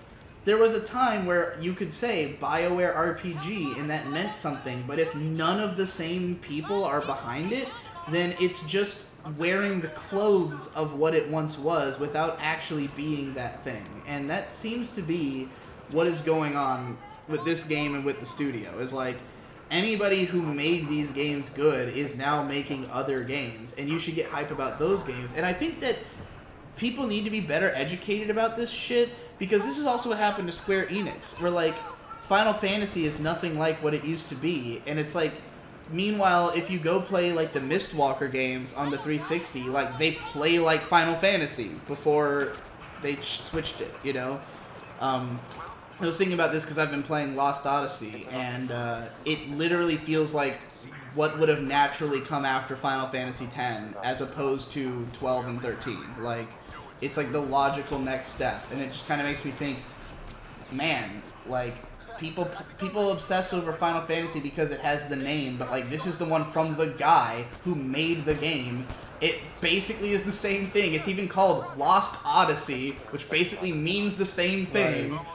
there was a time where you could say BioWare RPG and that meant something, but if none of the same people are behind it, then it's just wearing the clothes of what it once was without actually being that thing. And that seems to be what is going on with this game and with the studio, is like, anybody who made these games good is now making other games, and you should get hype about those games. And I think that people need to be better educated about this shit, because this is also what happened to Square Enix, where, like, Final Fantasy is nothing like what it used to be, and it's like, meanwhile, if you go play, like, the Mistwalker games on the 360, like, they play like Final Fantasy before they switched it, you know? I was thinking about this because I've been playing Lost Odyssey, and it literally feels like what would have naturally come after Final Fantasy X, as opposed to 12 and 13. Like, it's like the logical next step, and it just kind of makes me think, man, like, people obsess over Final Fantasy because it has the name, but, like, this is the one from the guy who made the game. It basically is the same thing. It's even called Lost Odyssey, which basically means the same thing.
Right.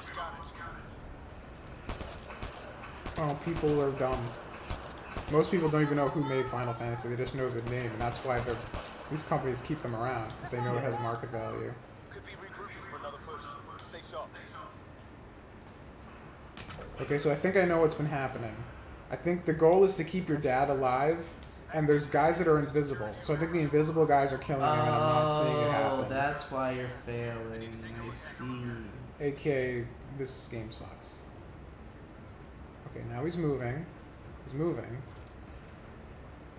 Oh, people are dumb. Most people don't even know who made Final Fantasy. They just know the name, and that's why these companies keep them around, because they know it has market value. Okay, so I think I know what's been happening. I think the goal is to keep your dad alive, and there's guys that are invisible. So I think the invisible guys are killing him, and I'm not seeing it happen.
Oh, that's why you're failing. I see.
AKA, this game sucks. Okay, now he's moving. He's moving.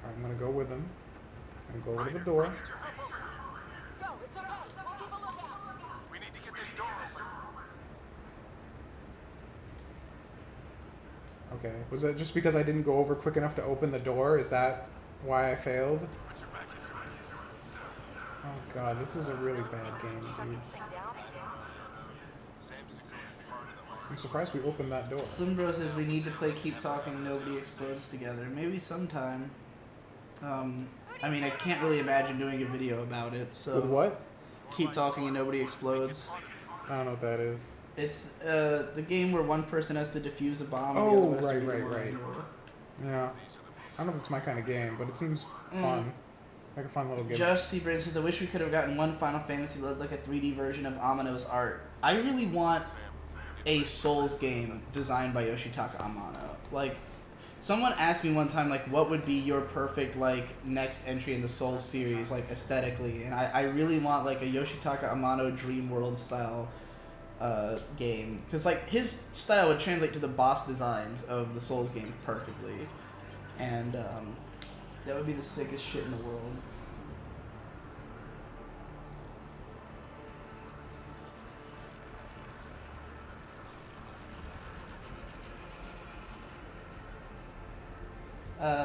Alright, I'm gonna go with him. I'm gonna go over to the door. Okay, was that just because I didn't go over quick enough to open the door? Is that why I failed? Oh god, this is a really bad game, dude. I'm surprised we opened that door.
Slimbro says we need to play Keep Talking and Nobody Explodes together. Maybe sometime. I mean, I can't really imagine doing a video about it, so...
With what?
Keep Talking and Nobody Explodes.
I don't know what that is.
It's the game where one person has to defuse a bomb.
Oh, right. Yeah. I don't know if it's my kind of game, but it seems fun. Like a fun little game.
Josh Seabrain says, I wish we could have gotten one Final Fantasy that looked like a 3D version of Amano's art. I really want a Souls game designed by Yoshitaka Amano. Like, someone asked me one time, like, what would be your perfect, like, next entry in the Souls series, like, aesthetically, and I really want, like, a Yoshitaka Amano Dream World style game, because, like, his style would translate to the boss designs of the Souls game perfectly. and that would be the sickest shit in the world.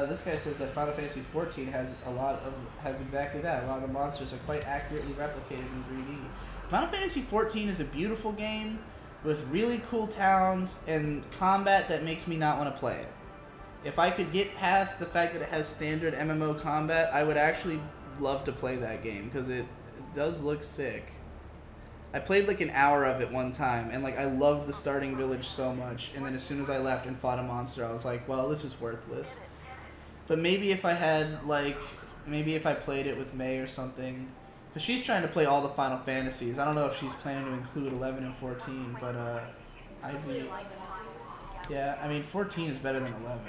This guy says that Final Fantasy XIV has exactly that. A lot of the monsters are quite accurately replicated in 3D. Final Fantasy XIV is a beautiful game with really cool towns and combat that makes me not want to play it. If I could get past the fact that it has standard MMO combat, I would actually love to play that game because it does look sick. I played like an hour of it one time, and like I loved the starting village so much, and then as soon as I left and fought a monster, I was like, well, this is worthless. But maybe if I had maybe if I played it with May or something, because she's trying to play all the Final Fantasies. I don't know if she's planning to include 11 and 14, but I'd be, yeah, I mean 14 is better than 11,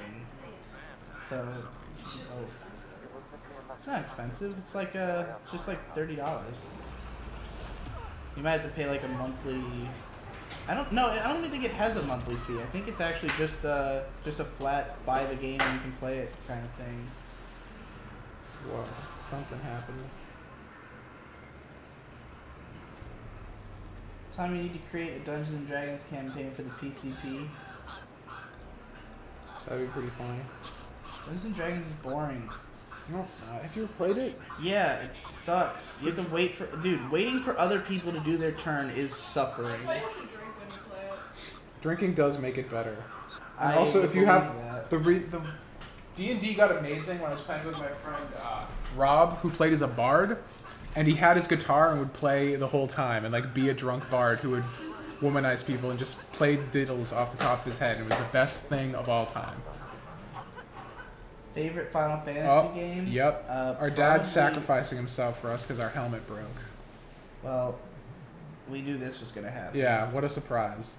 so it's not expensive. It's like it's just like $30. You might have to pay like a monthly. I don't even think it has a monthly fee. I think it's actually just a flat buy the game and you can play it kind of thing.
Whoa, something happened.
Tom, you need to create a Dungeons and Dragons campaign for the PCP.
That'd be pretty funny.
Dungeons and Dragons is boring.
No, it's not. Have you ever played it?
Yeah, it sucks. You have to wait for... Dude, waiting for other people to do their turn is suffering.
Drinking does make it better. And
I
also, if you have...
that.
The D&D got amazing when I was playing with my friend Rob, who played as a bard. And he had his guitar and would play the whole time. And like be a drunk bard who would womanize people and just play diddles off the top of his head. And it was the best thing of all time.
Favorite Final Fantasy game?
Yep. Our dad's sacrificing himself for us because our helmet broke.
Well, we knew this was going to happen.
Yeah, what a surprise.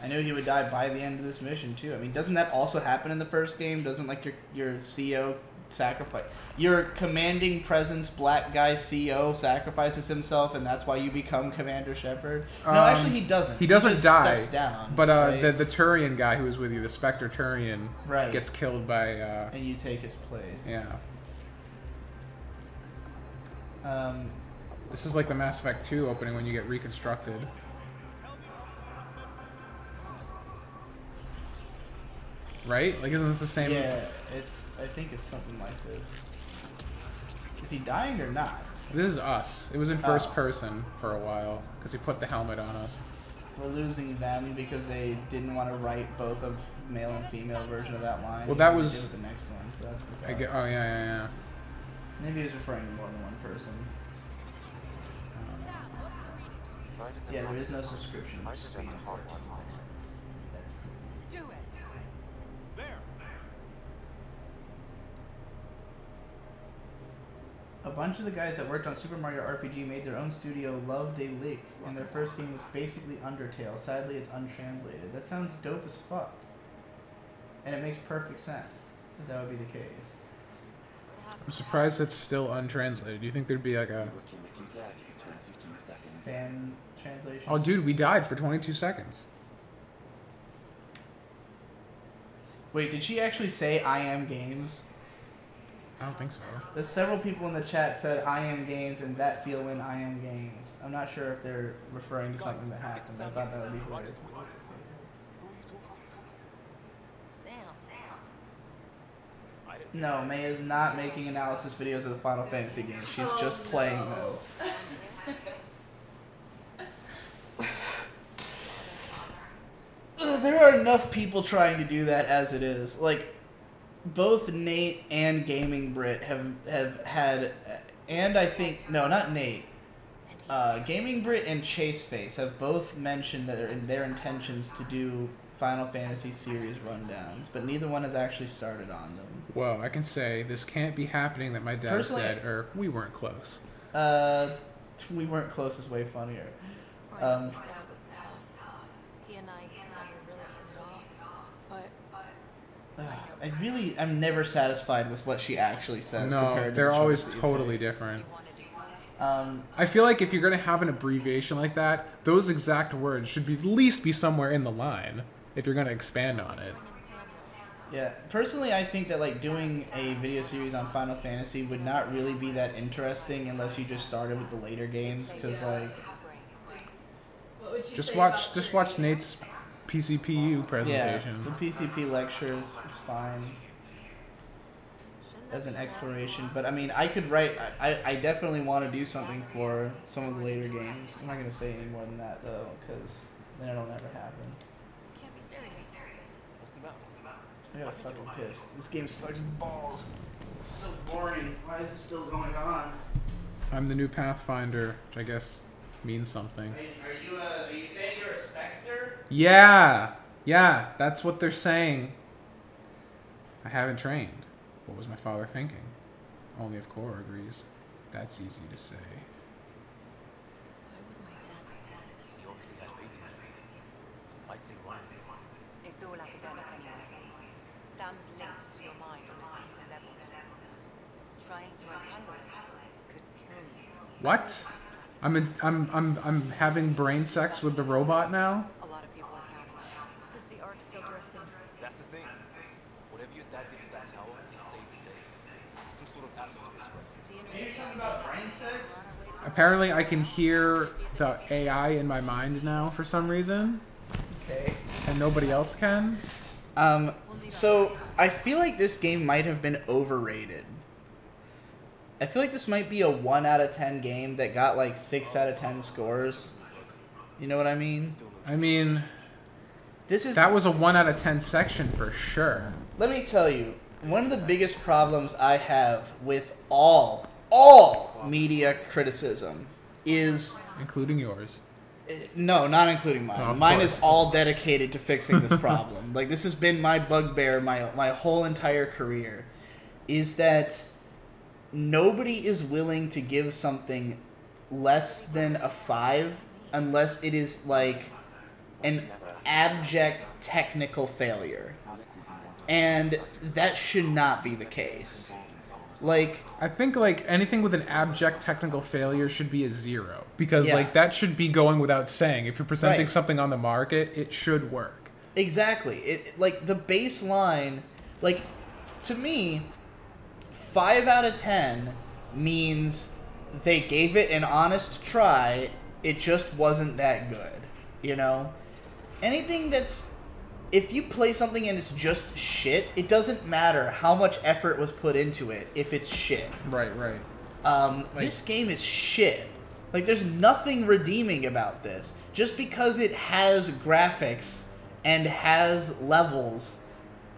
I knew he would die by the end of this mission, too. I mean, doesn't that also happen in the first game? Doesn't, like, your CO sacrifice... Your commanding presence black guy CO sacrifices himself, and that's why you become Commander Shepard? No, actually, he doesn't.
He doesn't
just
die.
Steps down,
but
right?
the Turian guy who was with you, the Spectre Turian,
right,
gets killed by...
and you take his place.
Yeah. This is like the Mass Effect 2 opening when you get reconstructed. Right? Like, isn't this the same?
Yeah, I think it's something like this. Is he dying or not?
This is us. It was in first person for a while because he put the helmet on us.
We're losing them because they didn't want to write both a male and female version of that line.
Well, that was
with the next one, so that's bizarre.
Oh yeah.
Maybe he was referring to more than one person. Yeah, there is no subscription.
I suggest a hard one.
That's cool.
Do it.
A bunch of the guys that worked on Super Mario RPG made their own studio, Love de Lick, and their first game was basically Undertale. Sadly, it's untranslated. That sounds dope as fuck. And it makes perfect sense that would be the case.
I'm surprised it's still untranslated. Do you think there'd be like a
fan translation?
Oh, dude, we died for 22 seconds.
Wait, did she actually say I am games?
I don't think so.
There's several people in the chat said I am games and that feel when I am games. I'm not sure if they're referring to something that happened. I thought that would be hilarious.
Sam.
No, May is not making analysis videos of the Final Fantasy games. She's just playing them. There are enough people trying to do that as it is. Like, both Nate and Gaming Brit have had, and I think, no, not Nate. Gaming Brit and Chaseface have both mentioned that they're in their intentions to do Final Fantasy series rundowns, but neither one has actually started on them.
Well, I can say this can't be happening that my dad
Personally,
said, or we weren't close.
We weren't close is way funnier.
Dad was tough. He and I never really hit it off, but
I'm never satisfied with what she actually says.
No,
compared to
they're
the
always
choices that you
totally
pick.
different. I feel like if you're going to have an abbreviation like that, those exact words should at least be somewhere in the line if you're going to expand on it.
Yeah, personally, I think that like doing a video series on Final Fantasy would not really be that interesting unless you just started with the later games, because like.
What would you
Just
say
watch
about
Nate's PCPU presentation.
Yeah, the PCP lectures is fine as an exploration, but I mean, I could write. I definitely want to do something for some of the later games. I'm not gonna say any more than that though, because then it'll never happen.
Can't be serious.
What's the matter?
I got fucking pissed. This game sucks balls. It's so boring. Why is it still going on?
I'm the new Pathfinder, which I guess means something.
Are you saying you're a Spectre?
Yeah, that's what they're saying. I haven't trained. What was my father thinking? Only if Cora agrees. That's easy to say.
Why would my dad do this?
He obviously had faith in me. I say one.
It's all academic anyway. Sam's linked to your mind on a deeper level. Trying to untangle it could kill you.
What? I'm having brain sex with the robot now?
A lot of people are counting on it. Is the arc still drifting?
That's the thing. Whatever your dad did with that tower, it saved the day. Some sort of atmosphere spread.
Are you talking about brain sex?
Apparently I can hear the AI in my mind now for some reason.
Okay.
And nobody else can.
So I feel like this game might have been overrated. I feel like this might be a 1 out of 10 game that got like 6 out of 10 scores. You know what I mean?
I mean,
that
was a 1 out of 10 section for sure.
Let me tell you, one of the biggest problems I have with all media criticism is...
Including yours.
No, not including mine.
Oh,
mine is all dedicated to fixing this problem. Like, this has been my bugbear my whole entire career, is that nobody is willing to give something less than a 5 unless it is, like, an abject technical failure. And that should not be the case. Like,
I think like anything with an abject technical failure should be a 0 because
Yeah.
like that should be going without saying. If you're presenting
Right.
something on the market, it should work.
Exactly. It like the baseline, like to me, 5 out of 10 means they gave it an honest try. It just wasn't that good. You know, anything that's if you play something and it's just shit, it doesn't matter how much effort was put into it if it's shit.
Right.
This game is shit. Like, there's nothing redeeming about this. Just because it has graphics and has levels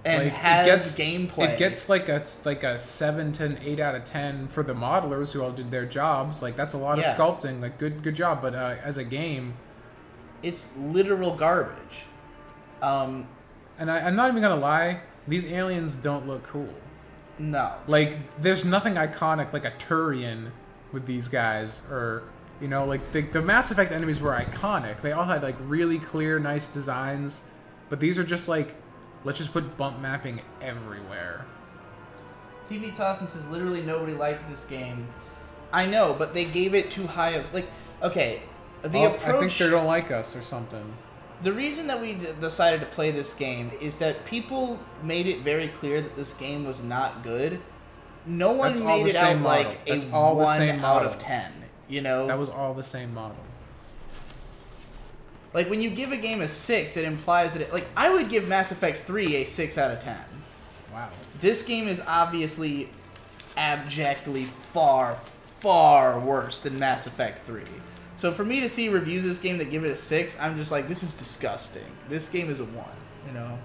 and
Like,
has gameplay.
It gets like a 7 to an 8 out of 10 for the modelers who all did their jobs. Like that's a lot of
Yeah.
sculpting. Like good job. But as a game,
it's literal garbage.
And I'm not even gonna lie, these aliens don't look cool.
No.
Like, there's nothing iconic like a Turian with these guys, or, you know, like, the Mass Effect enemies were iconic. They all had, like, really clear, nice designs, but these are just, like, let's just put bump mapping everywhere.
TV Tossin says literally nobody liked this game. I know, but they gave it too high of, like, okay, the approach...
I think they don't like us or something.
The reason that we decided to play this game is that people made it very clear that this game was not good. No one
That's all
made
the
it
same
out
model.
like
That's
a
all the
1
same
out
model.
of 10, you know?
That was all the same model.
Like, when you give a game a 6, it implies that it... Like, I would give Mass Effect 3 a 6 out of 10.
Wow.
This game is obviously abjectly far, far worse than Mass Effect 3. So for me to see reviews of this game that give it a 6, I'm just like, this is disgusting. This game is a 1, you know?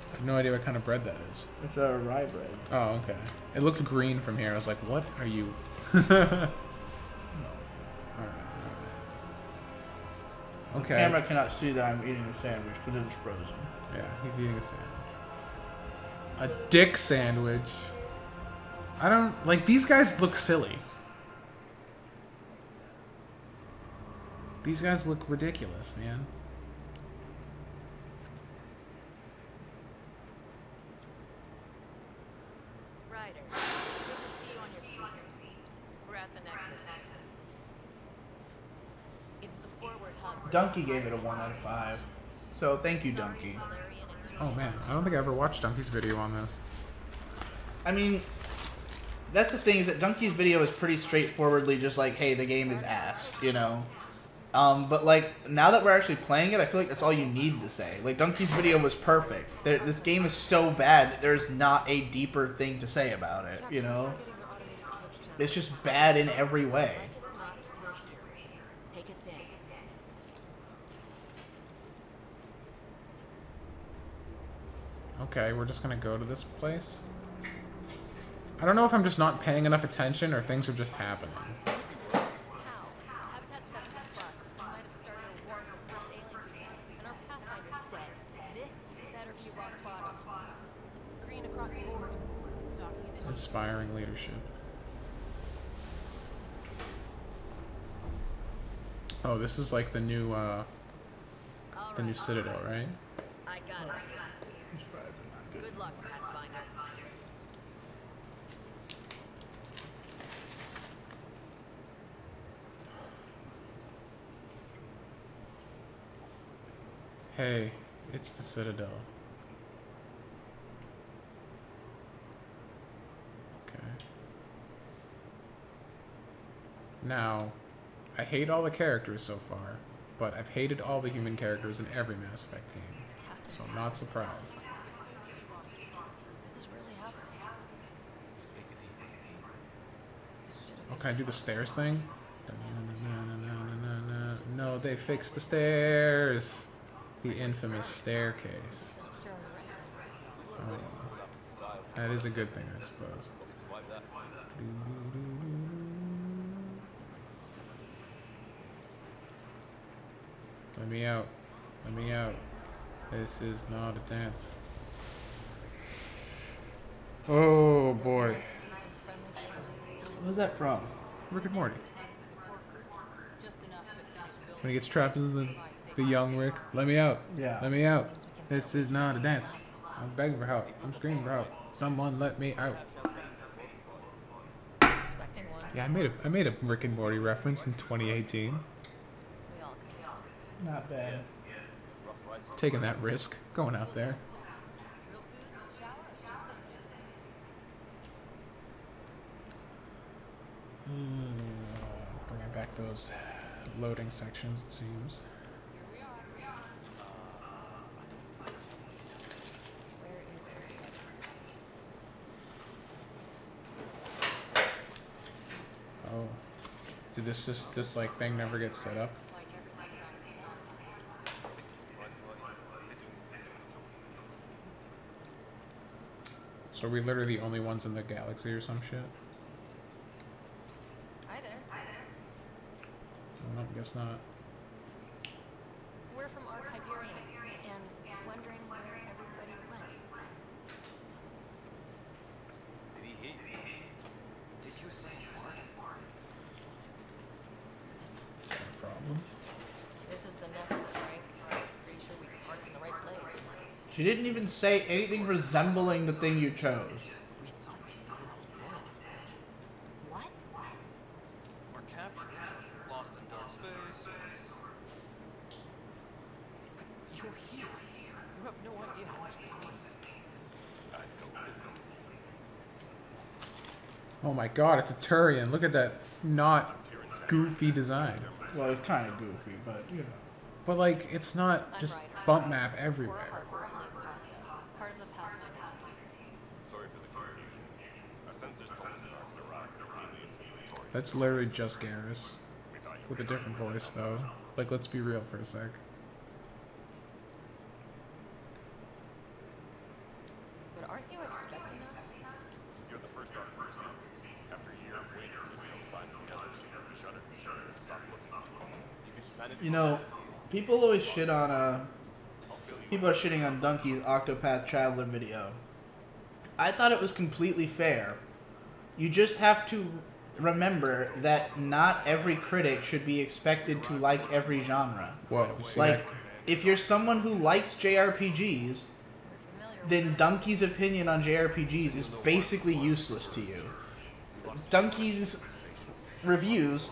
I have no idea what kind of bread that is.
It's a rye bread.
Oh, okay. It looked green from here. I was like, what are you... Okay.
The camera cannot see that I'm eating a sandwich because it was frozen.
Yeah, he's eating a sandwich. A dick sandwich. I don't... Like, these guys look silly. These guys look ridiculous, man.
Ryder, good to see you on your feet. We're at the Nexus. It's the forward hub.
Donkey gave it a 1 out of 5. So thank you, Donkey.
Oh man, I don't think I ever watched Donkey's video on this.
I mean, that's the thing, is that Donkey's video is pretty straightforwardly just like, hey, the game is ass, you know? But like, now that we're actually playing it, I feel like that's all you need to say. Like, Donkey's video was perfect. This game is so bad that there's not a deeper thing to say about it, you know? It's just bad in every way.
Take a stand.
Okay, we're just gonna go to this place. I don't know if I'm just not paying enough attention or things are just happening.
Habitat 7 plus. We might have started a war with the first aliens we met, and our Pathfinder's dead. This better be rock bottom. Green across the board. Docking edition.
Inspiring leadership. Oh, this is like the new Citadel, right?
I got it. Good luck, Pathfinder.
Hey, it's the Citadel. Okay. Now, I hate all the characters so far, but I've hated all the human characters in every Mass Effect game, so I'm not surprised.
This is really happening.
Oh, can I do the stairs thing? No, they fixed the stairs. The infamous staircase. Oh, that is a good thing, I suppose. Let me out. Let me out. This is not a dance. Oh boy.
What was that from?
Rick and Morty. When he gets trapped as the young Rick. Let me out.
Yeah.
Let me out. This is not a dance. I'm begging for help. I'm screaming for help. Someone let me out. Yeah, I made a Rick and Morty reference in 2018.
Not bad.
Taking that risk, going out there. Bringing back those loading sections, it seems. Oh, did this like thing never get set up? So are we literally the only ones in the galaxy or some shit?
Hi there.
No, guess not.
We're from Ark Hyperion, and wondering where everybody went.
Did he hear you? Did you say Ark?
Is that a problem?
This is the Nexus, right? Pretty sure we parked in the right place.
She didn't even say anything resembling the thing you chose.
What?
We're captured, lost in dark space. But you're here. You have no idea how much this means. I don't believe
Oh my god, it's a Turian. Look at that not goofy design.
Well, it's kind of goofy, but you know.
But like, it's not just bump map everywhere.
Part of the Pathfinder team.
Sorry for the confusion. Our sensors told us an arc had arrived, alias is victorious.
That's literally just Garrus. With a different voice, though. Like, let's be real for a sec.
But aren't you expecting us?
You're the first arc we've seen. After a year of waiting, we no sign of the others. Shut it and stop looking.
You know, people always shit on people are shitting on Donkey's Octopath Traveler video. I thought it was completely fair. You just have to remember that not every critic should be expected to like every genre.
Whoa.
Like, if you're someone who likes JRPGs, then Donkey's opinion on JRPGs is basically useless to you. Donkey's reviews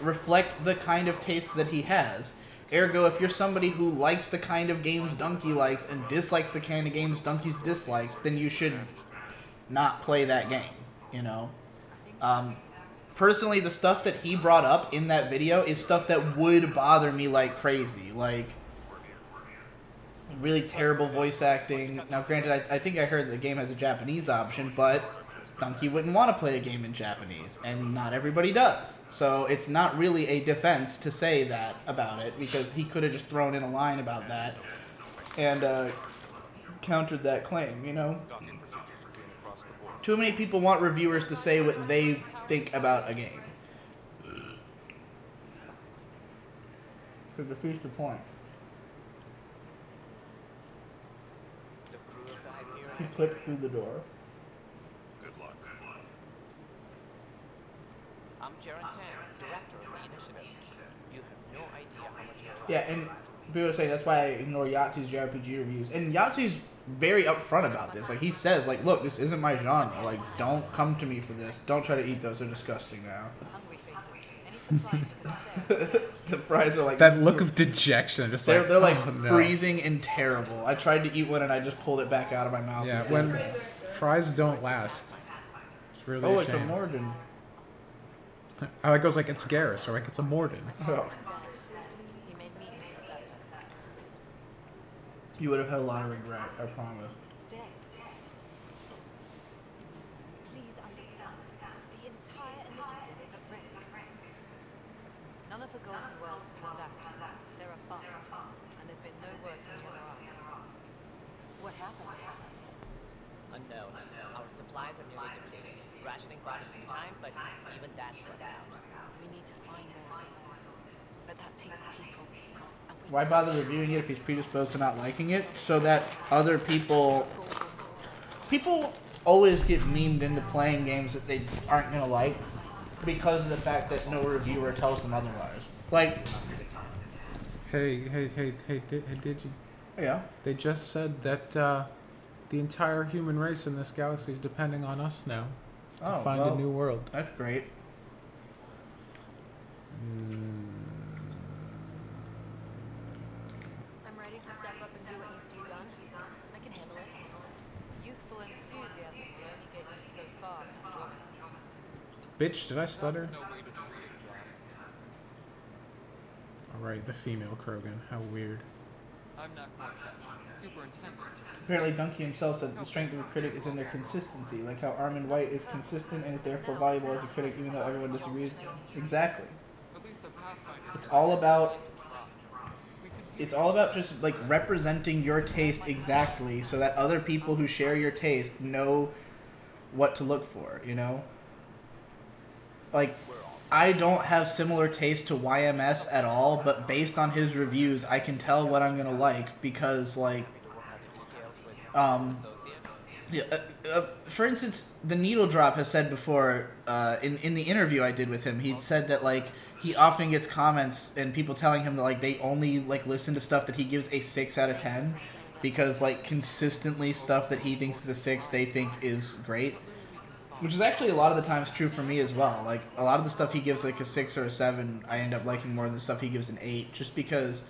reflect the kind of taste that he has. Ergo, if you're somebody who likes the kind of games Donkey likes and dislikes the kind of games Donkey dislikes, then you should not play that game, you know? Personally, the stuff that he brought up in that video is stuff that would bother me like crazy. Like, really terrible voice acting. Now, granted, I think I heard the game has a Japanese option, but Donkey wouldn't want to play a game in Japanese, and not everybody does. So it's not really a defense to say that about it, because he could have just thrown in a line about that and countered that claim, you know? Too many people want reviewers to say what they think about a game. It defeats the point. He clipped through the door.
Good luck.
I'm Jaron Tan, director of the initiative. You have no idea how much you're
Yeah, and people are saying that's why I ignore Yahtzee's JRPG reviews. And Yahtzee's very upfront about this. Like, he says, like, look, this isn't my genre. Like, don't come to me for this. Don't try to eat those. They're disgusting now. The fries are like...
That look of dejection. Just
they're like
oh, no.
freezing and terrible. I tried to eat one and I just pulled it back out of my mouth.
Yeah, when fries don't last. It's really
oh,
a
it's a
shame.
Morgan.
I like goes like it's Garrus or like it's a Morden.
Oh. You would have had a lot of regret, I promise.
Please understand, the entire initiative is at risk. None of the Golden Worlds panned out. They're a bust, and there's been no word from the other arms.
What happened? Unknown. Our supplies are nearly depleted. Rationing bought us some time, but even that's run out.
We need to find more resources, but that takes people.
Why bother reviewing it if he's predisposed to not liking it? So that other people... People always get memed into playing games that they aren't going to like because of the fact that no reviewer tells them otherwise. Like...
Hey, did you?
Yeah?
They just said that the entire human race in this galaxy is depending on us now to find a new world.
That's great.
I'm ready to step up and do what needs to be done. I can handle it.
Youthful enthusiasm will only get you so far in Andromeda.
Bitch, did I stutter? Alright, the female Krogan. How weird.
I'm not Superintendent.
Apparently Donkey himself said the strength of a critic is in their consistency, like how Armin White is consistent and is therefore valuable as a critic even though everyone disagrees with him. Exactly. It's all about just like representing your taste exactly so that other people who share your taste know what to look for, you know? Like, I don't have similar taste to YMS at all, but based on his reviews, I can tell what I'm gonna like because, like, for instance, the Needle Drop has said before, in the interview I did with him, he said that, like, he often gets comments and people telling him that, like, they only, like, listen to stuff that he gives a 6 out of 10 because, like, consistently stuff that he thinks is a 6 they think is great. Which is actually a lot of the times true for me as well. Like, a lot of the stuff he gives like a 6 or a 7, I end up liking more than the stuff he gives an 8, just because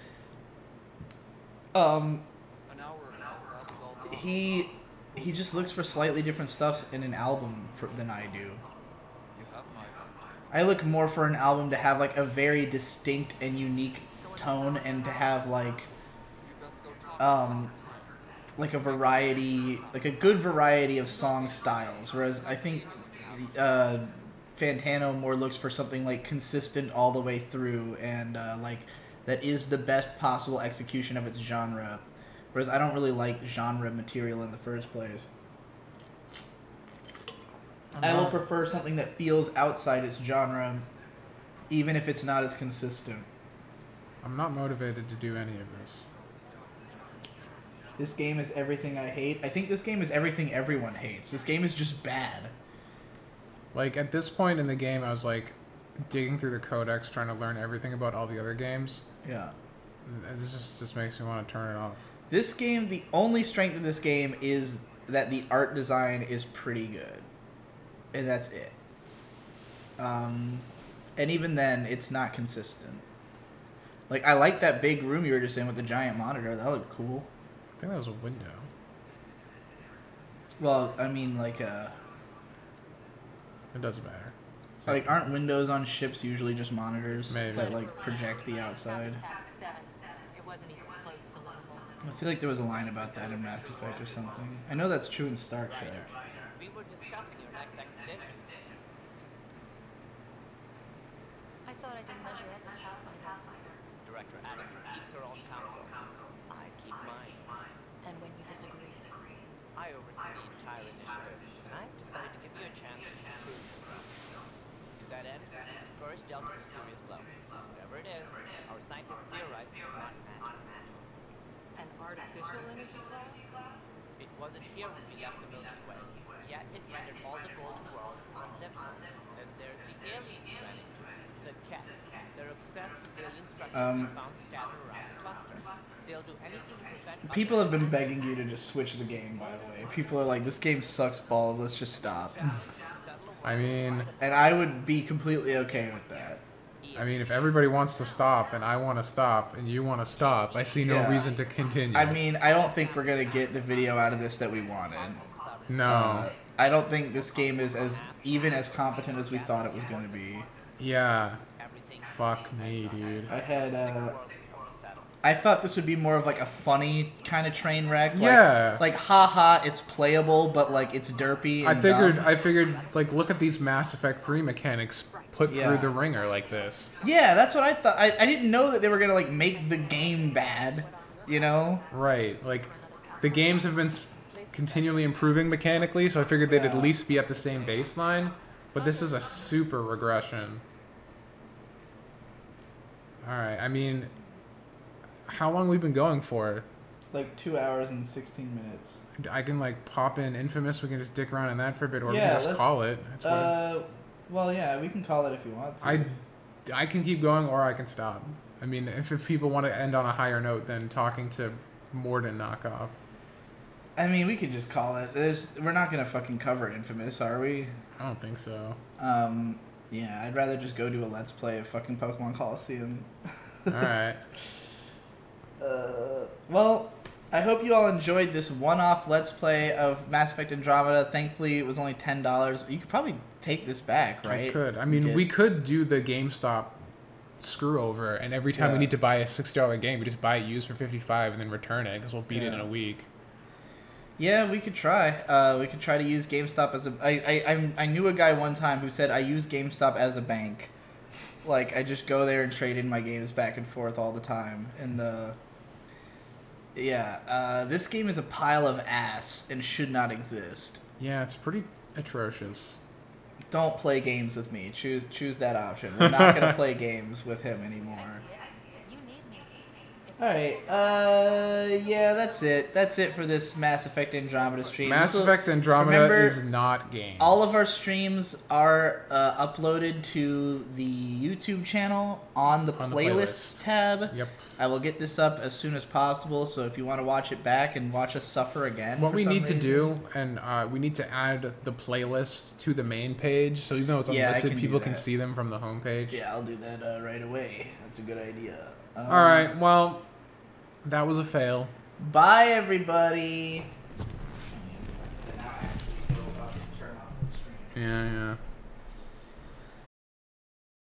he just looks for slightly different stuff in an album than I do. I look more for an album to have like a very distinct and unique tone and to have like a variety, like a good variety of song styles, whereas I think Fantano more looks for something like consistent all the way through and like that is the best possible execution of its genre, whereas I don't really like genre material in the first place. I will prefer something that feels outside its genre, even if it's not as consistent.
I'm not motivated to do any of this.
This game is everything I hate. I think this game is everything everyone hates. This game is just bad.
Like, at this point in the game, I was, like, digging through the codex, trying to learn everything about all the other games.
Yeah.
This just makes me want to turn it off.
This game, the only strength of this game is that the art design is pretty good. And that's it. And even then, it's not consistent. Like, I like that big room you were just in with the giant monitor. That looked cool.
I think that was a window.
Well, I mean, like,
It doesn't matter.
like, aren't windows on ships usually just monitors
Maybe.
that, like, project the outside?
It wasn't even close to level.
I feel like there was a line about that in Mass Effect or something. I know that's true in Star Trek.
We were discussing your next expedition.
I thought I didn't measure up as Pathfinder.
Director Addison keeps her own counsel. I keep mine.
And when you disagree,
I oversee the entire initiative, and I've decided to give you a chance to prove yourself. To that end, the Scourge dealt us a serious blow. Whatever it is, our scientists theorize it's not magic.
an artificial energy cloud?
It wasn't here when we left the Milky Way, yet it rendered all the golden worlds unlivable. Then there's the aliens we ran into, Zaket. They're obsessed with alien structures we found scattered around the cluster. They'll do anything to prevent
People have been begging you to just switch the game, by the way. People are like, this game sucks balls, let's just stop.
I mean...
And I would be completely okay with that.
I mean, if everybody wants to stop, and I want to stop, and you want to stop, I see no reason to continue.
I mean, I don't think we're going to get the video out of this that we wanted.
No.
I don't think this game is even as competent as we thought it was going to be.
Yeah. Fuck me, dude.
I thought this would be more of like a funny kind of train wreck.
Yeah.
Like haha, it's playable, but like it's derpy. And
I figured, like, look at these Mass Effect 3 mechanics put through the ringer like this.
Yeah, that's what I thought. I didn't know that they were gonna like make the game bad. You know?
Right. Like, the games have been continually improving mechanically, so I figured they'd at least be at the same baseline. But this is a super regression. Alright, I mean, how long have we been going for?
Like 2 hours and 16 minutes.
I can, like, pop in Infamous, we can just dick around in that for a bit, or we can just call it.
Well, yeah, we can call it if you want to.
I can keep going, or I can stop. I mean, if people want to end on a higher note than talking to Morden knockoff.
I mean, we could just call it. We're not gonna fucking cover Infamous, are we?
I don't think so.
Yeah, I'd rather just go do a Let's Play of fucking Pokemon Coliseum.
Alright.
Well, I hope you all enjoyed this one-off Let's Play of Mass Effect Andromeda. Thankfully, it was only $10. You could probably take this back, right?
I could. I mean, we could do the GameStop screw over, and every time we need to buy a $60 game, we just buy it used for $55 and then return it, because we'll beat it in a week.
Yeah, we could try. We could try to use GameStop as a... I knew a guy one time who said, I use GameStop as a bank. Like, I just go there and trade in my games back and forth all the time. And, yeah, this game is a pile of ass and should not exist.
Yeah, it's pretty atrocious.
Don't play games with me. Choose that option. We're not going to play games with him anymore. Alright, yeah, that's it. That's it for this Mass Effect Andromeda stream.
Mass Effect Andromeda is not games.
All of our streams are uploaded to the YouTube channel on the playlists tab.
Yep.
I will get this up as soon as possible, so if you want to watch it back and watch us suffer again.
What we need to do, and we need to add the playlists to the main page, so even though it's unlisted, people can see them from the homepage.
Yeah, I'll do that right away. That's a good idea.
Alright, well, that was a fail.
Bye, everybody.
Yeah, yeah.